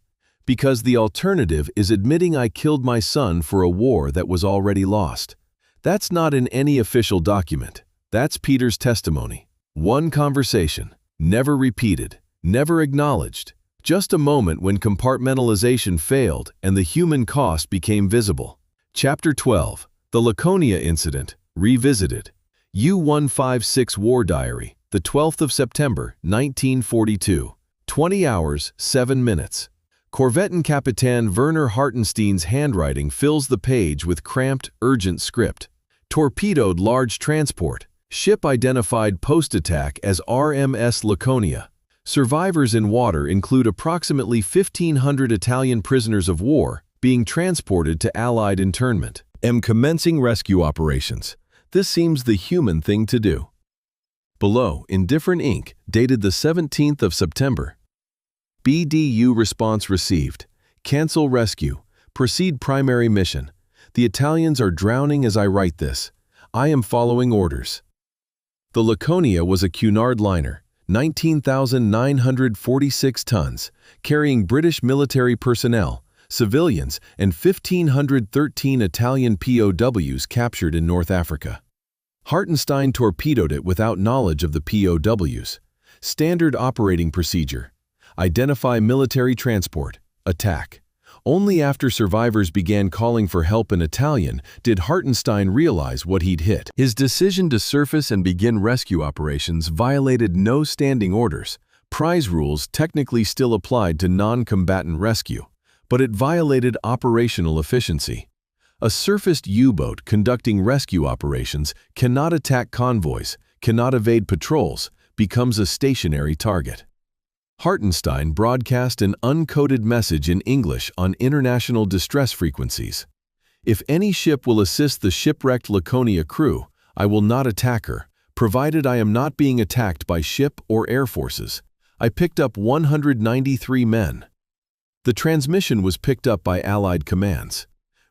Because the alternative is admitting I killed my son for a war that was already lost. That's not in any official document. That's Peter's testimony. One conversation, never repeated, never acknowledged. Just a moment when compartmentalization failed and the human cost became visible. Chapter 12, The Laconia Incident, Revisited. U-156 War Diary, the 12th of September, 1942. 20 hours, 7 minutes. Korvettenkapitän Werner Hartenstein's handwriting fills the page with cramped, urgent script. Torpedoed large transport. Ship identified post-attack as RMS Laconia. Survivors in water include approximately 1,500 Italian prisoners of war being transported to Allied internment. Am commencing rescue operations. This seems the human thing to do. Below, in different ink, dated the 17th of September. BDU response received. Cancel rescue. Proceed primary mission. The Italians are drowning as I write this. I am following orders. The Laconia was a Cunard liner, 19,946 tons, carrying British military personnel, civilians, and 1,513 Italian POWs captured in North Africa. Hartenstein torpedoed it without knowledge of the POWs. Standard operating procedure: identify military transport, attack. Only after survivors began calling for help in Italian did Hartenstein realize what he'd hit. His decision to surface and begin rescue operations violated no standing orders. Prize rules technically still applied to non-combatant rescue, but it violated operational efficiency. A surfaced U-boat conducting rescue operations cannot attack convoys, cannot evade patrols, becomes a stationary target. Hartenstein broadcast an uncoded message in English on international distress frequencies. If any ship will assist the shipwrecked Laconia crew, I will not attack her, provided I am not being attacked by ship or air forces. I picked up 193 men. The transmission was picked up by Allied commands.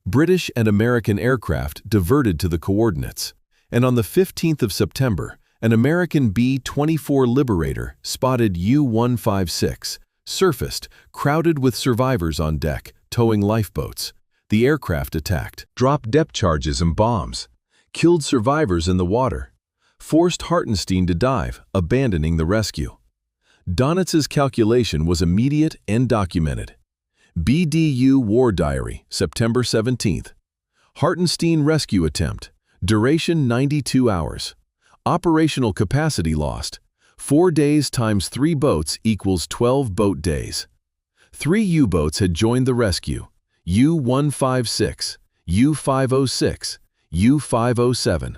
British and American aircraft diverted to the coordinates, and on the 15th of September, an American B-24 Liberator spotted U-156, surfaced, crowded with survivors on deck, towing lifeboats. The aircraft attacked, dropped depth charges and bombs, killed survivors in the water, forced Hartenstein to dive, abandoning the rescue. Dönitz's calculation was immediate and documented. BDU War Diary, September 17th. Hartenstein rescue attempt. Duration 92 hours. Operational capacity lost. 4 days times 3 boats equals 12 boat days. 3 U-boats had joined the rescue. U-156, U-506, U-507.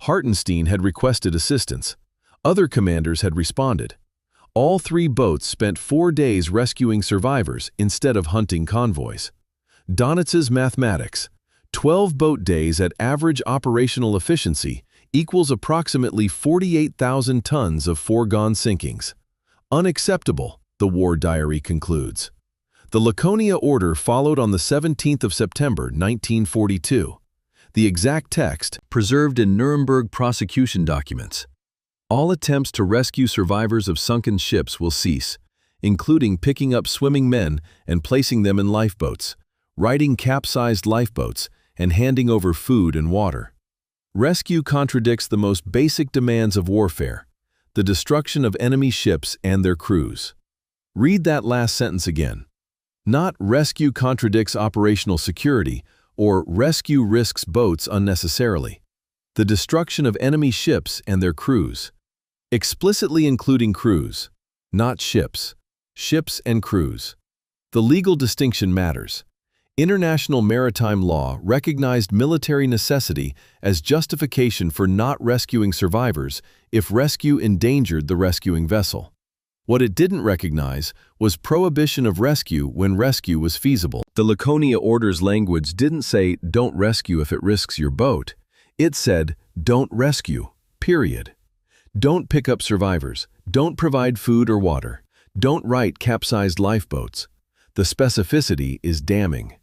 Hartenstein had requested assistance. Other commanders had responded. All 3 boats spent 4 days rescuing survivors instead of hunting convoys. Dönitz's mathematics: 12 boat days at average operational efficiency equals approximately 48,000 tons of foregone sinkings. Unacceptable, the War Diary concludes. The Laconia order followed on the 17th of September 1942. The exact text preserved in Nuremberg prosecution documents. All attempts to rescue survivors of sunken ships will cease, including picking up swimming men and placing them in lifeboats, righting capsized lifeboats, and handing over food and water. Rescue contradicts the most basic demands of warfare: the destruction of enemy ships and their crews. Read that last sentence again. Not rescue contradicts operational security or rescue risks boats unnecessarily. The destruction of enemy ships and their crews. Explicitly including crews, not ships. Ships and crews. The legal distinction matters. International maritime law recognized military necessity as justification for not rescuing survivors if rescue endangered the rescuing vessel. What it didn't recognize was prohibition of rescue when rescue was feasible. The Laconia order's language didn't say, "Don't rescue if it risks your boat." It said, "Don't rescue, period." Don't pick up survivors. Don't provide food or water. Don't right capsized lifeboats. The specificity is damning.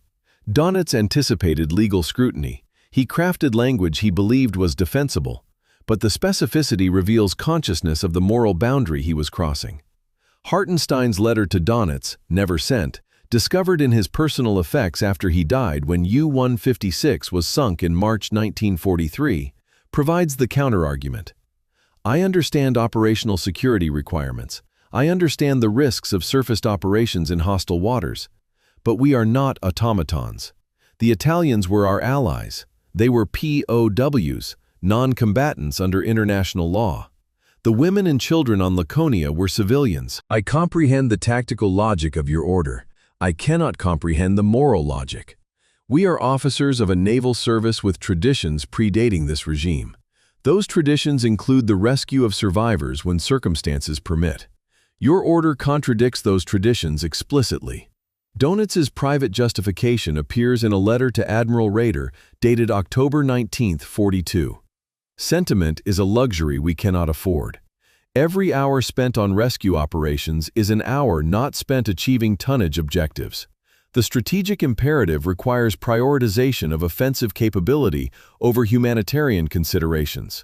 Dönitz anticipated legal scrutiny. He crafted language he believed was defensible, but the specificity reveals consciousness of the moral boundary he was crossing. Hartenstein's letter to Dönitz, never sent, discovered in his personal effects after he died when U-156 was sunk in March 1943, provides the counterargument. I understand operational security requirements. I understand the risks of surfaced operations in hostile waters. But we are not automatons. The Italians were our allies. They were POWs, non-combatants under international law. The women and children on Laconia were civilians. I comprehend the tactical logic of your order. I cannot comprehend the moral logic. We are officers of a naval service with traditions predating this regime. Those traditions include the rescue of survivors when circumstances permit. Your order contradicts those traditions explicitly. Dönitz's private justification appears in a letter to Admiral Raeder dated October 19, 42. Sentiment is a luxury we cannot afford. Every hour spent on rescue operations is an hour not spent achieving tonnage objectives. The strategic imperative requires prioritization of offensive capability over humanitarian considerations.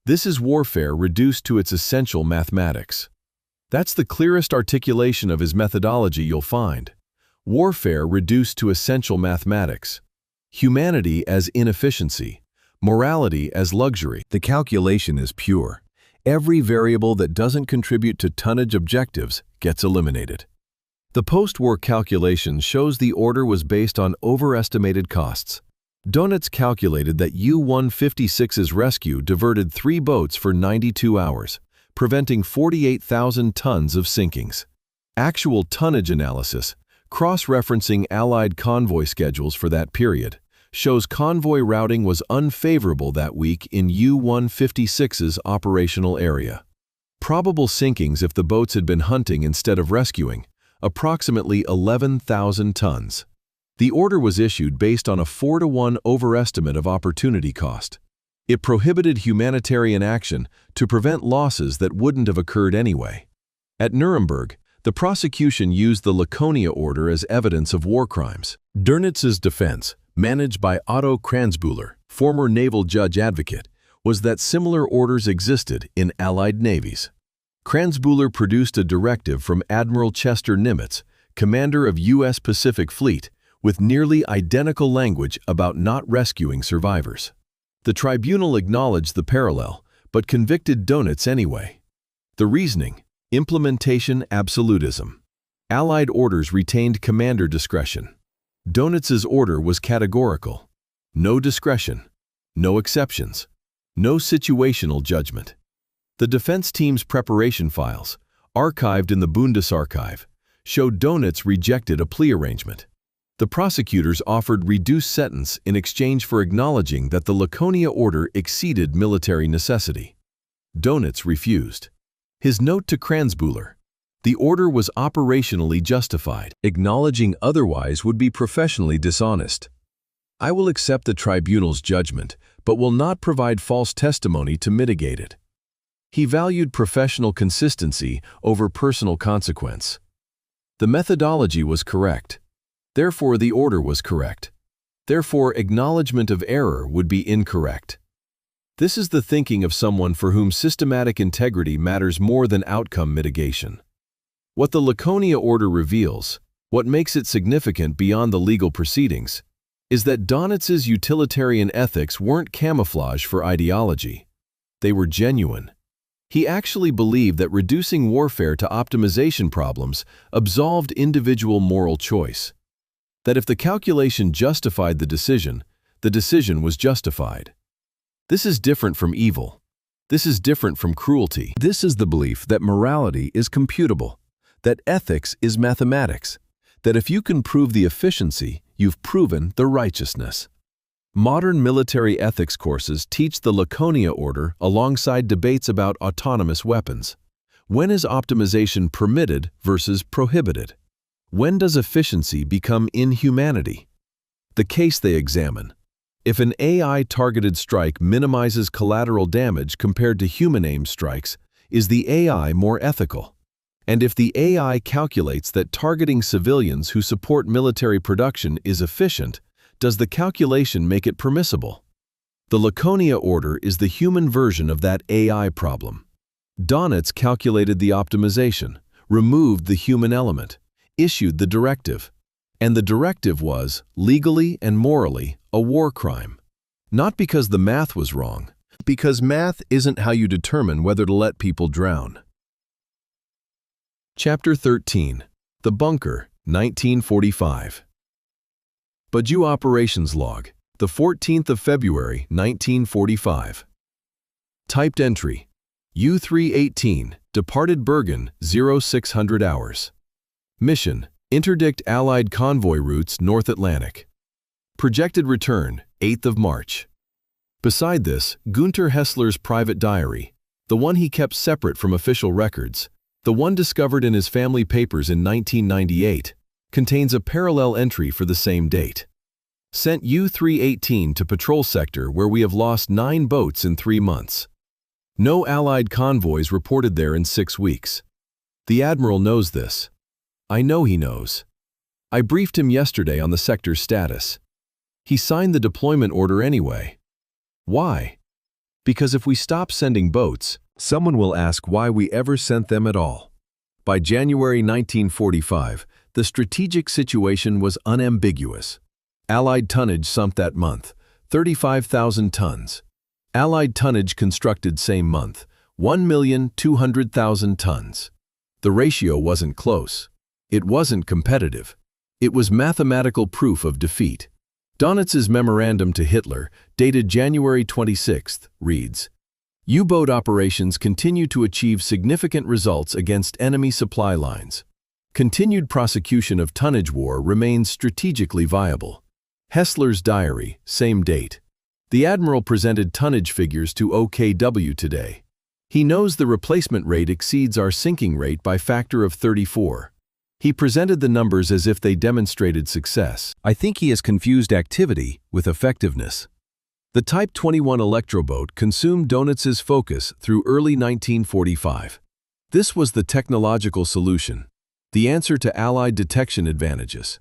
This is warfare reduced to its essential mathematics. That's the clearest articulation of his methodology you'll find. Warfare reduced to essential mathematics. Humanity as inefficiency. Morality as luxury. The calculation is pure. Every variable that doesn't contribute to tonnage objectives gets eliminated. The post-war calculation shows the order was based on overestimated costs. Dönitz calculated that U-156's rescue diverted 3 boats for 92 hours, preventing 48,000 tons of sinkings. Actual tonnage analysis, cross-referencing Allied convoy schedules for that period, shows convoy routing was unfavorable that week in U-156's operational area. Probable sinkings if the boats had been hunting instead of rescuing, approximately 11,000 tons. The order was issued based on a 4-to-1 overestimate of opportunity cost. It prohibited humanitarian action to prevent losses that wouldn't have occurred anyway. At Nuremberg, the prosecution used the Laconia order as evidence of war crimes. Dönitz's defense, managed by Otto Kranzbühler, former naval judge advocate, was that similar orders existed in Allied navies. Kranzbühler produced a directive from Admiral Chester Nimitz, commander of U.S. Pacific Fleet, with nearly identical language about not rescuing survivors. The tribunal acknowledged the parallel, but convicted Dönitz anyway. The reasoning: implementation absolutism. Allied orders retained commander discretion. Dönitz's order was categorical. No discretion, no exceptions, no situational judgment. The defense team's preparation files, archived in the Bundesarchive, showed Dönitz rejected a plea arrangement. The prosecutors offered reduced sentence in exchange for acknowledging that the Laconia order exceeded military necessity. Dönitz refused. His note to Kranzbühler: the order was operationally justified. Acknowledging otherwise would be professionally dishonest. I will accept the tribunal's judgment, but will not provide false testimony to mitigate it. He valued professional consistency over personal consequence. The methodology was correct. Therefore, the order was correct. Therefore, acknowledgement of error would be incorrect. This is the thinking of someone for whom systematic integrity matters more than outcome mitigation. What the Laconia order reveals, what makes it significant beyond the legal proceedings, is that Dönitz's utilitarian ethics weren't camouflage for ideology. They were genuine. He actually believed that reducing warfare to optimization problems absolved individual moral choice. That if the calculation justified the decision was justified. This is different from evil. This is different from cruelty. This is the belief that morality is computable, that ethics is mathematics, that if you can prove the efficiency, you've proven the righteousness. Modern military ethics courses teach the Laconia order alongside debates about autonomous weapons. When is optimization permitted versus prohibited? When does efficiency become inhumanity? The case they examine: if an AI-targeted strike minimizes collateral damage compared to human-aimed strikes, is the AI more ethical? And if the AI calculates that targeting civilians who support military production is efficient, does the calculation make it permissible? The Laconia order is the human version of that AI problem. Dönitz calculated the optimization, removed the human element, issued the directive. And the directive was, legally and morally, a war crime. Not because the math was wrong, because math isn't how you determine whether to let people drown. Chapter 13. The Bunker, 1945. Baju Operations Log, the 14th of February, 1945. Typed entry: U-318, departed Bergen, 0600 hours. Mission: interdict Allied convoy routes North Atlantic. Projected return: 8th of March. Beside this, Günther Hessler's private diary, the one he kept separate from official records, the one discovered in his family papers in 1998, contains a parallel entry for the same date. Sent U-318 to patrol sector where we have lost 9 boats in 3 months. No Allied convoys reported there in 6 weeks. The Admiral knows this. I know he knows. I briefed him yesterday on the sector's status. He signed the deployment order anyway. Why? Because if we stop sending boats, someone will ask why we ever sent them at all. By January 1945, the strategic situation was unambiguous. Allied tonnage sunk that month, 35,000 tons. Allied tonnage constructed same month, 1,200,000 tons. The ratio wasn't close. It wasn't competitive. It was mathematical proof of defeat. Dönitz's memorandum to Hitler, dated January 26, reads, U-boat operations continue to achieve significant results against enemy supply lines. Continued prosecution of tonnage war remains strategically viable. Hessler's diary, same date. The Admiral presented tonnage figures to OKW today. He knows the replacement rate exceeds our sinking rate by factor of 34. He presented the numbers as if they demonstrated success. I think he has confused activity with effectiveness. The Type 21 electroboat consumed Dönitz's focus through early 1945. This was the technological solution, the answer to Allied detection advantages.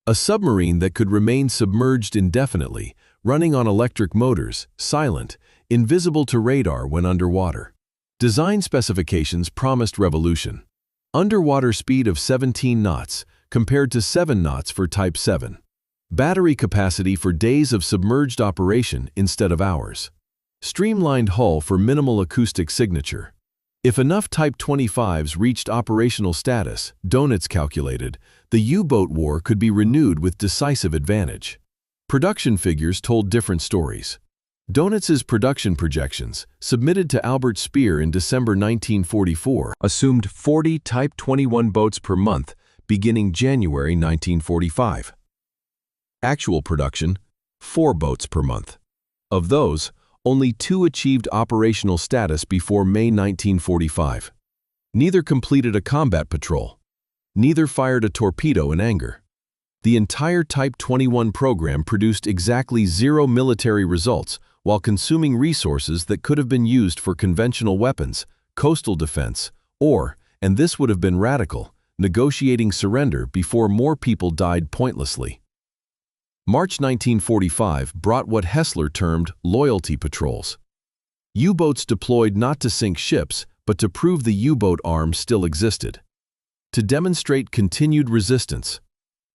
A submarine that could remain submerged indefinitely, running on electric motors, silent, invisible to radar when underwater. Design specifications promised revolution. Underwater speed of 17 knots, compared to 7 knots for Type 7. Battery capacity for days of submerged operation instead of hours. Streamlined hull for minimal acoustic signature. If enough Type 25s reached operational status, Dönitz calculated, the U-boat war could be renewed with decisive advantage. Production figures told different stories. Dönitz's production projections, submitted to Albert Speer in December 1944, assumed 40 Type 21 boats per month beginning January 1945. Actual production, 4 boats per month. Of those, only 2 achieved operational status before May 1945. Neither completed a combat patrol. Neither fired a torpedo in anger. The entire Type 21 program produced exactly 0 military results while consuming resources that could have been used for conventional weapons, coastal defense, or, and this would have been radical, negotiating surrender before more people died pointlessly. March 1945 brought what Hessler termed loyalty patrols. U-boats deployed not to sink ships, but to prove the U-boat arm still existed. To demonstrate continued resistance.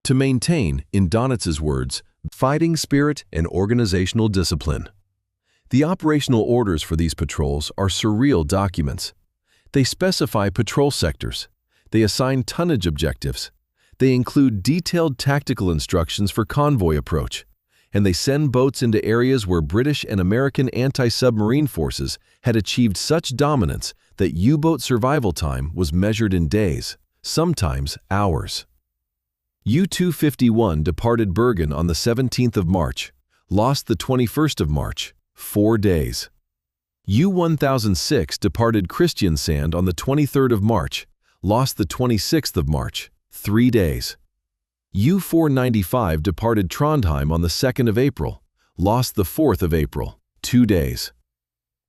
To maintain, in Dönitz's words, fighting spirit and organizational discipline. The operational orders for these patrols are surreal documents. They specify patrol sectors. They assign tonnage objectives. They include detailed tactical instructions for convoy approach. And they send boats into areas where British and American anti-submarine forces had achieved such dominance that U-boat survival time was measured in days, sometimes hours. U-251 departed Bergen on the 17th of March, lost the 21st of March, 4 days. U-1006 departed Kristiansand on the 23rd of March, lost the 26th of March, 3 days. U-495 departed Trondheim on the 2nd of April, lost the 4th of April, 2 days.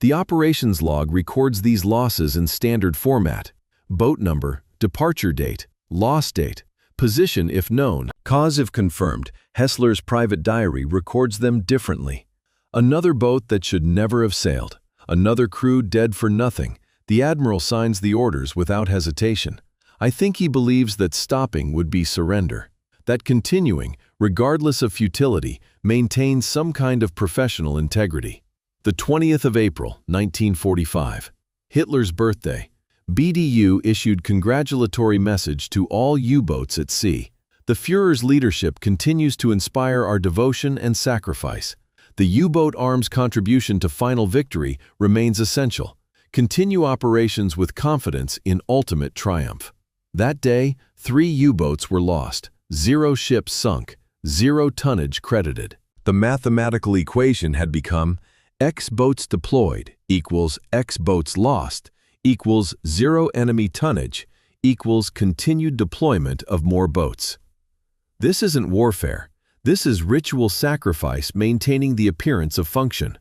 The operations log records these losses in standard format: boat number, departure date, loss date, position if known, cause if confirmed. Hessler's private diary records them differently. Another boat that should never have sailed. Another crew dead for nothing. The Admiral signs the orders without hesitation. I think he believes that stopping would be surrender. That continuing, regardless of futility, maintains some kind of professional integrity. The 20th of April, 1945. Hitler's birthday. BDU issued congratulatory message to all U-boats at sea. The Führer's leadership continues to inspire our devotion and sacrifice. The U-boat arms contribution to final victory remains essential. Continue operations with confidence in ultimate triumph. That day, 3 U-boats were lost, 0 ships sunk, 0 tonnage credited. The mathematical equation had become X boats deployed equals X boats lost equals 0 enemy tonnage equals continued deployment of more boats. This isn't warfare. This is ritual sacrifice maintaining the appearance of function.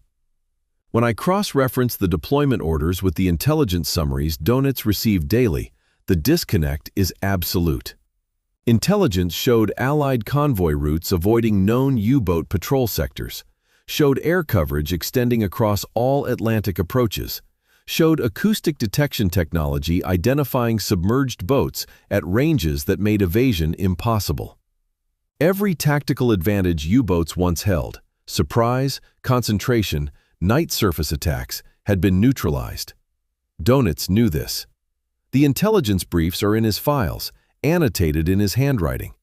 When I cross-reference the deployment orders with the intelligence summaries Dönitz received daily, the disconnect is absolute. Intelligence showed Allied convoy routes avoiding known U-boat patrol sectors, showed air coverage extending across all Atlantic approaches, showed acoustic detection technology identifying submerged boats at ranges that made evasion impossible. Every tactical advantage U-boats once held, surprise, concentration, night surface attacks, had been neutralized. Dönitz knew this. The intelligence briefs are in his files, annotated in his handwriting.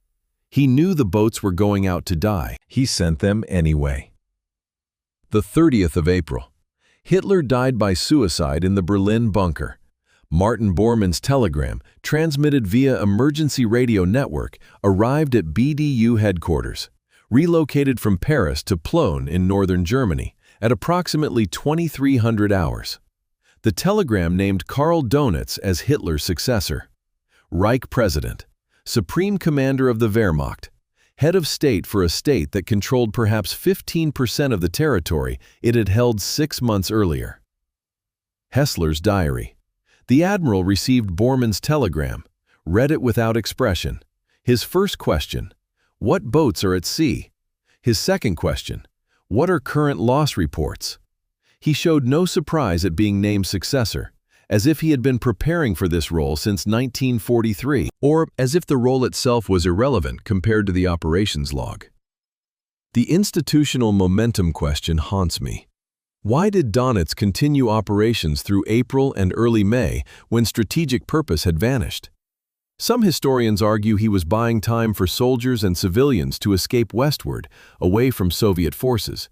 He knew the boats were going out to die. He sent them anyway. The 30th of April. Hitler died by suicide in the Berlin bunker. Martin Bormann's telegram, transmitted via emergency radio network, arrived at BDU headquarters, relocated from Paris to Plön in northern Germany, at approximately 2300 hours. The telegram named Karl Dönitz as Hitler's successor. Reich President, Supreme Commander of the Wehrmacht, head of state for a state that controlled perhaps 15% of the territory it had held 6 months earlier. Hessler's diary. The Admiral received Bormann's telegram, read it without expression. His first question, what boats are at sea? His second question, what are current loss reports? He showed no surprise at being named successor, as if he had been preparing for this role since 1943, or as if the role itself was irrelevant compared to the operations log. The institutional momentum question haunts me. Why did Dönitz continue operations through April and early May when strategic purpose had vanished? Some historians argue he was buying time for soldiers and civilians to escape westward, away from Soviet forces.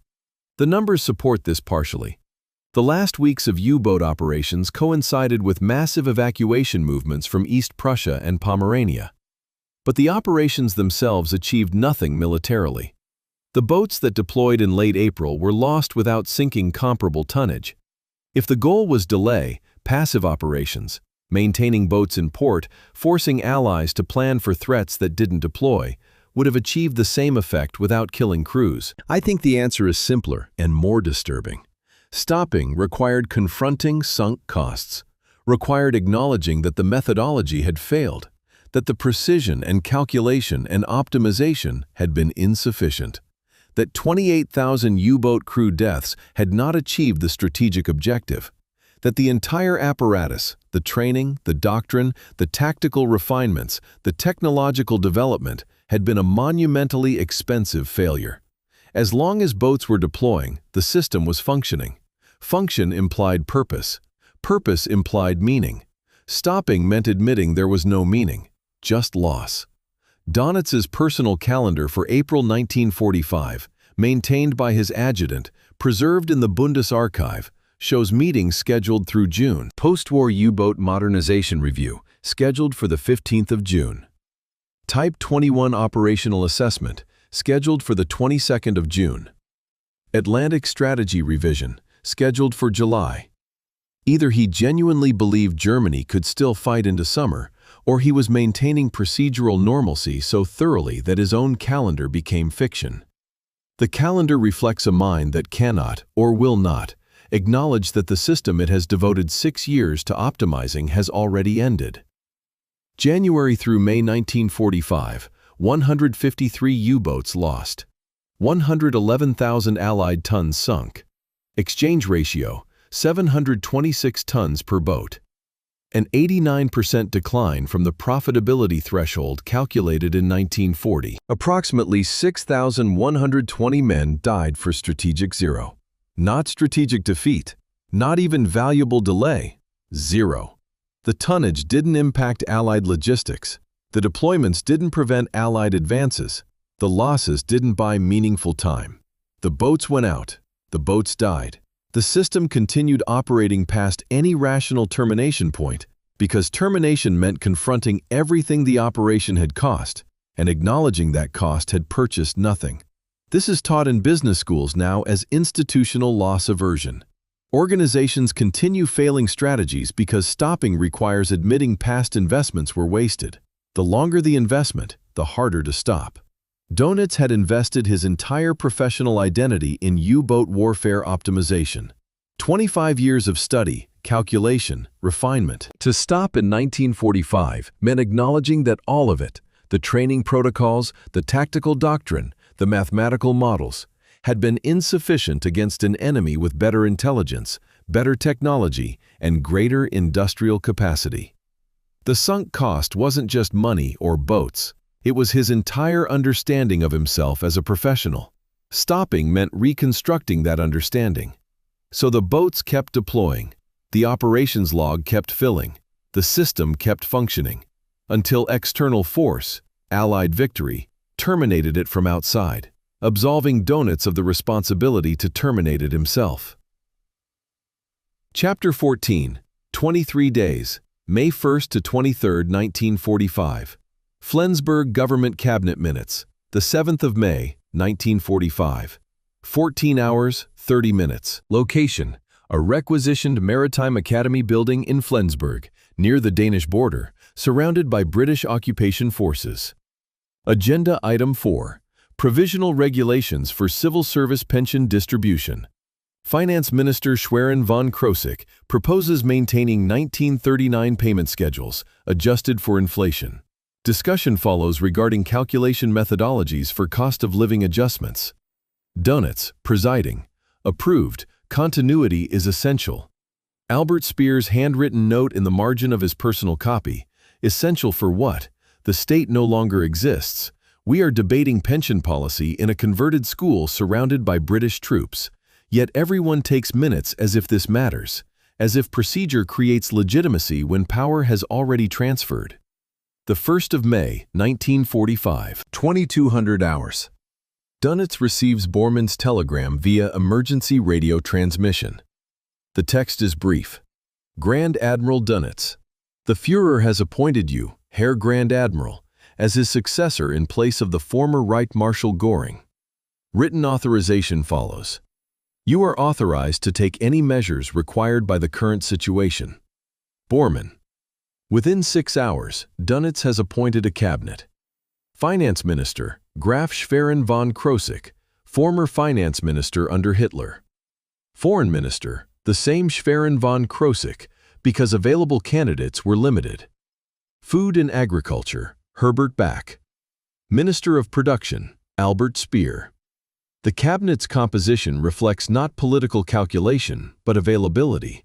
The numbers support this partially. The last weeks of U-boat operations coincided with massive evacuation movements from East Prussia and Pomerania. But the operations themselves achieved nothing militarily. The boats that deployed in late April were lost without sinking comparable tonnage. If the goal was delay, passive operations, maintaining boats in port, forcing allies to plan for threats that didn't deploy, would have achieved the same effect without killing crews. I think the answer is simpler and more disturbing. Stopping required confronting sunk costs, required acknowledging that the methodology had failed, that the precision and calculation and optimization had been insufficient, that 28,000 U-boat crew deaths had not achieved the strategic objective, that the entire apparatus, the training, the doctrine, the tactical refinements, the technological development, had been a monumentally expensive failure. As long as boats were deploying, the system was functioning. Function implied purpose. Purpose implied meaning. Stopping meant admitting there was no meaning, just loss. Dönitz's personal calendar for April 1945, maintained by his adjutant, preserved in the Bundesarchiv, shows meetings scheduled through June. Post-war U-boat modernization review, scheduled for the 15th of June. Type 21 operational assessment, scheduled for the 22nd of June. Atlantic strategy revision, scheduled for July. Either he genuinely believed Germany could still fight into summer, or he was maintaining procedural normalcy so thoroughly that his own calendar became fiction. The calendar reflects a mind that cannot, or will not, acknowledge that the system it has devoted 6 years to optimizing has already ended. January through May 1945, 153 U-boats lost. 111,000 Allied tons sunk. Exchange ratio, 726 tons per boat. An 89% decline from the profitability threshold calculated in 1940. Approximately 6,120 men died for strategic zero. Not strategic defeat, not even valuable delay, zero. The tonnage didn't impact Allied logistics. The deployments didn't prevent Allied advances. The losses didn't buy meaningful time. The boats went out. The boats died. The system continued operating past any rational termination point because termination meant confronting everything the operation had cost and acknowledging that cost had purchased nothing. This is taught in business schools now as institutional loss aversion. Organizations continue failing strategies because stopping requires admitting past investments were wasted. The longer the investment, the harder to stop. Dönitz had invested his entire professional identity in U-boat warfare optimization. 25 years of study, calculation, refinement. To stop in 1945 meant acknowledging that all of it, the training protocols, the tactical doctrine, the mathematical models, had been insufficient against an enemy with better intelligence, better technology, and greater industrial capacity. The sunk cost wasn't just money or boats. It was his entire understanding of himself as a professional. Stopping meant reconstructing that understanding. So the boats kept deploying, the operations log kept filling, the system kept functioning, until external force, Allied victory, terminated it from outside, absolving Dönitz of the responsibility to terminate it himself. Chapter 14, 23 days, May 1st to 23rd, 1945. Flensburg Government Cabinet Minutes, the 7th of May, 1945. 14 hours, 30 minutes. Location: a requisitioned Maritime Academy building in Flensburg, near the Danish border, surrounded by British occupation forces. Agenda Item 4. Provisional Regulations for Civil Service Pension Distribution. Finance Minister Schwerin von Krosigk proposes maintaining 1939 payment schedules, adjusted for inflation. Discussion follows regarding calculation methodologies for cost of living adjustments. Dönitz, presiding. Approved. Continuity is essential. Albert Speer's handwritten note in the margin of his personal copy. Essential for what? The state no longer exists. We are debating pension policy in a converted school surrounded by British troops. Yet everyone takes minutes as if this matters, as if procedure creates legitimacy when power has already transferred. The 1st of May, 1945, 2200 hours. Dönitz receives Bormann's telegram via emergency radio transmission. The text is brief. Grand Admiral Dönitz. The Führer has appointed you, Herr Grand Admiral, as his successor in place of the former Reich Marshal Göring. Written authorization follows. You are authorized to take any measures required by the current situation. Bormann. Within 6 hours, Dönitz has appointed a cabinet. Finance Minister, Graf Schwerin von Krosigk, former finance minister under Hitler. Foreign Minister, the same Schwerin von Krosigk, because available candidates were limited. Food and Agriculture, Herbert Back. Minister of Production, Albert Speer. The cabinet's composition reflects not political calculation, but availability.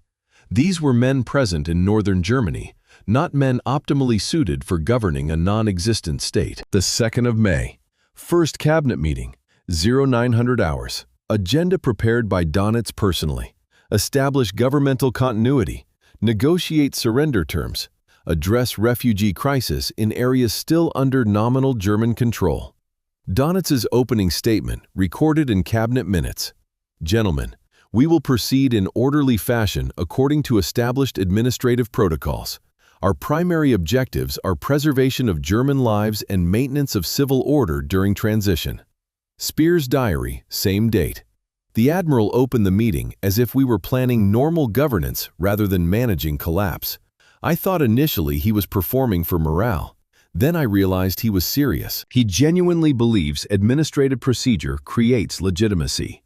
These were men present in northern Germany, not men optimally suited for governing a non-existent state. The 2nd of May. First cabinet meeting, 0900 hours. Agenda prepared by Dönitz personally. Establish governmental continuity. Negotiate surrender terms. Address refugee crisis in areas still under nominal German control. Dönitz's opening statement, recorded in cabinet minutes. Gentlemen, we will proceed in orderly fashion according to established administrative protocols. Our primary objectives are preservation of German lives and maintenance of civil order during transition. Speer's diary, same date. The Admiral opened the meeting as if we were planning normal governance rather than managing collapse. I thought initially he was performing for morale. Then I realized he was serious. He genuinely believes administrative procedure creates legitimacy.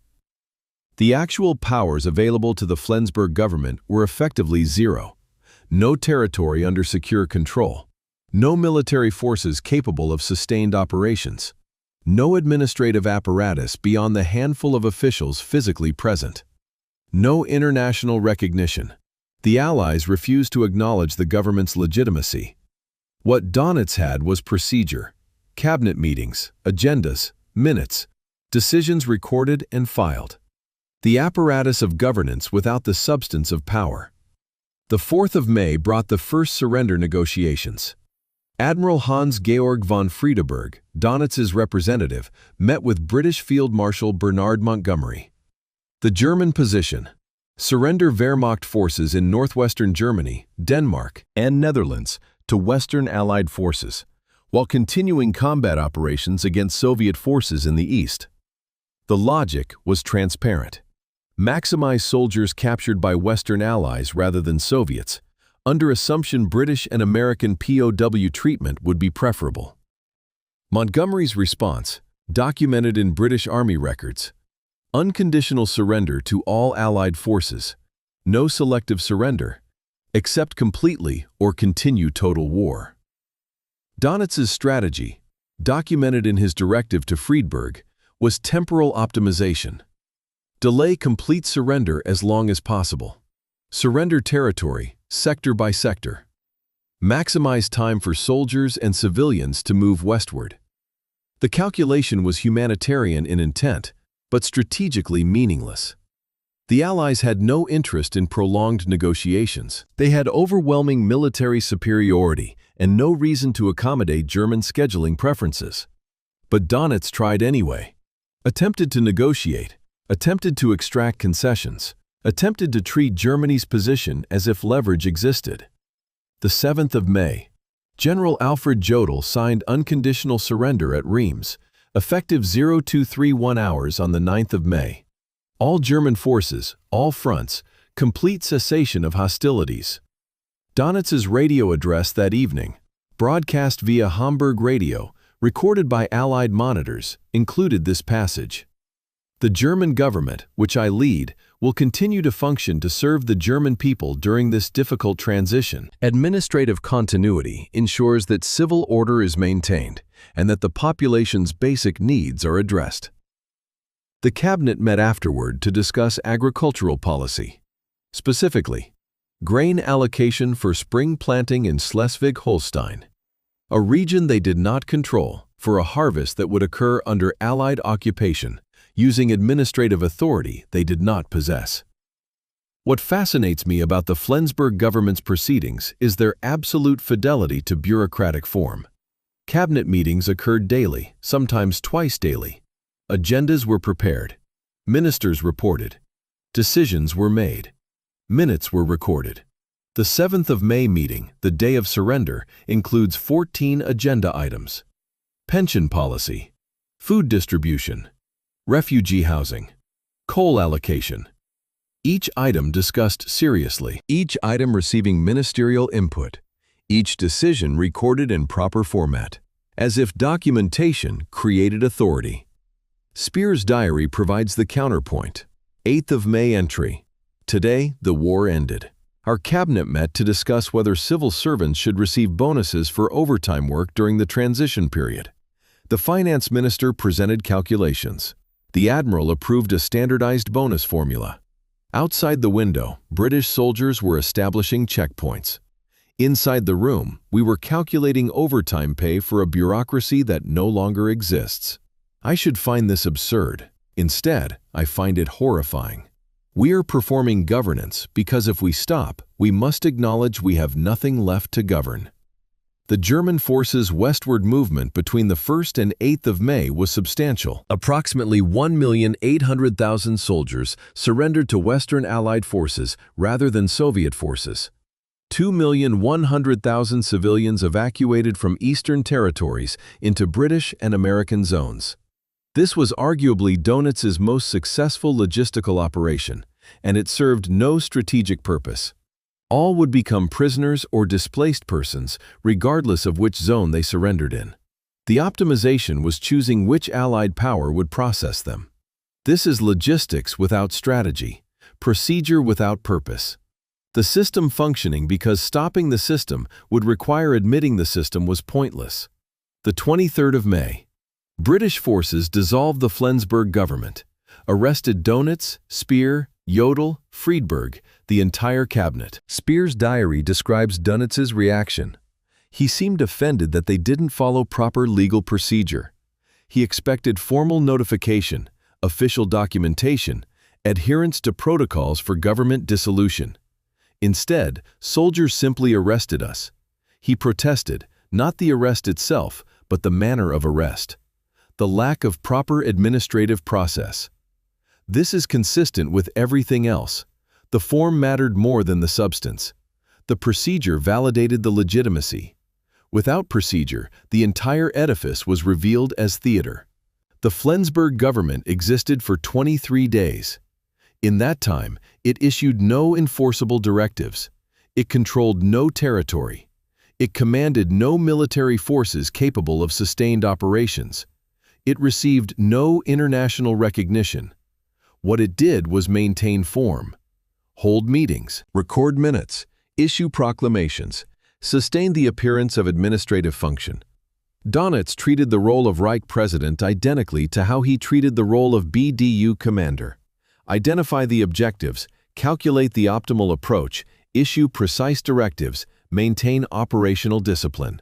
The actual powers available to the Flensburg government were effectively zero. No territory under secure control. No military forces capable of sustained operations. No administrative apparatus beyond the handful of officials physically present. No international recognition. The Allies refused to acknowledge the government's legitimacy. What Dönitz had was procedure, cabinet meetings, agendas, minutes, decisions recorded and filed. The apparatus of governance without the substance of power. The 4th of May brought the first surrender negotiations. Admiral Hans-Georg von Friedeberg, Dönitz's representative, met with British Field Marshal Bernard Montgomery. The German position. Surrender Wehrmacht forces in northwestern Germany, Denmark, and Netherlands to Western Allied forces, while continuing combat operations against Soviet forces in the East. The logic was transparent. Maximize soldiers captured by Western Allies rather than Soviets, under assumption British and American POW treatment would be preferable. Montgomery's response, documented in British Army records: unconditional surrender to all Allied forces, no selective surrender, accept completely or continue total war. Dönitz's strategy, documented in his directive to Friedberg, was temporal optimization. Delay complete surrender as long as possible. Surrender territory, sector by sector. Maximize time for soldiers and civilians to move westward. The calculation was humanitarian in intent, but strategically meaningless. The Allies had no interest in prolonged negotiations. They had overwhelming military superiority and no reason to accommodate German scheduling preferences. But Dönitz tried anyway. Attempted to negotiate, attempted to extract concessions, attempted to treat Germany's position as if leverage existed. The 7th of May, General Alfred Jodl signed unconditional surrender at Reims, effective 0231 hours on the 9th of May. All German forces, all fronts, complete cessation of hostilities. Dönitz's radio address that evening, broadcast via Hamburg radio, recorded by Allied monitors, included this passage. The German government, which I lead, will continue to function to serve the German people during this difficult transition. Administrative continuity ensures that civil order is maintained and that the population's basic needs are addressed. The cabinet met afterward to discuss agricultural policy. Specifically, grain allocation for spring planting in Schleswig-Holstein, a region they did not control, for a harvest that would occur under Allied occupation, using administrative authority they did not possess. What fascinates me about the Flensburg government's proceedings is their absolute fidelity to bureaucratic form. Cabinet meetings occurred daily, sometimes twice daily. Agendas were prepared. Ministers reported. Decisions were made. Minutes were recorded. The 7th of May meeting, the day of surrender, includes 14 agenda items. Pension policy, food distribution, refugee housing, coal allocation. Each item discussed seriously, each item receiving ministerial input, each decision recorded in proper format, as if documentation created authority. Speer's diary provides the counterpoint. 8th of May entry. Today, the war ended. Our cabinet met to discuss whether civil servants should receive bonuses for overtime work during the transition period. The finance minister presented calculations. The admiral approved a standardized bonus formula. Outside the window, British soldiers were establishing checkpoints. Inside the room, we were calculating overtime pay for a bureaucracy that no longer exists. I should find this absurd. Instead, I find it horrifying. We are performing governance because if we stop, we must acknowledge we have nothing left to govern. The German forces' westward movement between the 1st and 8th of May was substantial. Approximately 1,800,000 soldiers surrendered to Western Allied forces rather than Soviet forces. 2,100,000 civilians evacuated from Eastern territories into British and American zones. This was arguably Dönitz's most successful logistical operation, and it served no strategic purpose. All would become prisoners or displaced persons, regardless of which zone they surrendered in. The optimization was choosing which Allied power would process them. This is logistics without strategy, procedure without purpose. The system functioning because stopping the system would require admitting the system was pointless. The 23rd of May. British forces dissolved the Flensburg government, arrested Dönitz, Speer, Jodl, Friedberg, the entire cabinet. Speer's diary describes Dönitz's reaction. He seemed offended that they didn't follow proper legal procedure. He expected formal notification, official documentation, adherence to protocols for government dissolution. Instead, soldiers simply arrested us. He protested, not the arrest itself, but the manner of arrest. The lack of proper administrative process. This is consistent with everything else. The form mattered more than the substance. The procedure validated the legitimacy. Without procedure, the entire edifice was revealed as theater. The Flensburg government existed for 23 days. In that time, it issued no enforceable directives. It controlled no territory. It commanded no military forces capable of sustained operations. It received no international recognition. What it did was maintain form, hold meetings, record minutes, issue proclamations, sustain the appearance of administrative function. Dönitz treated the role of Reich president identically to how he treated the role of BDU commander. Identify the objectives, calculate the optimal approach, issue precise directives, maintain operational discipline.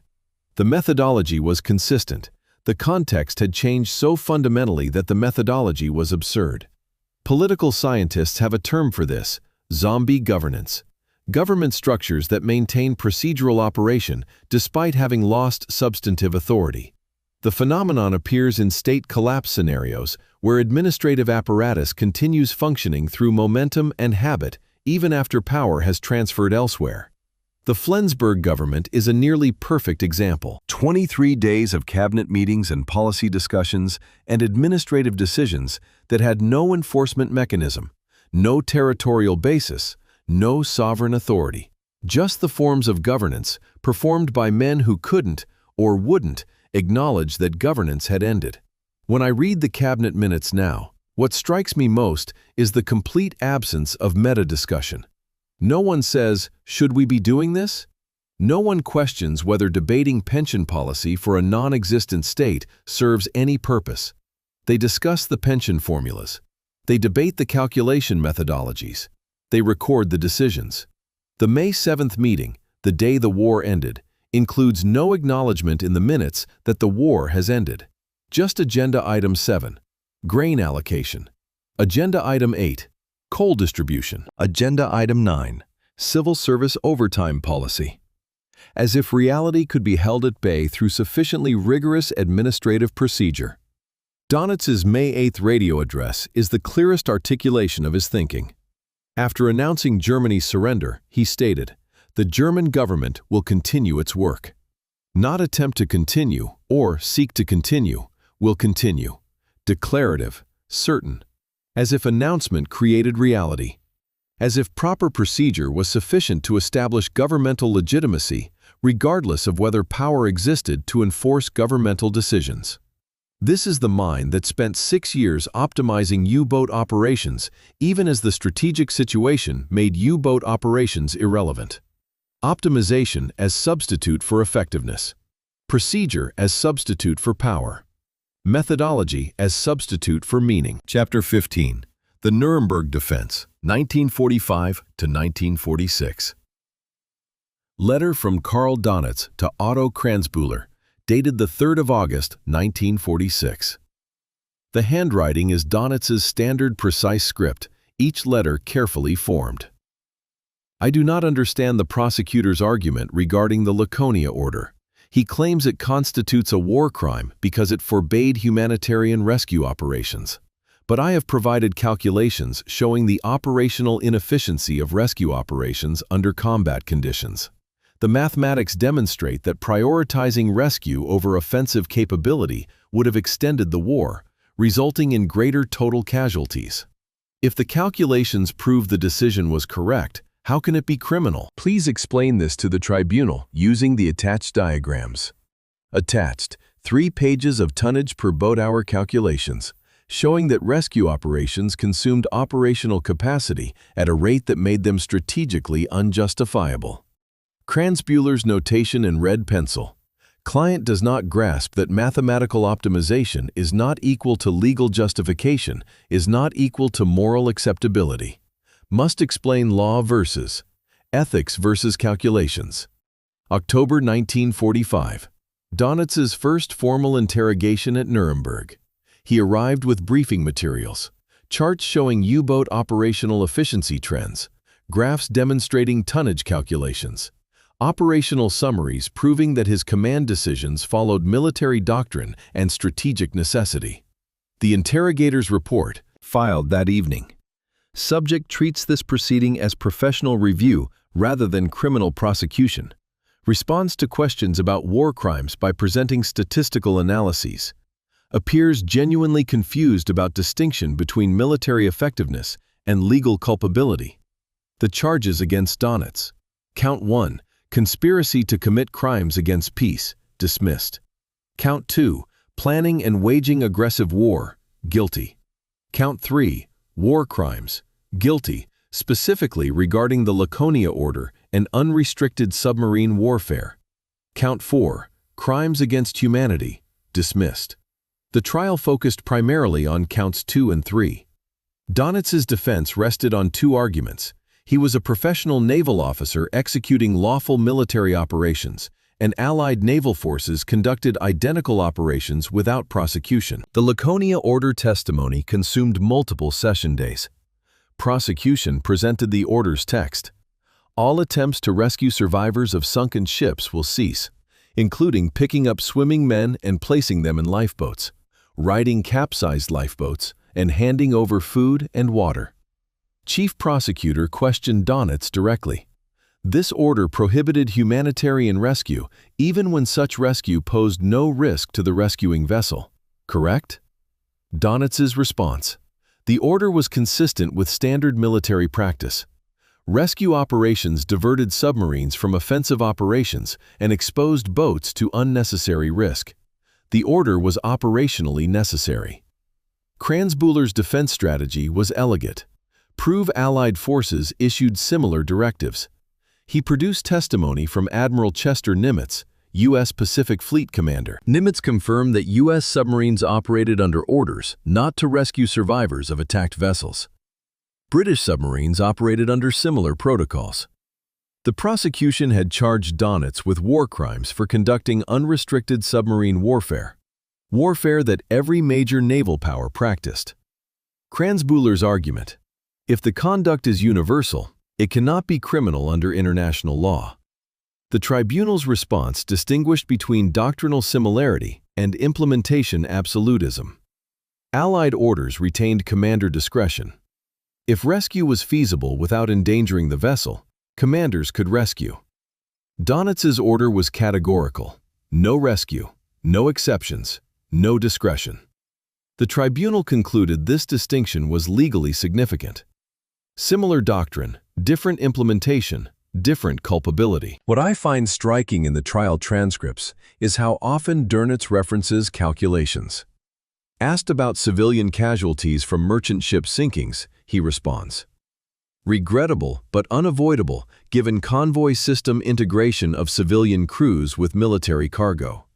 The methodology was consistent. The context had changed so fundamentally that the methodology was absurd. Political scientists have a term for this: zombie governance. Government structures that maintain procedural operation despite having lost substantive authority. The phenomenon appears in state collapse scenarios where administrative apparatus continues functioning through momentum and habit even after power has transferred elsewhere. The Flensburg government is a nearly perfect example. 23 days of cabinet meetings and policy discussions and administrative decisions that had no enforcement mechanism, no territorial basis, no sovereign authority. Just the forms of governance performed by men who couldn't or wouldn't acknowledge that governance had ended. When I read the cabinet minutes now, what strikes me most is the complete absence of meta-discussion. No one says, "Should we be doing this?" No one questions whether debating pension policy for a non-existent state serves any purpose. They discuss the pension formulas. They debate the calculation methodologies. They record the decisions. The May 7th meeting, the day the war ended, includes no acknowledgement in the minutes that the war has ended. Just Agenda Item 7, grain allocation. Agenda Item 8, coal distribution. Agenda Item 9, civil service overtime policy. As if reality could be held at bay through sufficiently rigorous administrative procedure. Dönitz's May 8th radio address is the clearest articulation of his thinking. After announcing Germany's surrender, he stated, "The German government will continue its work. Not attempt to continue or seek to continue, will continue." Declarative, certain. As if announcement created reality. As if proper procedure was sufficient to establish governmental legitimacy, regardless of whether power existed to enforce governmental decisions. This is the mind that spent 6 years optimizing U-boat operations, even as the strategic situation made U-boat operations irrelevant. Optimization as substitute for effectiveness. Procedure as substitute for power. Methodology as substitute for meaning. Chapter 15. The Nuremberg Defense, 1945 to 1946. Letter from Karl Dönitz to Otto Kranzbühler, dated the 3rd of August, 1946. The handwriting is Dönitz's standard precise script, each letter carefully formed. I do not understand the prosecutor's argument regarding the Laconia Order. He claims it constitutes a war crime because it forbade humanitarian rescue operations. But I have provided calculations showing the operational inefficiency of rescue operations under combat conditions. The mathematics demonstrate that prioritizing rescue over offensive capability would have extended the war, resulting in greater total casualties. If the calculations prove the decision was correct, how can it be criminal? Please explain this to the tribunal using the attached diagrams. Attached, 3 pages of tonnage per boat hour calculations, showing that rescue operations consumed operational capacity at a rate that made them strategically unjustifiable. Kranzbühler's notation in red pencil. Client does not grasp that mathematical optimization is not equal to legal justification, is not equal to moral acceptability. Must explain law versus ethics versus calculations. October 1945. Dönitz's first formal interrogation at Nuremberg. He arrived with briefing materials, charts showing U-boat operational efficiency trends, graphs demonstrating tonnage calculations, operational summaries proving that his command decisions followed military doctrine and strategic necessity. The interrogator's report, filed that evening. Subject treats this proceeding as professional review rather than criminal prosecution. Responds to questions about war crimes by presenting statistical analyses. Appears genuinely confused about distinction between military effectiveness and legal culpability. The charges against Dönitz. Count 1. Conspiracy to commit crimes against peace, dismissed. Count 2. Planning and waging aggressive war, guilty. Count 3. War crimes, guilty, specifically regarding the Laconia Order and unrestricted submarine warfare. Count 4. Crimes against humanity, dismissed. The trial focused primarily on counts 2 and 3. Dönitz's defense rested on two arguments. He was a professional naval officer executing lawful military operations, and Allied naval forces conducted identical operations without prosecution. The Laconia Order testimony consumed multiple session days. Prosecution presented the order's text. All attempts to rescue survivors of sunken ships will cease, including picking up swimming men and placing them in lifeboats, righting capsized lifeboats, and handing over food and water. Chief Prosecutor questioned Dönitz directly. This order prohibited humanitarian rescue even when such rescue posed no risk to the rescuing vessel, correct? Dönitz's response: the order was consistent with standard military practice. Rescue operations diverted submarines from offensive operations and exposed boats to unnecessary risk. The order was operationally necessary. Kranzbüller's defense strategy was elegant. Prove Allied forces issued similar directives. He produced testimony from Admiral Chester Nimitz, U.S. Pacific Fleet Commander. Nimitz confirmed that U.S. submarines operated under orders not to rescue survivors of attacked vessels. British submarines operated under similar protocols. The prosecution had charged Dönitz with war crimes for conducting unrestricted submarine warfare that every major naval power practiced. Kranzbüller's argument: if the conduct is universal, it cannot be criminal under international law. The tribunal's response distinguished between doctrinal similarity and implementation absolutism. Allied orders retained commander discretion. If rescue was feasible without endangering the vessel, commanders could rescue. Dönitz's order was categorical: no rescue, no exceptions, no discretion. The tribunal concluded this distinction was legally significant. Similar doctrine, different implementation, different culpability. What I find striking in the trial transcripts is how often Dönitz references calculations. Asked about civilian casualties from merchant ship sinkings, he responds, "Regrettable but unavoidable given convoy system integration of civilian crews with military cargo."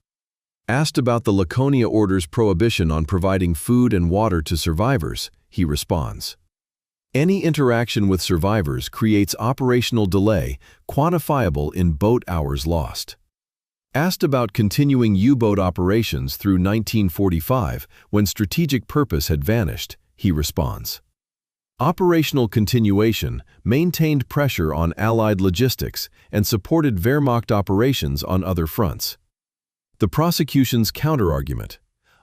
Asked about the Laconia Order's prohibition on providing food and water to survivors, he responds, "Any interaction with survivors creates operational delay quantifiable in boat hours lost." Asked about continuing U-boat operations through 1945 when strategic purpose had vanished, he responds, "Operational continuation maintained pressure on Allied logistics and supported Wehrmacht operations on other fronts." The prosecution's counterargument: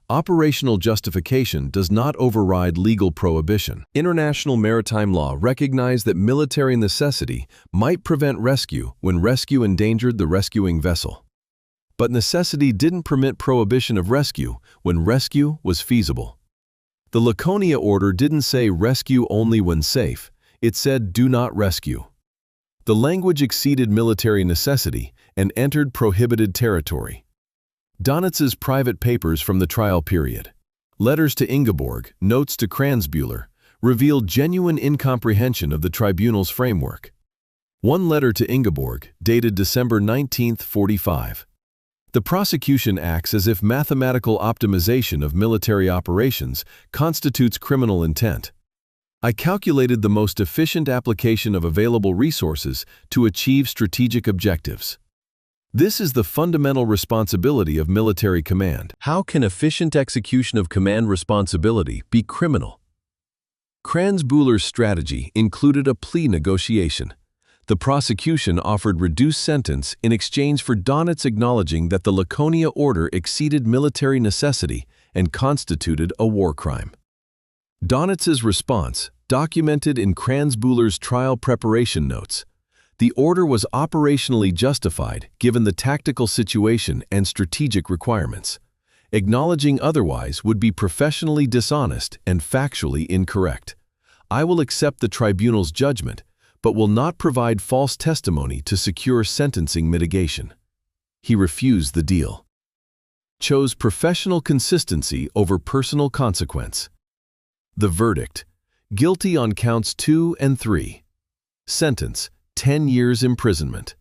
operational justification does not override legal prohibition. International maritime law recognized that military necessity might prevent rescue when rescue endangered the rescuing vessel. But necessity didn't permit prohibition of rescue when rescue was feasible. The Laconia Order didn't say rescue only when safe, it said do not rescue. The language exceeded military necessity and entered prohibited territory. Dönitz's private papers from the trial period, letters to Ingeborg, notes to Kranzbüller, revealed genuine incomprehension of the tribunal's framework. One letter to Ingeborg, dated December 19, 1945. The prosecution acts as if mathematical optimization of military operations constitutes criminal intent. I calculated the most efficient application of available resources to achieve strategic objectives. This is the fundamental responsibility of military command. How can efficient execution of command responsibility be criminal? Kranzbüller's strategy included a plea negotiation. The prosecution offered reduced sentence in exchange for Dönitz acknowledging that the Laconia Order exceeded military necessity and constituted a war crime. Dönitz's response, documented in Kranzbüller's trial preparation notes: the order was operationally justified given the tactical situation and strategic requirements. Acknowledging otherwise would be professionally dishonest and factually incorrect. I will accept the tribunal's judgment, but will not provide false testimony to secure sentencing mitigation. He refused the deal. Chose professional consistency over personal consequence. The verdict: guilty on counts 2 and 3. Sentence: 10 years imprisonment.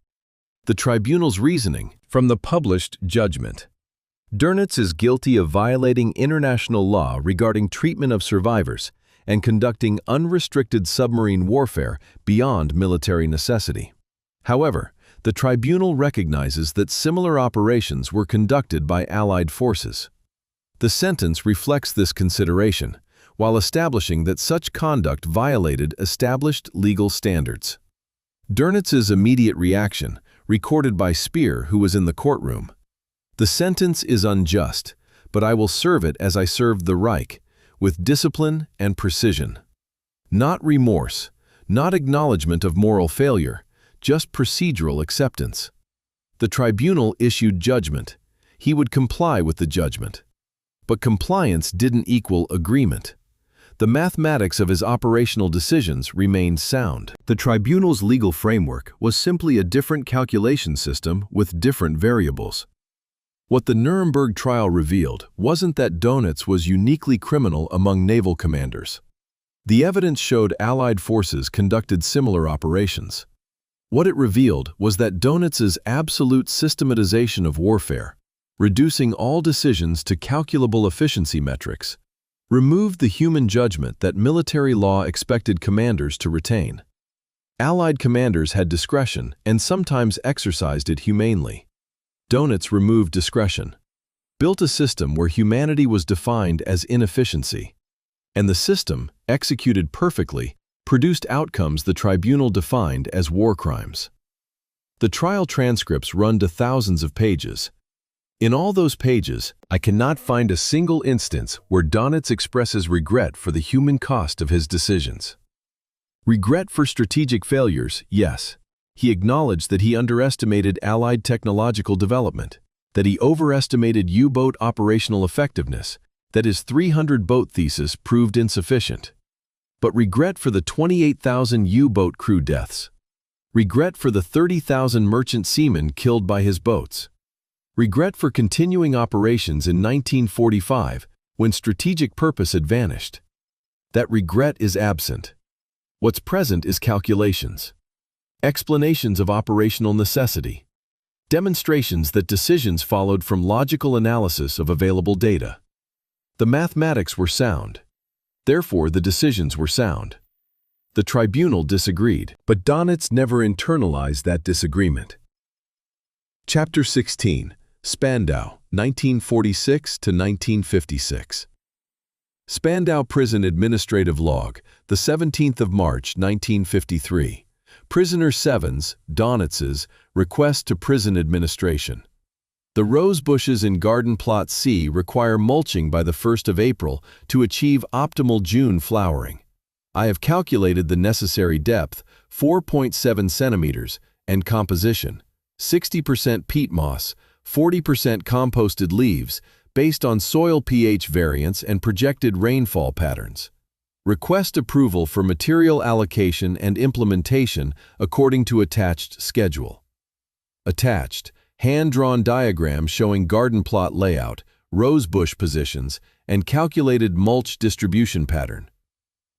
The tribunal's reasoning: From the published judgment. Dönitz is guilty of violating international law regarding treatment of survivors and conducting unrestricted submarine warfare beyond military necessity. However, the tribunal recognizes that similar operations were conducted by Allied forces. The sentence reflects this consideration, while establishing that such conduct violated established legal standards. Dönitz's immediate reaction, recorded by Speer, who was in the courtroom. The sentence is unjust, but I will serve it as I served the Reich, with discipline and precision. Not remorse, not acknowledgement of moral failure, just procedural acceptance. The tribunal issued judgment. He would comply with the judgment. But compliance didn't equal agreement. The mathematics of his operational decisions remained sound. The tribunal's legal framework was simply a different calculation system with different variables. What the Nuremberg trial revealed wasn't that Dönitz was uniquely criminal among naval commanders. The evidence showed Allied forces conducted similar operations. What it revealed was that Dönitz's absolute systematization of warfare, reducing all decisions to calculable efficiency metrics, removed the human judgment that military law expected commanders to retain. Allied commanders had discretion and sometimes exercised it humanely. Dönitz removed discretion, built a system where humanity was defined as inefficiency, and the system, executed perfectly, produced outcomes the tribunal defined as war crimes. The trial transcripts run to thousands of pages. In all those pages, I cannot find a single instance where Dönitz expresses regret for the human cost of his decisions. Regret for strategic failures, yes. He acknowledged that he underestimated Allied technological development, that he overestimated U-boat operational effectiveness, that his 300-boat thesis proved insufficient. But regret for the 28,000 U-boat crew deaths. Regret for the 30,000 merchant seamen killed by his boats. Regret for continuing operations in 1945 when strategic purpose had vanished. That regret is absent. What's present is calculations. Explanations of operational necessity. Demonstrations that decisions followed from logical analysis of available data. The mathematics were sound. Therefore, the decisions were sound. The tribunal disagreed, but Dönitz never internalized that disagreement. Chapter 16. Spandau, 1946 to 1956. Spandau Prison Administrative Log, the 17th of March, 1953. Prisoner 7's, Dönitz's, request to prison administration. The rose bushes in Garden Plot C require mulching by the 1st of April to achieve optimal June flowering. I have calculated the necessary depth, 4.7 centimeters, and composition, 60% peat moss, 40% composted leaves, based on soil pH variance and projected rainfall patterns. Request approval for material allocation and implementation according to attached schedule. Attached, hand-drawn diagram showing garden plot layout, rosebush positions, and calculated mulch distribution pattern.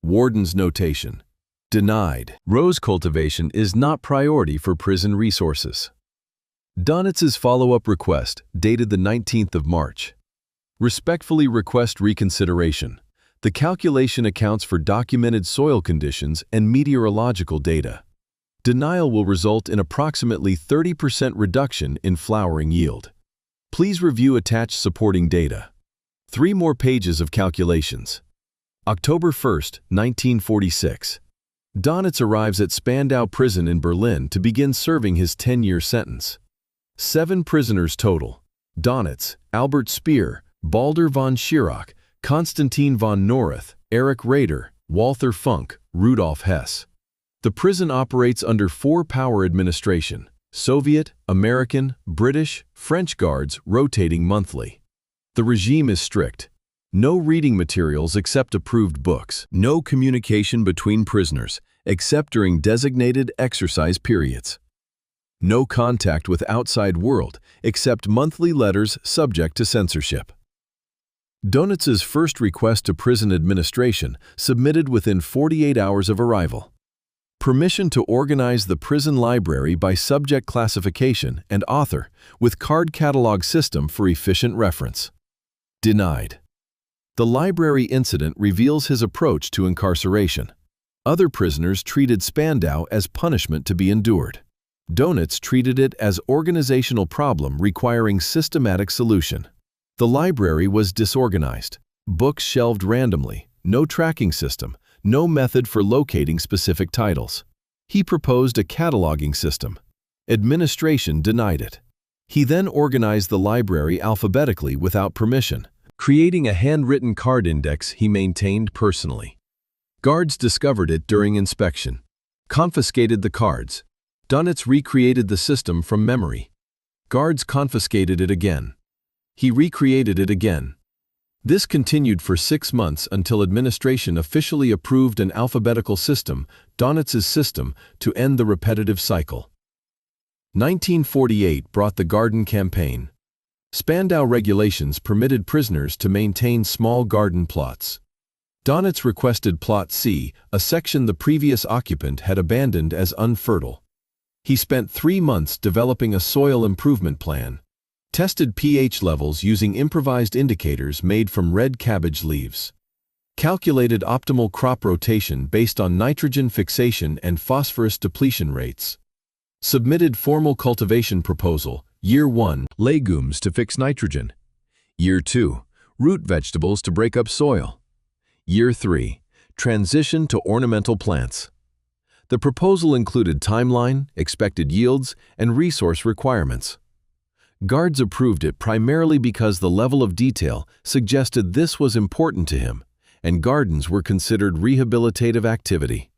Warden's notation. Denied. Rose cultivation is not priority for prison resources. Dönitz's follow-up request, dated the 19th of March. Respectfully request reconsideration. The calculation accounts for documented soil conditions and meteorological data. Denial will result in approximately 30% reduction in flowering yield. Please review attached supporting data. 3 more pages of calculations. October 1st, 1946. Dönitz arrives at Spandau Prison in Berlin to begin serving his 10-year sentence. 7 prisoners total. Dönitz, Albert Speer, Baldur von Schirach, Konstantin von Noreth, Erich Raeder, Walther Funk, Rudolf Hess. The prison operates under 4-power administration, Soviet, American, British, French guards rotating monthly. The regime is strict. No reading materials except approved books. No communication between prisoners, except during designated exercise periods. No contact with outside world, except monthly letters subject to censorship. Dönitz's first request to prison administration submitted within 48 hours of arrival. Permission to organize the prison library by subject classification and author with card catalog system for efficient reference. Denied. The library incident reveals his approach to incarceration. Other prisoners treated Spandau as punishment to be endured. Dönitz treated it as organizational problem requiring systematic solution. The library was disorganized. Books shelved randomly, no tracking system, no method for locating specific titles. He proposed a cataloging system. Administration denied it. He then organized the library alphabetically without permission, creating a handwritten card index he maintained personally. Guards discovered it during inspection, confiscated the cards. Dönitz recreated the system from memory. Guards confiscated it again. He recreated it again. This continued for 6 months until administration officially approved an alphabetical system, Dönitz's system, to end the repetitive cycle. 1948 brought the Garden Campaign. Spandau regulations permitted prisoners to maintain small garden plots. Dönitz requested Plot C, a section the previous occupant had abandoned as unfertile. He spent 3 months developing a soil improvement plan. Tested pH levels using improvised indicators made from red cabbage leaves. Calculated optimal crop rotation based on nitrogen fixation and phosphorus depletion rates. Submitted formal cultivation proposal, Year 1, legumes to fix nitrogen. Year 2, root vegetables to break up soil. Year 3, transition to ornamental plants. The proposal included timeline, expected yields, and resource requirements. Guards approved it primarily because the level of detail suggested this was important to him, and gardens were considered rehabilitative activity.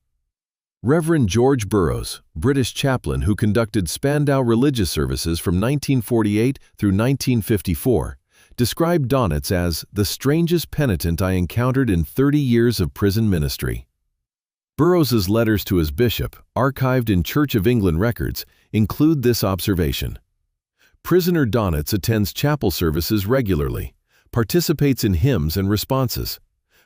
Reverend George Burroughs, British chaplain who conducted Spandau religious services from 1948 through 1954, described Dönitz as the strangest penitent I encountered in 30 years of prison ministry. Burroughs's letters to his bishop, archived in Church of England records, include this observation. Prisoner Dönitz attends chapel services regularly, participates in hymns and responses,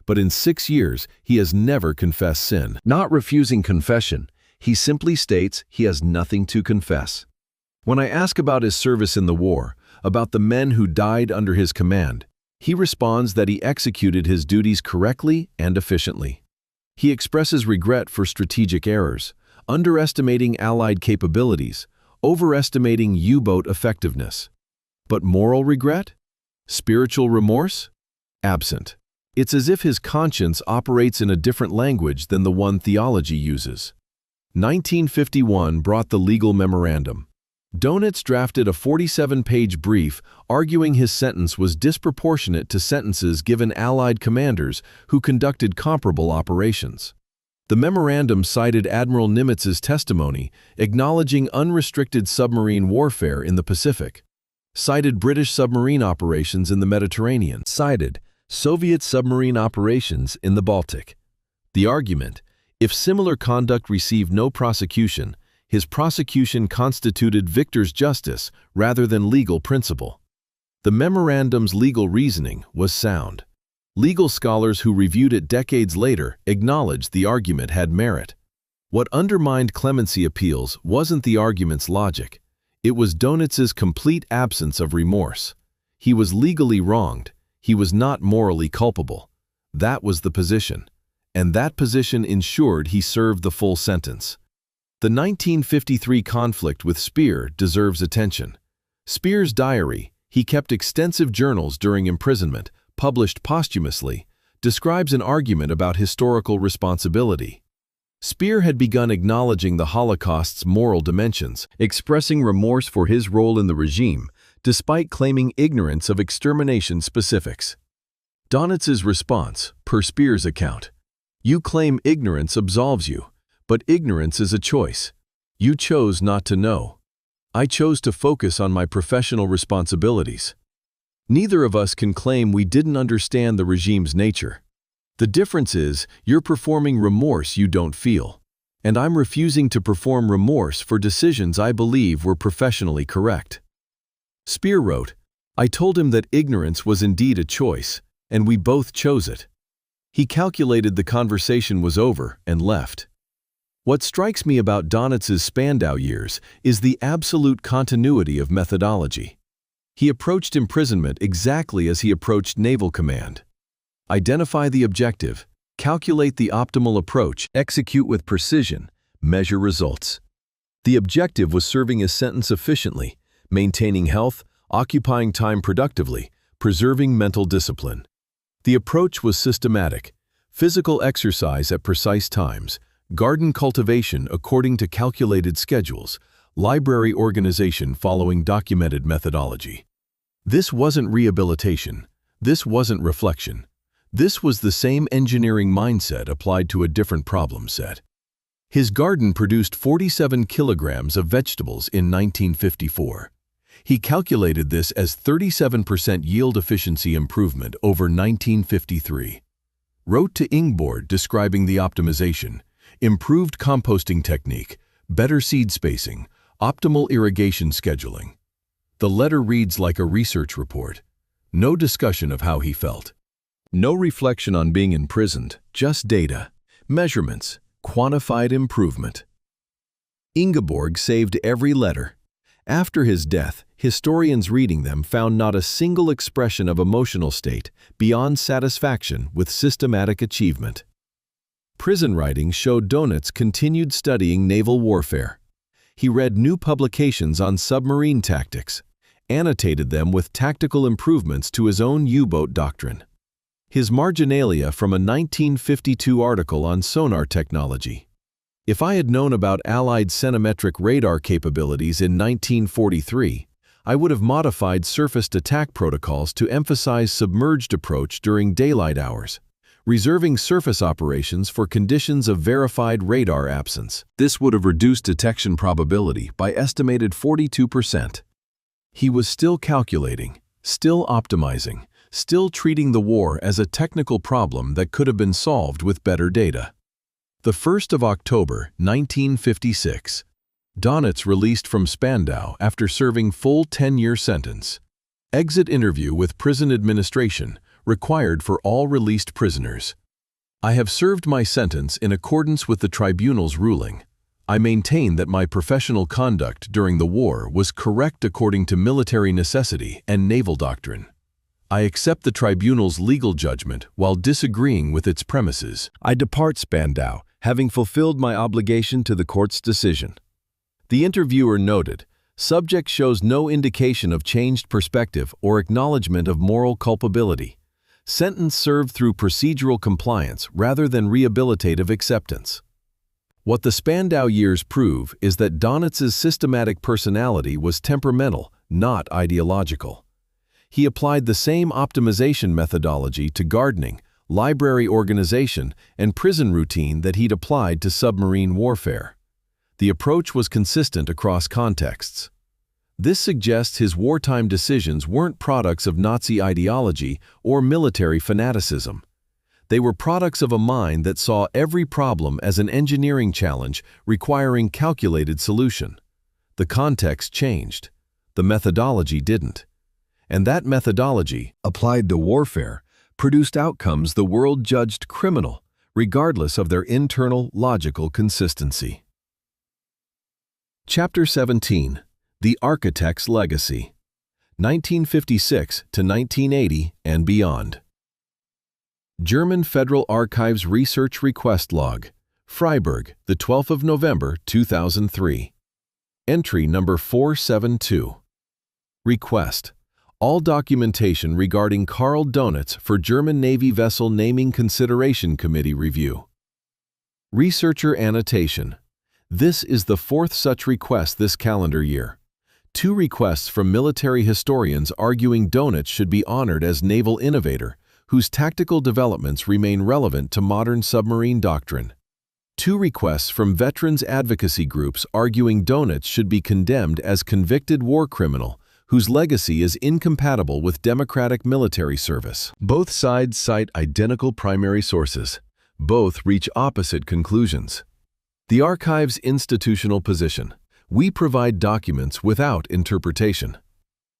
but in 6 years he has never confessed sin. Not refusing confession, he simply states he has nothing to confess. When I ask about his service in the war, about the men who died under his command, he responds that he executed his duties correctly and efficiently. He expresses regret for strategic errors, underestimating Allied capabilities, overestimating U-boat effectiveness. But moral regret? Spiritual remorse? Absent. It's as if his conscience operates in a different language than the one theology uses. 1951 brought the legal memorandum. Dönitz drafted a 47-page brief arguing his sentence was disproportionate to sentences given Allied commanders who conducted comparable operations. The memorandum cited Admiral Nimitz's testimony, acknowledging unrestricted submarine warfare in the Pacific, cited British submarine operations in the Mediterranean, cited Soviet submarine operations in the Baltic. The argument, if similar conduct received no prosecution, his prosecution constituted victor's justice rather than legal principle. The memorandum's legal reasoning was sound. Legal scholars who reviewed it decades later acknowledged the argument had merit. What undermined clemency appeals wasn't the argument's logic. It was Dönitz's complete absence of remorse. He was legally wronged. He was not morally culpable. That was the position. And that position ensured he served the full sentence. The 1953 conflict with Speer deserves attention. Speer's diary, he kept extensive journals during imprisonment, published posthumously, describes an argument about historical responsibility. Speer had begun acknowledging the Holocaust's moral dimensions, expressing remorse for his role in the regime, despite claiming ignorance of extermination specifics. Dönitz's response, per Speer's account, "You claim ignorance absolves you, but ignorance is a choice. You chose not to know. I chose to focus on my professional responsibilities. Neither of us can claim we didn't understand the regime's nature. The difference is you're performing remorse you don't feel, and I'm refusing to perform remorse for decisions I believe were professionally correct." Speer wrote, "I told him that ignorance was indeed a choice, and we both chose it." He calculated the conversation was over and left. What strikes me about Dönitz's Spandau years is the absolute continuity of methodology. He approached imprisonment exactly as he approached naval command. Identify the objective, calculate the optimal approach, execute with precision, measure results. The objective was serving his sentence efficiently, maintaining health, occupying time productively, preserving mental discipline. The approach was systematic: physical exercise at precise times, garden cultivation according to calculated schedules, library organization following documented methodology. This wasn't rehabilitation. This wasn't reflection. This was the same engineering mindset applied to a different problem set. His garden produced 47 kilograms of vegetables in 1954. He calculated this as 37% yield efficiency improvement over 1953. Wrote to Ingeborg describing the optimization: improved composting technique, better seed spacing, optimal irrigation scheduling. The letter reads like a research report. No discussion of how he felt. No reflection on being imprisoned, just data, measurements, quantified improvement. Ingeborg saved every letter. After his death, historians reading them found not a single expression of emotional state beyond satisfaction with systematic achievement. Prison writings showed Dönitz continued studying naval warfare. He read new publications on submarine tactics, annotated them with tactical improvements to his own U-boat doctrine. His marginalia from a 1952 article on sonar technology. If I had known about Allied centimetric radar capabilities in 1943, I would have modified surfaced attack protocols to emphasize submerged approach during daylight hours, reserving surface operations for conditions of verified radar absence. This would have reduced detection probability by estimated 42%. He was still calculating, still optimizing, still treating the war as a technical problem that could have been solved with better data. The 1st of October, 1956. Dönitz released from Spandau after serving full 10-year sentence. Exit interview with prison administration, required for all released prisoners. I have served my sentence in accordance with the tribunal's ruling. I maintain that my professional conduct during the war was correct according to military necessity and naval doctrine. I accept the tribunal's legal judgment while disagreeing with its premises. I depart Spandau, having fulfilled my obligation to the court's decision. The interviewer noted, subject shows no indication of changed perspective or acknowledgement of moral culpability. Sentence served through procedural compliance rather than rehabilitative acceptance. What the Spandau years prove is that Dönitz's systematic personality was temperamental, not ideological. He applied the same optimization methodology to gardening, library organization, and prison routine that he'd applied to submarine warfare. The approach was consistent across contexts. This suggests his wartime decisions weren't products of Nazi ideology or military fanaticism. They were products of a mind that saw every problem as an engineering challenge requiring calculated solution. The context changed. The methodology didn't. And that methodology, applied to warfare, produced outcomes the world judged criminal, regardless of their internal logical consistency. Chapter 17. The Architect's Legacy. 1956 to 1980 and beyond. German Federal Archives Research Request Log, Freiburg, the 12th of November, 2003. Entry number 472. Request: all documentation regarding Karl Dönitz for German Navy Vessel Naming Consideration Committee review. Researcher annotation: this is the 4th such request this calendar year. 2 requests from military historians arguing Dönitz should be honored as naval innovator, whose tactical developments remain relevant to modern submarine doctrine. 2 requests from veterans advocacy groups arguing Dönitz should be condemned as convicted war criminal, whose legacy is incompatible with democratic military service. Both sides cite identical primary sources. Both reach opposite conclusions. The Archive's institutional position: we provide documents without interpretation.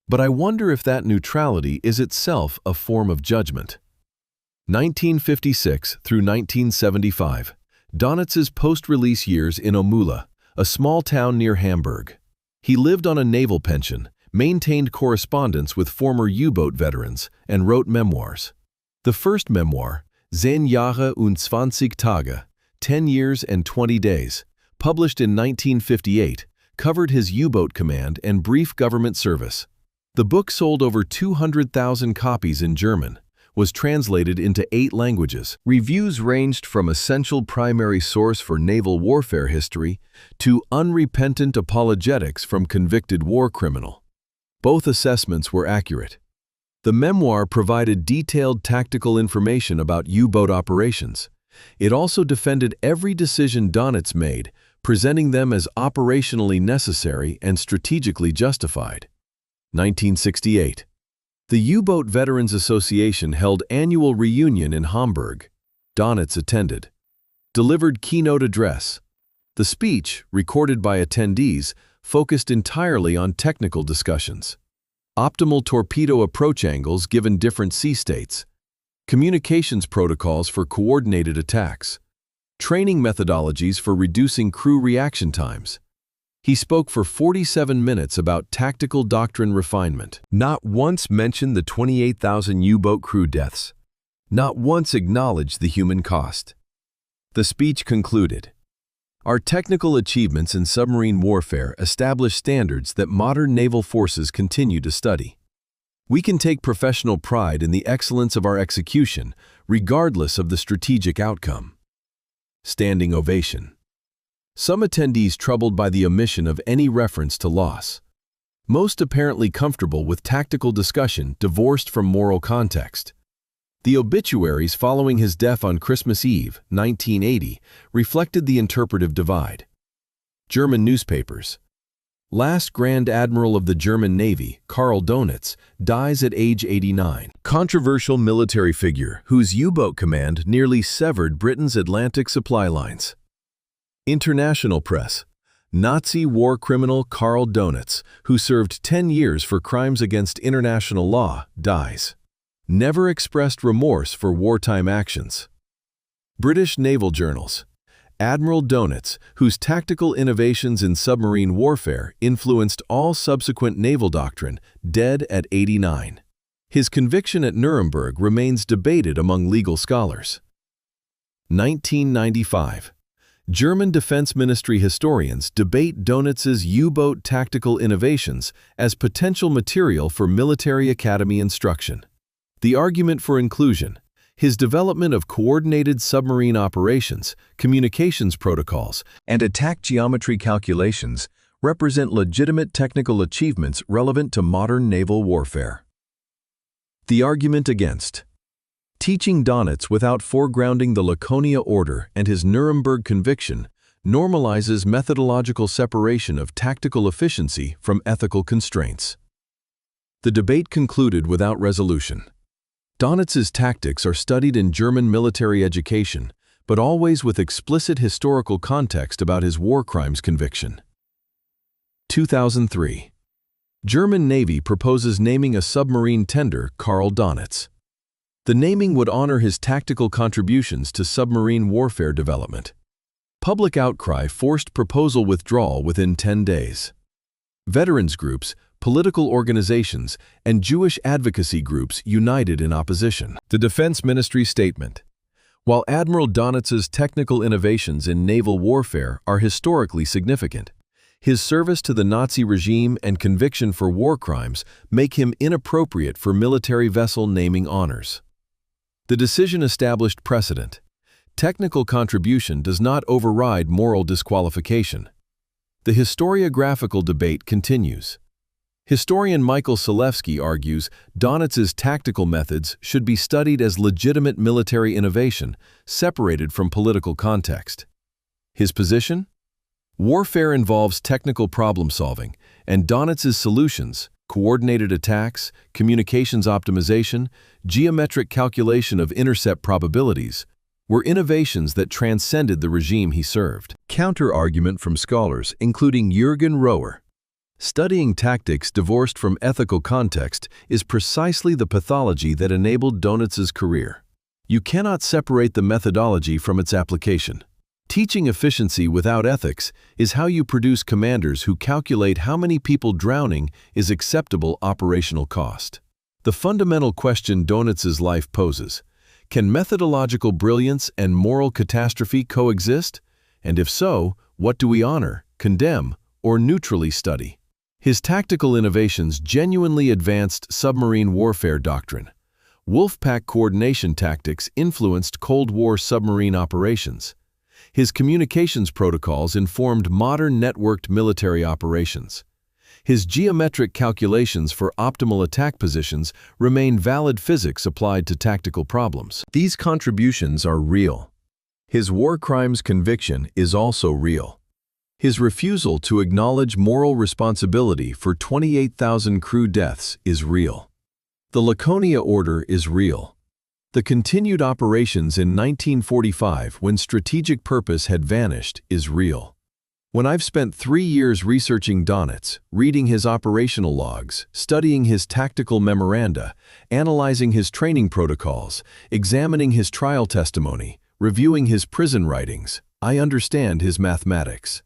But I wonder if that neutrality is itself a form of judgment. 1956 through 1975. Dönitz's post-release years in Omula, a small town near Hamburg. He lived on a naval pension, maintained correspondence with former U-boat veterans, and wrote memoirs. The first memoir, 10 Jahre und 20 Tage, 10 years and 20 days, published in 1958, covered his U-boat command and brief government service. The book sold over 200,000 copies in German, was translated into 8 languages. Reviews ranged from essential primary source for naval warfare history to unrepentant apologetics from convicted war criminal. Both assessments were accurate. The memoir provided detailed tactical information about U-boat operations. It also defended every decision Dönitz made, presenting them as operationally necessary and strategically justified. 1968. The U-Boat Veterans Association held annual reunion in Hamburg. Dönitz attended. Delivered keynote address. The speech, recorded by attendees, focused entirely on technical discussions. Optimal torpedo approach angles given different sea states. Communications protocols for coordinated attacks. Training methodologies for reducing crew reaction times. He spoke for 47 minutes about tactical doctrine refinement. Not once mentioned the 28,000 U-boat crew deaths. Not once acknowledged the human cost. The speech concluded, "Our technical achievements in submarine warfare establish standards that modern naval forces continue to study. We can take professional pride in the excellence of our execution, regardless of the strategic outcome." Standing ovation. Some attendees troubled by the omission of any reference to loss. Most apparently comfortable with tactical discussion divorced from moral context. The obituaries following his death on Christmas Eve, 1980, reflected the interpretive divide. German newspapers. Last Grand Admiral of the German Navy, Karl Dönitz, dies at age 89. Controversial military figure whose U-boat command nearly severed Britain's Atlantic supply lines. International press. Nazi war criminal Karl Dönitz, who served 10 years for crimes against international law, dies. Never expressed remorse for wartime actions. British naval journals. Admiral Dönitz, whose tactical innovations in submarine warfare influenced all subsequent naval doctrine, dead at 89. His conviction at Nuremberg remains debated among legal scholars. 1995. German Defense Ministry historians debate Dönitz's U-boat tactical innovations as potential material for military academy instruction. The argument for inclusion: his development of coordinated submarine operations, communications protocols, and attack geometry calculations represent legitimate technical achievements relevant to modern naval warfare. The argument against: teaching Dönitz without foregrounding the Laconia Order and his Nuremberg conviction normalizes methodological separation of tactical efficiency from ethical constraints. The debate concluded without resolution. Dönitz's tactics are studied in German military education, but always with explicit historical context about his war crimes conviction. 2003. German Navy proposes naming a submarine tender Karl Dönitz. The naming would honor his tactical contributions to submarine warfare development. Public outcry forced proposal withdrawal within 10 days. Veterans groups, political organizations, and Jewish advocacy groups united in opposition. The Defense Ministry statement: while Admiral Dönitz's technical innovations in naval warfare are historically significant, his service to the Nazi regime and conviction for war crimes make him inappropriate for military vessel naming honors. The decision established precedent. Technical contribution does not override moral disqualification. The historiographical debate continues. Historian Michael Selewski argues Dönitz's tactical methods should be studied as legitimate military innovation, separated from political context. His position? Warfare involves technical problem-solving, and Dönitz's solutions, coordinated attacks, communications optimization, geometric calculation of intercept probabilities, were innovations that transcended the regime he served. Counter-argument from scholars, including Jürgen Rohr. Studying tactics divorced from ethical context is precisely the pathology that enabled Dönitz's career. You cannot separate the methodology from its application. Teaching efficiency without ethics is how you produce commanders who calculate how many people drowning is acceptable operational cost. The fundamental question Dönitz's life poses: can methodological brilliance and moral catastrophe coexist? And if so, what do we honor, condemn, or neutrally study? His tactical innovations genuinely advanced submarine warfare doctrine. Wolfpack coordination tactics influenced Cold War submarine operations. His communications protocols informed modern networked military operations. His geometric calculations for optimal attack positions remain valid physics applied to tactical problems. These contributions are real. His war crimes conviction is also real. His refusal to acknowledge moral responsibility for 28,000 crew deaths is real. The Laconia Order is real. The continued operations in 1945 when strategic purpose had vanished is real. When I've spent 3 years researching Dönitz, reading his operational logs, studying his tactical memoranda, analyzing his training protocols, examining his trial testimony, reviewing his prison writings, I understand his mathematics.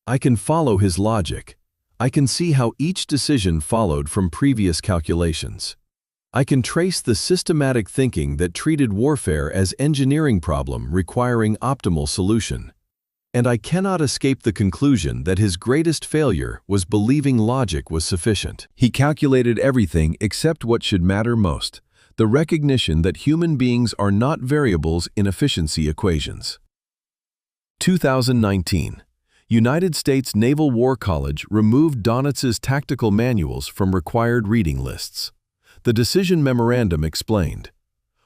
I can follow his logic. I can see how each decision followed from previous calculations. I can trace the systematic thinking that treated warfare as engineering problem requiring optimal solution. And I cannot escape the conclusion that his greatest failure was believing logic was sufficient. He calculated everything except what should matter most: the recognition that human beings are not variables in efficiency equations. 2019. United States Naval War College removed Dönitz's tactical manuals from required reading lists. The decision memorandum explained,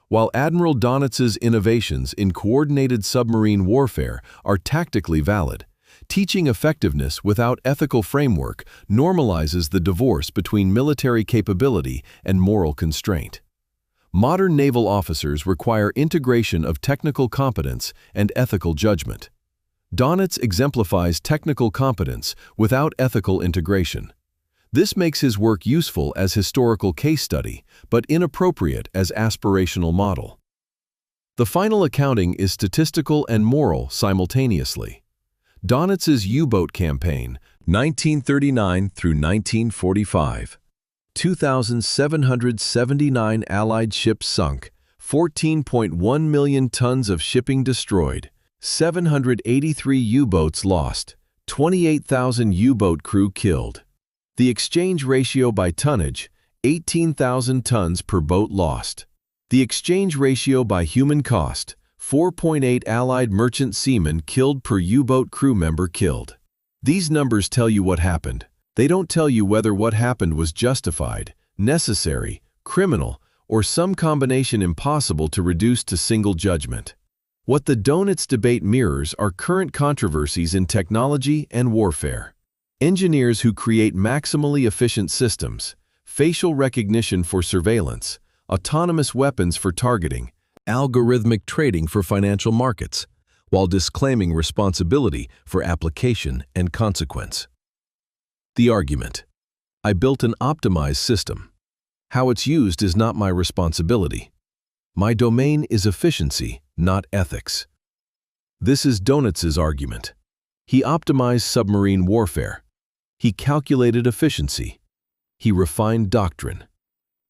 while Admiral Dönitz's innovations in coordinated submarine warfare are tactically valid, teaching effectiveness without ethical framework normalizes the divorce between military capability and moral constraint. Modern naval officers require integration of technical competence and ethical judgment. Dönitz exemplifies technical competence without ethical integration. This makes his work useful as historical case study, but inappropriate as aspirational model. The final accounting is statistical and moral simultaneously. Dönitz's U-boat campaign, 1939 through 1945. 2,779 Allied ships sunk, 14.1 million tons of shipping destroyed, 783 U-boats lost, 28,000 U-boat crew killed. The exchange ratio by tonnage, 18,000 tons per boat lost. The exchange ratio by human cost, 4.8 Allied merchant seamen killed per U-boat crew member killed. These numbers tell you what happened. They don't tell you whether what happened was justified, necessary, criminal, or some combination impossible to reduce to single judgment. What the Dönitz debate mirrors are current controversies in technology and warfare. Engineers who create maximally efficient systems, facial recognition for surveillance, autonomous weapons for targeting, algorithmic trading for financial markets, while disclaiming responsibility for application and consequence. The argument: I built an optimized system. How it's used is not my responsibility. My domain is efficiency, not ethics. This is Dönitz's argument. He optimized submarine warfare. He calculated efficiency. He refined doctrine.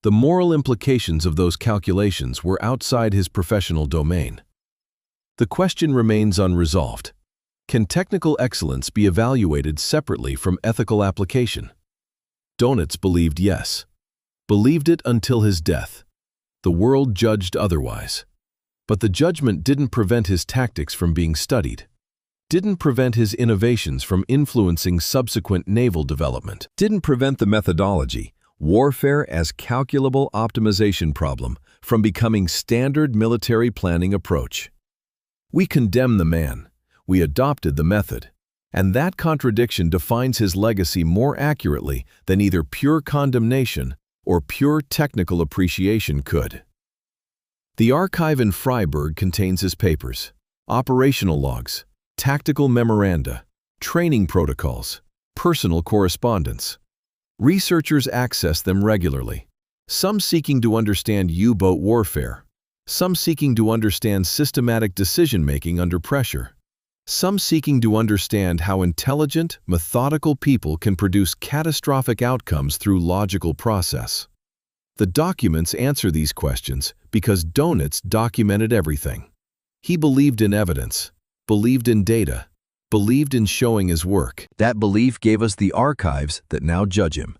The moral implications of those calculations were outside his professional domain. The question remains unresolved. Can technical excellence be evaluated separately from ethical application? Dönitz believed yes. Believed it until his death. The world judged otherwise. But the judgment didn't prevent his tactics from being studied. Didn't prevent his innovations from influencing subsequent naval development. Didn't prevent the methodology, warfare as calculable optimization problem, from becoming standard military planning approach. We condemn the man. We adopted the method. And that contradiction defines his legacy more accurately than either pure condemnation or pure technical appreciation could. The archive in Freiburg contains his papers, operational logs, tactical memoranda, training protocols, personal correspondence. Researchers access them regularly, some seeking to understand U-boat warfare, some seeking to understand systematic decision-making under pressure. some seeking to understand how intelligent, methodical people can produce catastrophic outcomes through logical process. The documents answer these questions because Dönitz documented everything. He believed in evidence, believed in data, believed in showing his work. That belief gave us the archives that now judge him.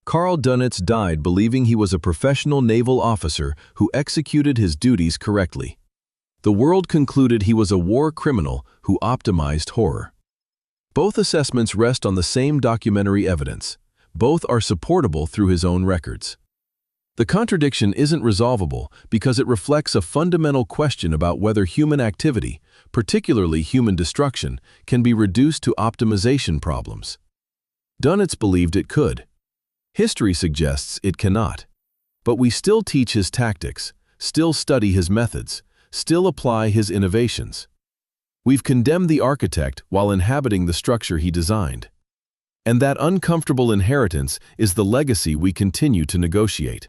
Karl Dönitz died believing he was a professional naval officer who executed his duties correctly. The world concluded he was a war criminal who optimized horror. Both assessments rest on the same documentary evidence. Both are supportable through his own records. The contradiction isn't resolvable because it reflects a fundamental question about whether human activity, particularly human destruction, can be reduced to optimization problems. Dönitz believed it could. History suggests it cannot. But we still teach his tactics, still study his methods, still apply his innovations. We've condemned the architect while inhabiting the structure he designed. And that uncomfortable inheritance is the legacy we continue to negotiate.